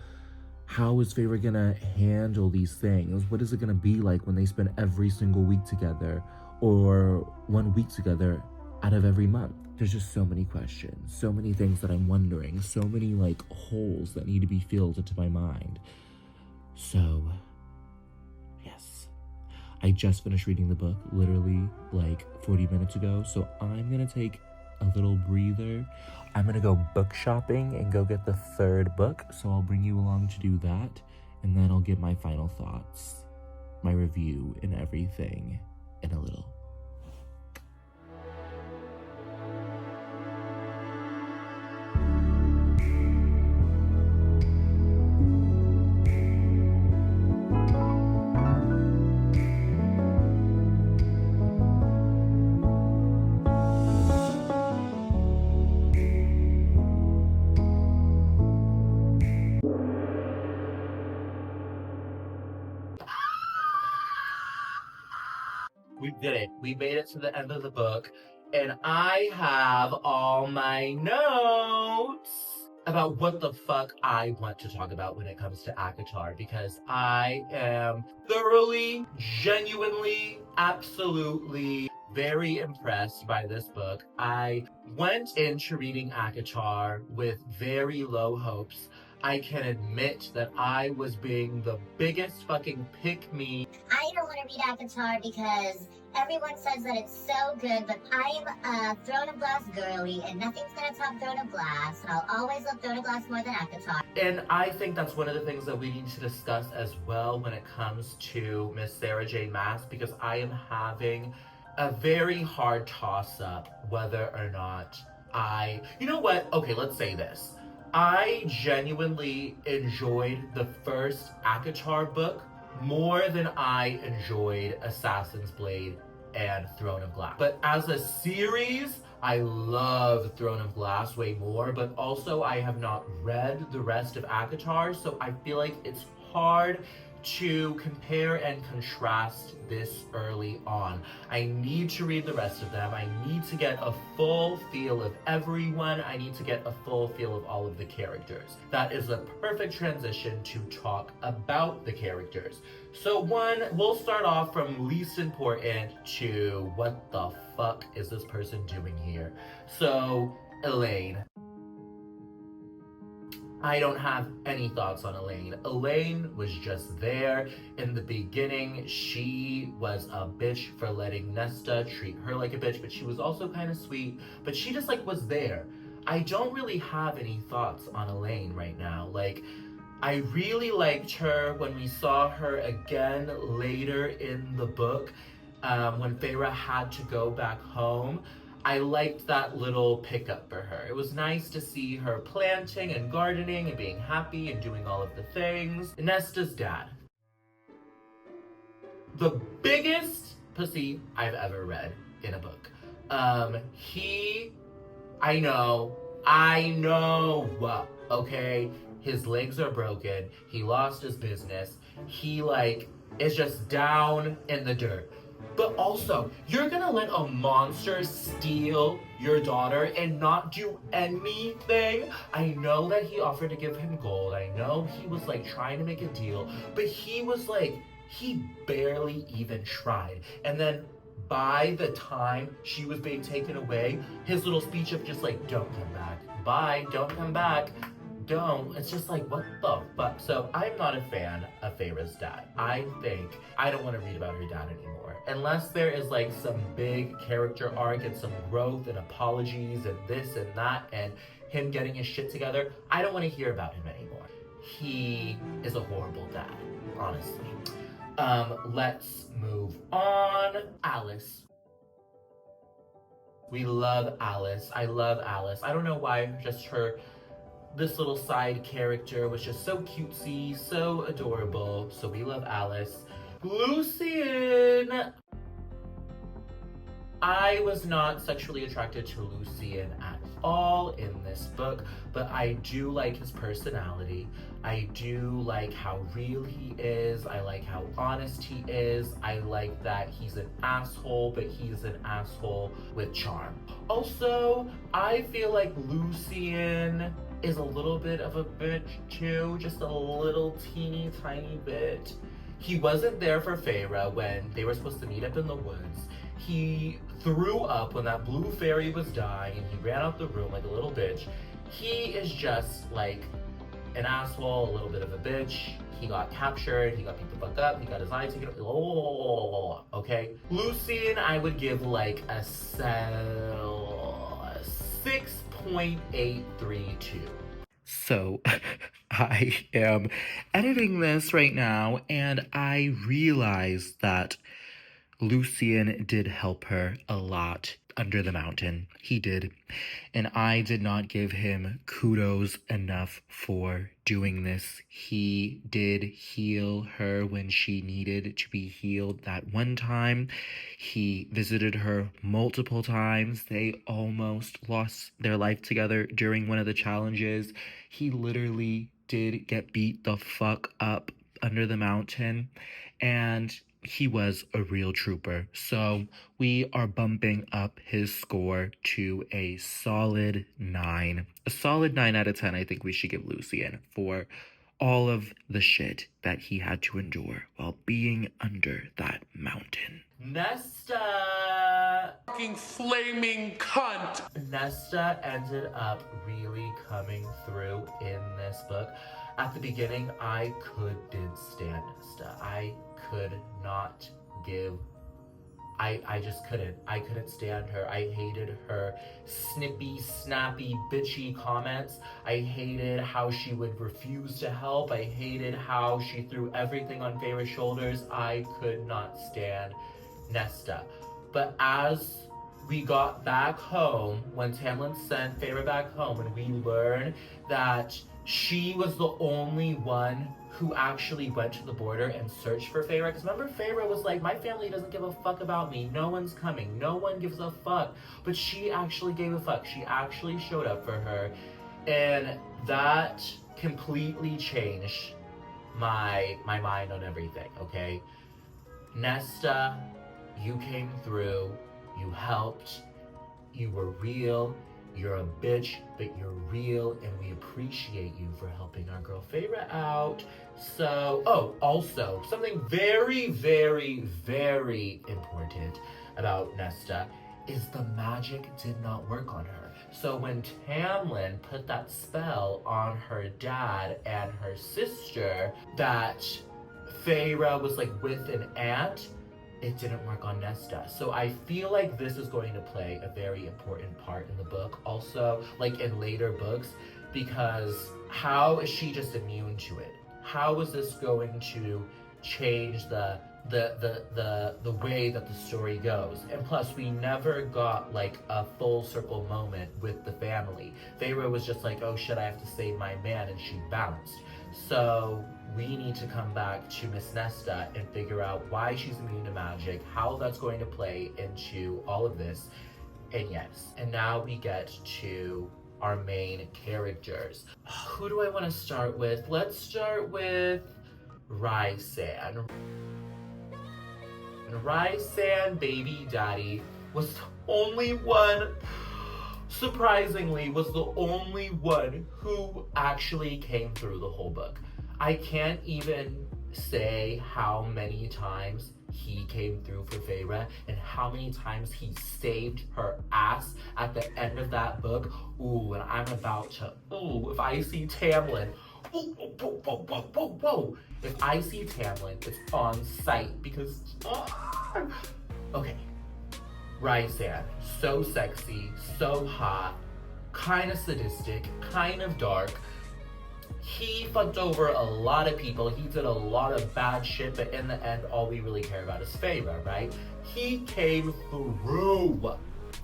How is Feyre gonna handle these things? What is it gonna be like when they spend every single week together, or 1 week together out of every month? There's just so many questions, so many things that I'm wondering, so many, like, holes that need to be filled into my mind. So, yes. I just finished reading the book literally like 40 minutes ago, so I'm gonna take a little breather. I'm gonna go book shopping and go get the third book, so I'll bring you along to do that, and then I'll give my final thoughts, my review, and everything in a little. We did it. We made it to the end of the book, and I have all my notes about what the fuck I want to talk about when it comes to ACOTAR, because I am thoroughly, genuinely, absolutely very impressed by this book. I went into reading ACOTAR with very low hopes. I can admit that I was being the biggest fucking pick-me. I don't want to read ACOTAR because everyone says that it's so good, but I'm a Throne of Glass girly, and nothing's gonna top Throne of Glass, and I'll always love Throne of Glass more than ACOTAR. And I think that's one of the things that we need to discuss as well when it comes to Miss Sarah J Maas, because I am having a very hard toss-up whether or not you know what? Okay, let's say this. I genuinely enjoyed the first ACOTAR book more than I enjoyed Assassin's Blade and Throne of Glass. But as a series, I love Throne of Glass way more, but also I have not read the rest of ACOTAR, so I feel like it's hard to compare and contrast this early on. I need to read the rest of them. I need to get a full feel of everyone. I need to get a full feel of all of the characters. That is a perfect transition to talk about the characters. So we'll start off from least important to what the fuck is this person doing here? So, Elaine. I don't have any thoughts on Elaine. Elaine was just there. In the beginning, she was a bitch for letting Nesta treat her like a bitch, but she was also kind of sweet, but she just like was there. I don't really have any thoughts on Elaine right now. Like, I really liked her when we saw her again later in the book, when Feyre had to go back home. I liked that little pickup for her. It was nice to see her planting and gardening and being happy and doing all of the things. Nesta's dad. The biggest pussy I've ever read in a book. I know, okay? His legs are broken. He lost his business. He, is just down in the dirt. But also, you're gonna let a monster steal your daughter and not do anything? I know that he offered to give him gold. I know he was trying to make a deal, but he barely even tried. And then by the time she was being taken away, his little speech of just don't come back. Bye, don't come back. Don't. It's just what the fuck? So I'm not a fan of Feyre's dad. I think I don't want to read about her dad anymore. Unless there is some big character arc and some growth and apologies and this and that and him getting his shit together, I don't want to hear about him anymore. He is a horrible dad, honestly. Let's move on. Alice. We love Alice. I love Alice. I don't know why, just this little side character was just so cutesy, so adorable. So we love Alice. Lucien! I was not sexually attracted to Lucien at all in this book, but I do like his personality. I do like how real he is. I like how honest he is. I like that he's an asshole, but he's an asshole with charm. Also, I feel like Lucien is a little bit of a bitch too, just a little teeny tiny bit. He wasn't there for Feyre when they were supposed to meet up in the woods. He threw up when that blue fairy was dying and he ran out the room like a little bitch. He is just like an asshole, a little bit of a bitch. He got captured, he got beat the fuck up, he got his eye taken out. Okay? Lucien, I would give like a 6.832. So, I am editing this right now, and I realized that Lucien did help her a lot under the mountain. He did. And I did not give him kudos enough for doing this. He did heal her when she needed to be healed that one time. He visited her multiple times. They almost lost their life together during one of the challenges. He literally did get beat the fuck up under the mountain. And he was a real trooper. So we are bumping up his score to a solid 9. A solid 9 out of 10 I think we should give Lucien for all of the shit that he had to endure while being under that mountain. Nesta! Fucking flaming cunt! Nesta ended up really coming through in this book. At the beginning, I couldn't stand Nesta. I could not give, I just couldn't. I couldn't stand her. I hated her snippy, snappy, bitchy comments. I hated how she would refuse to help. I hated how she threw everything on Feyre's shoulders. I could not stand Nesta. But as we got back home, when Tamlin sent Feyre back home, and we learned that she was the only one who actually went to the border and searched for Feyre. Because remember, Feyre was like, my family doesn't give a fuck about me. No one's coming. No one gives a fuck. But she actually gave a fuck. She actually showed up for her. And that completely changed my mind on everything, okay? Nesta, you came through. You helped. You were real. You're a bitch, but you're real, and we appreciate you for helping our girl Feyre out. So, oh, also, something very, very, very important about Nesta is the magic did not work on her. So when Tamlin put that spell on her dad and her sister that Feyre was like with an ant, it didn't work on Nesta. So I feel like this is going to play a very important part in the book. Also, like in later books, because how is she just immune to it? How is this going to change the way that the story goes? And plus, we never got like a full circle moment with the family. Feyre was just like, oh shit, I have to save my man, and she bounced. So we need to come back to Miss Nesta and figure out why she's immune to magic, how that's going to play into all of this. And yes, and now we get to our main characters. Who do I want to start with? Let's start with Rhysand. And Rhysand, baby daddy, was the only one, surprisingly, was the only one who actually came through the whole book. I can't even say how many times he came through for Feyre and how many times he saved her ass at the end of that book. Ooh, and I'm about to, ooh, if I see Tamlin, whoa. If I see Tamlin, it's on sight because, okay. Rhysand, so sexy, so hot, kind of sadistic, kind of dark. He fucked over a lot of people. He did a lot of bad shit, but in the end, all we really care about is Feyre, right? He came through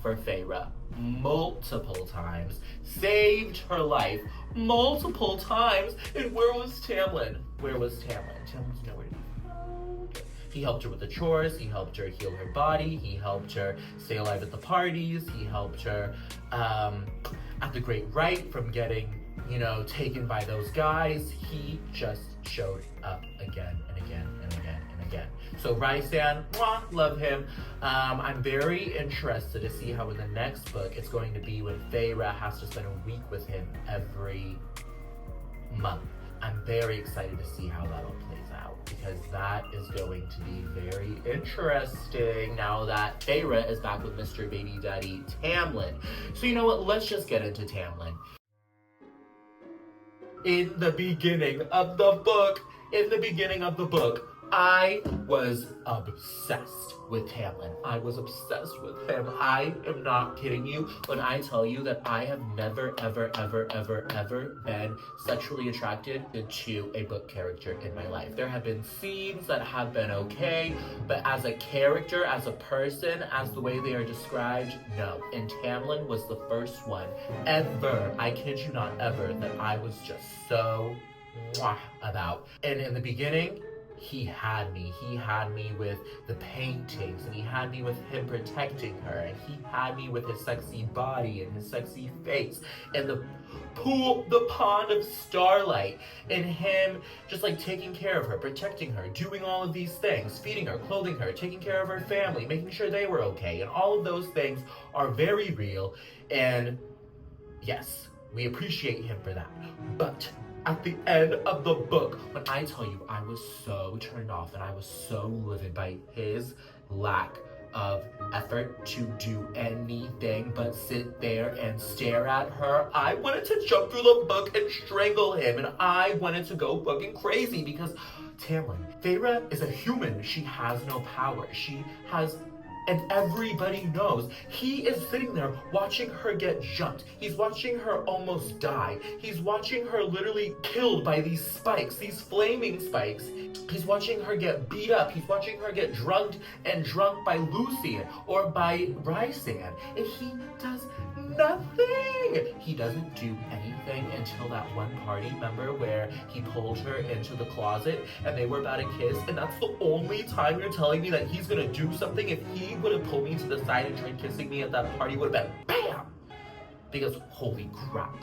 for Feyre multiple times, saved her life multiple times, and where was Tamlin? Where was Tamlin? Tamlin's nowhere to be found. He helped her with the chores, he helped her heal her body, he helped her stay alive at the parties, he helped her at the Great Rite from getting, you know, taken by those guys. He just showed up again and again and again and again. So Rhysand, mwah, love him. I'm very interested to see how in the next book it's going to be when Feyre has to spend a week with him every month. I'm very excited to see how that all plays out, because that is going to be very interesting now that Feyre is back with Mr. Baby Daddy Tamlin. So you know what, let's just get into Tamlin. In the beginning of the book, I was obsessed with Tamlin. I was obsessed with him. I am not kidding you when I tell you that I have never, ever, ever, ever, ever been sexually attracted to a book character in my life. There have been scenes that have been okay, but as a character, as a person, as the way they are described, no. And Tamlin was the first one ever, I kid you not ever, that I was just so about. And in the beginning, he had me with the paintings, and he had me with him protecting her, and he had me with his sexy body and his sexy face, and the pond of starlight, and him just like taking care of her, protecting her, doing all of these things, feeding her, clothing her, taking care of her family, making sure they were okay, and all of those things are very real, and yes, we appreciate him for that. But at the end of the book, when I tell you I was so turned off and I was so livid by his lack of effort to do anything but sit there and stare at her, I wanted to jump through the book and strangle him, and I wanted to go fucking crazy because Tamlin, Feyre is a human. She has no power. She has, and everybody knows, he is sitting there watching her get jumped. He's watching her almost die. He's watching her literally killed by these spikes, these flaming spikes. He's watching her get beat up. He's watching her get drugged and drunk by Lucy or by Rhysand. And he does nothing. He doesn't do anything until that one party, remember, where he pulled her into the closet and they were about to kiss, and that's the only time you're telling me that he's gonna do something. If he would have pulled me to the side and tried kissing me at that party, would have been BAM! Because holy crap.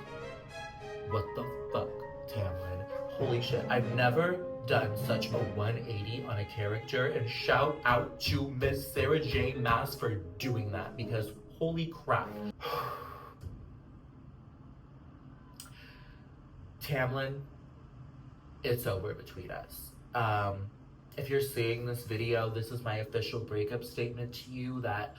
What the fuck, Tamlin? Holy shit, I've never done such a 180 on a character, and shout out to Miss Sarah J Maas for doing that, because holy crap. Tamlin, it's over between us. If you're seeing this video, this is my official breakup statement to you that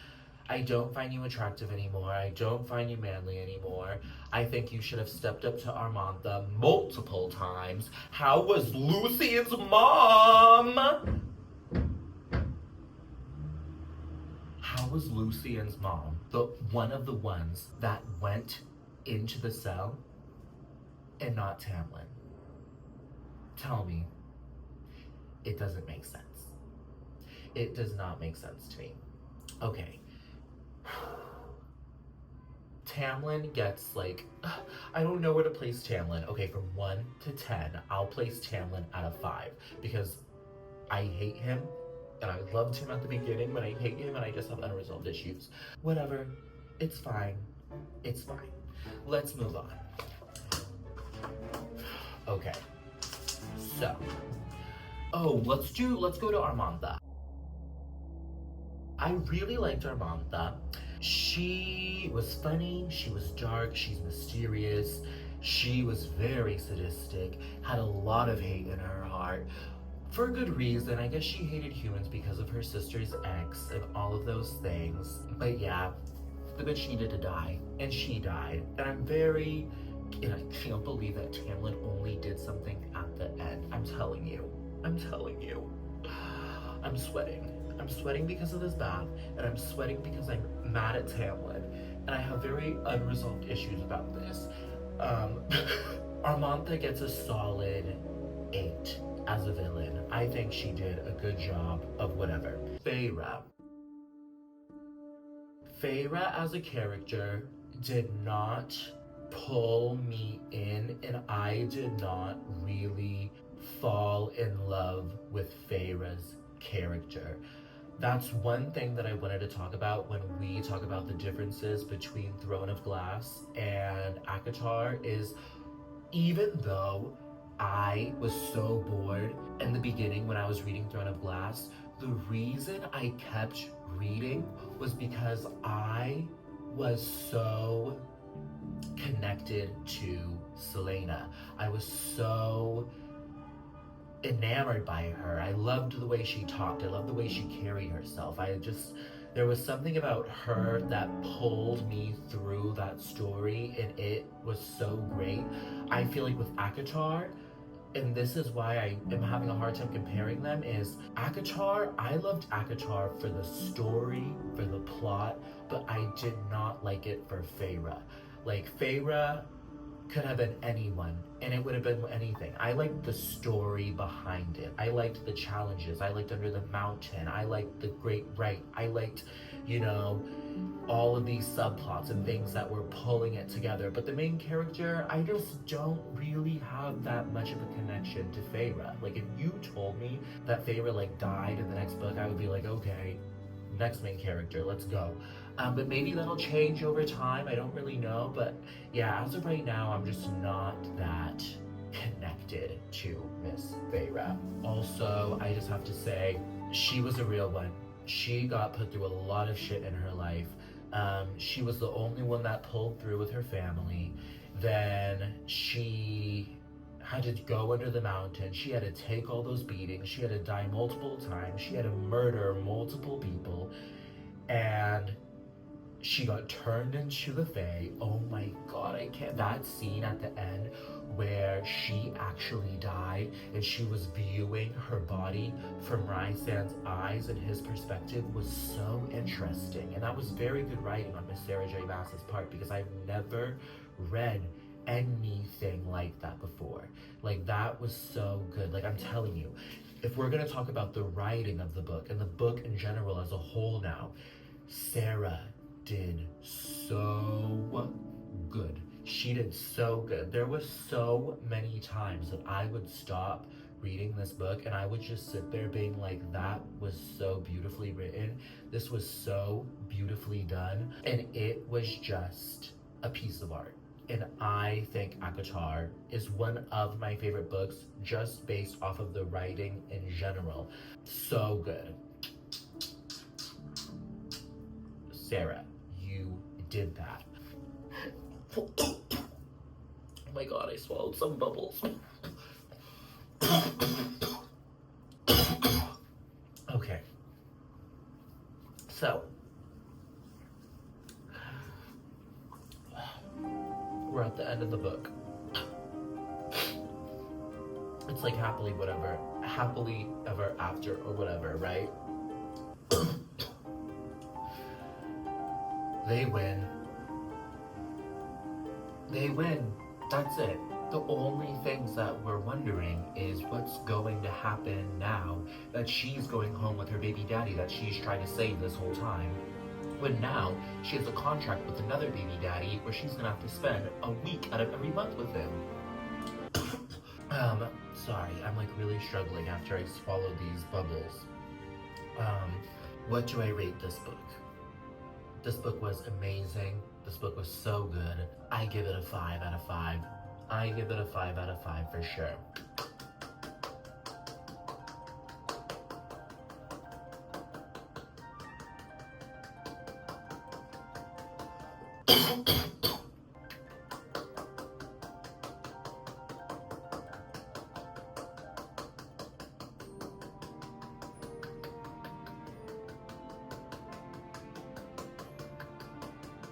I don't find you attractive anymore. I don't find you manly anymore. I think you should have stepped up to Armantha multiple times. How was Lucian's mom? How was Lucian's mom the one of the ones that went into the cell and not Tamlin? Tell me. It doesn't make sense. It does not make sense to me. Okay. Tamlin gets like, I don't know where to place Tamlin. Okay, from 1 to 10, I'll place Tamlin out of 5 because I hate him and I loved him at the beginning, but I hate him and I just have unresolved issues. Whatever, it's fine. It's fine. Let's move on. Okay, so, let's go to Armantha. I really liked Armantha. She was funny, she was dark, she's mysterious, she was very sadistic, had a lot of hate in her heart. For good reason. I guess she hated humans because of her sister's ex and all of those things. But yeah, the bitch needed to die, and she died. And I can't believe that Tamlin only did something at the end. I'm telling you. I'm sweating. I'm sweating because of this bath, and I'm sweating because I'm mad at Tamlin, and I have very unresolved issues about this. Armantha gets a solid 8 as a villain. I think she did a good job of whatever. Feyre as a character did not pull me in, and I did not really fall in love with Feyre's character. That's one thing that I wanted to talk about when we talk about the differences between Throne of Glass and ACOTAR is, even though I was so bored in the beginning when I was reading Throne of Glass, the reason I kept reading was because I was so connected to Selena. I was so enamored by her. I loved the way she talked. I loved the way she carried herself. There was something about her that pulled me through that story, and it was so great. I feel like with ACOTAR, and this is why I am having a hard time comparing them, is ACOTAR, I loved ACOTAR for the story, for the plot, but I did not like it for Feyre. Like, Feyre could have been anyone, and it would have been anything. I liked the story behind it. I liked the challenges. I liked Under the Mountain. I liked the Great Rite. I liked, you know, all of these subplots and things that were pulling it together. But the main character, I just don't really have that much of a connection to Feyre. Like, if you told me that Feyre, like, died in the next book, I would be like, okay, next main character, let's go. But maybe that'll change over time. I don't really know. But yeah, as of right now, I'm just not that connected to Miss Feyre. Also, I just have to say, she was a real one. She got put through a lot of shit in her life. She was the only one that pulled through with her family. Then she had to go under the mountain. She had to take all those beatings. She had to die multiple times. She had to murder multiple people. And she got turned into the Fae. Oh my god, I can't. That scene at the end where she actually died and she was viewing her body from Rhysand's eyes and his perspective was so interesting. And that was very good writing on Miss Sarah J Maas's part, because I've never read anything like that before. Like, that was so good. Like, I'm telling you, if we're gonna talk about the writing of the book and the book in general as a whole now, Sarah did so good. She did so good. There was so many times that I would stop reading this book and I would just sit there being like, that was so beautifully written. This was so beautifully done. And it was just a piece of art. And I think ACOTAR is one of my favorite books just based off of the writing in general. So good. Sarah, you did that. Oh my god, I swallowed some bubbles. Okay. So, we're at the end of the book. It's like happily ever after or whatever, right? They win. They win. That's it. The only things that we're wondering is what's going to happen now that she's going home with her baby daddy that she's trying to save this whole time. When now she has a contract with another baby daddy where she's gonna have to spend a week out of every month with him. Sorry, I'm like really struggling after I swallowed these bubbles. What do I rate this book? This book was amazing. This book was so good. I give it a 5 out of 5. I give it a 5 out of 5 for sure.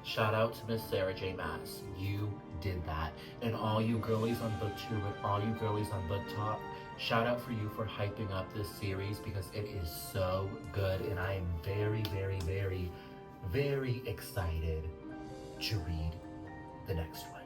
Shout out to Miss Sarah J Maas. You did that. And all you girlies on book 2 and all you girlies on book top, shout out for you for hyping up this series because it is so good and I am very, very, very, very excited to read the next one.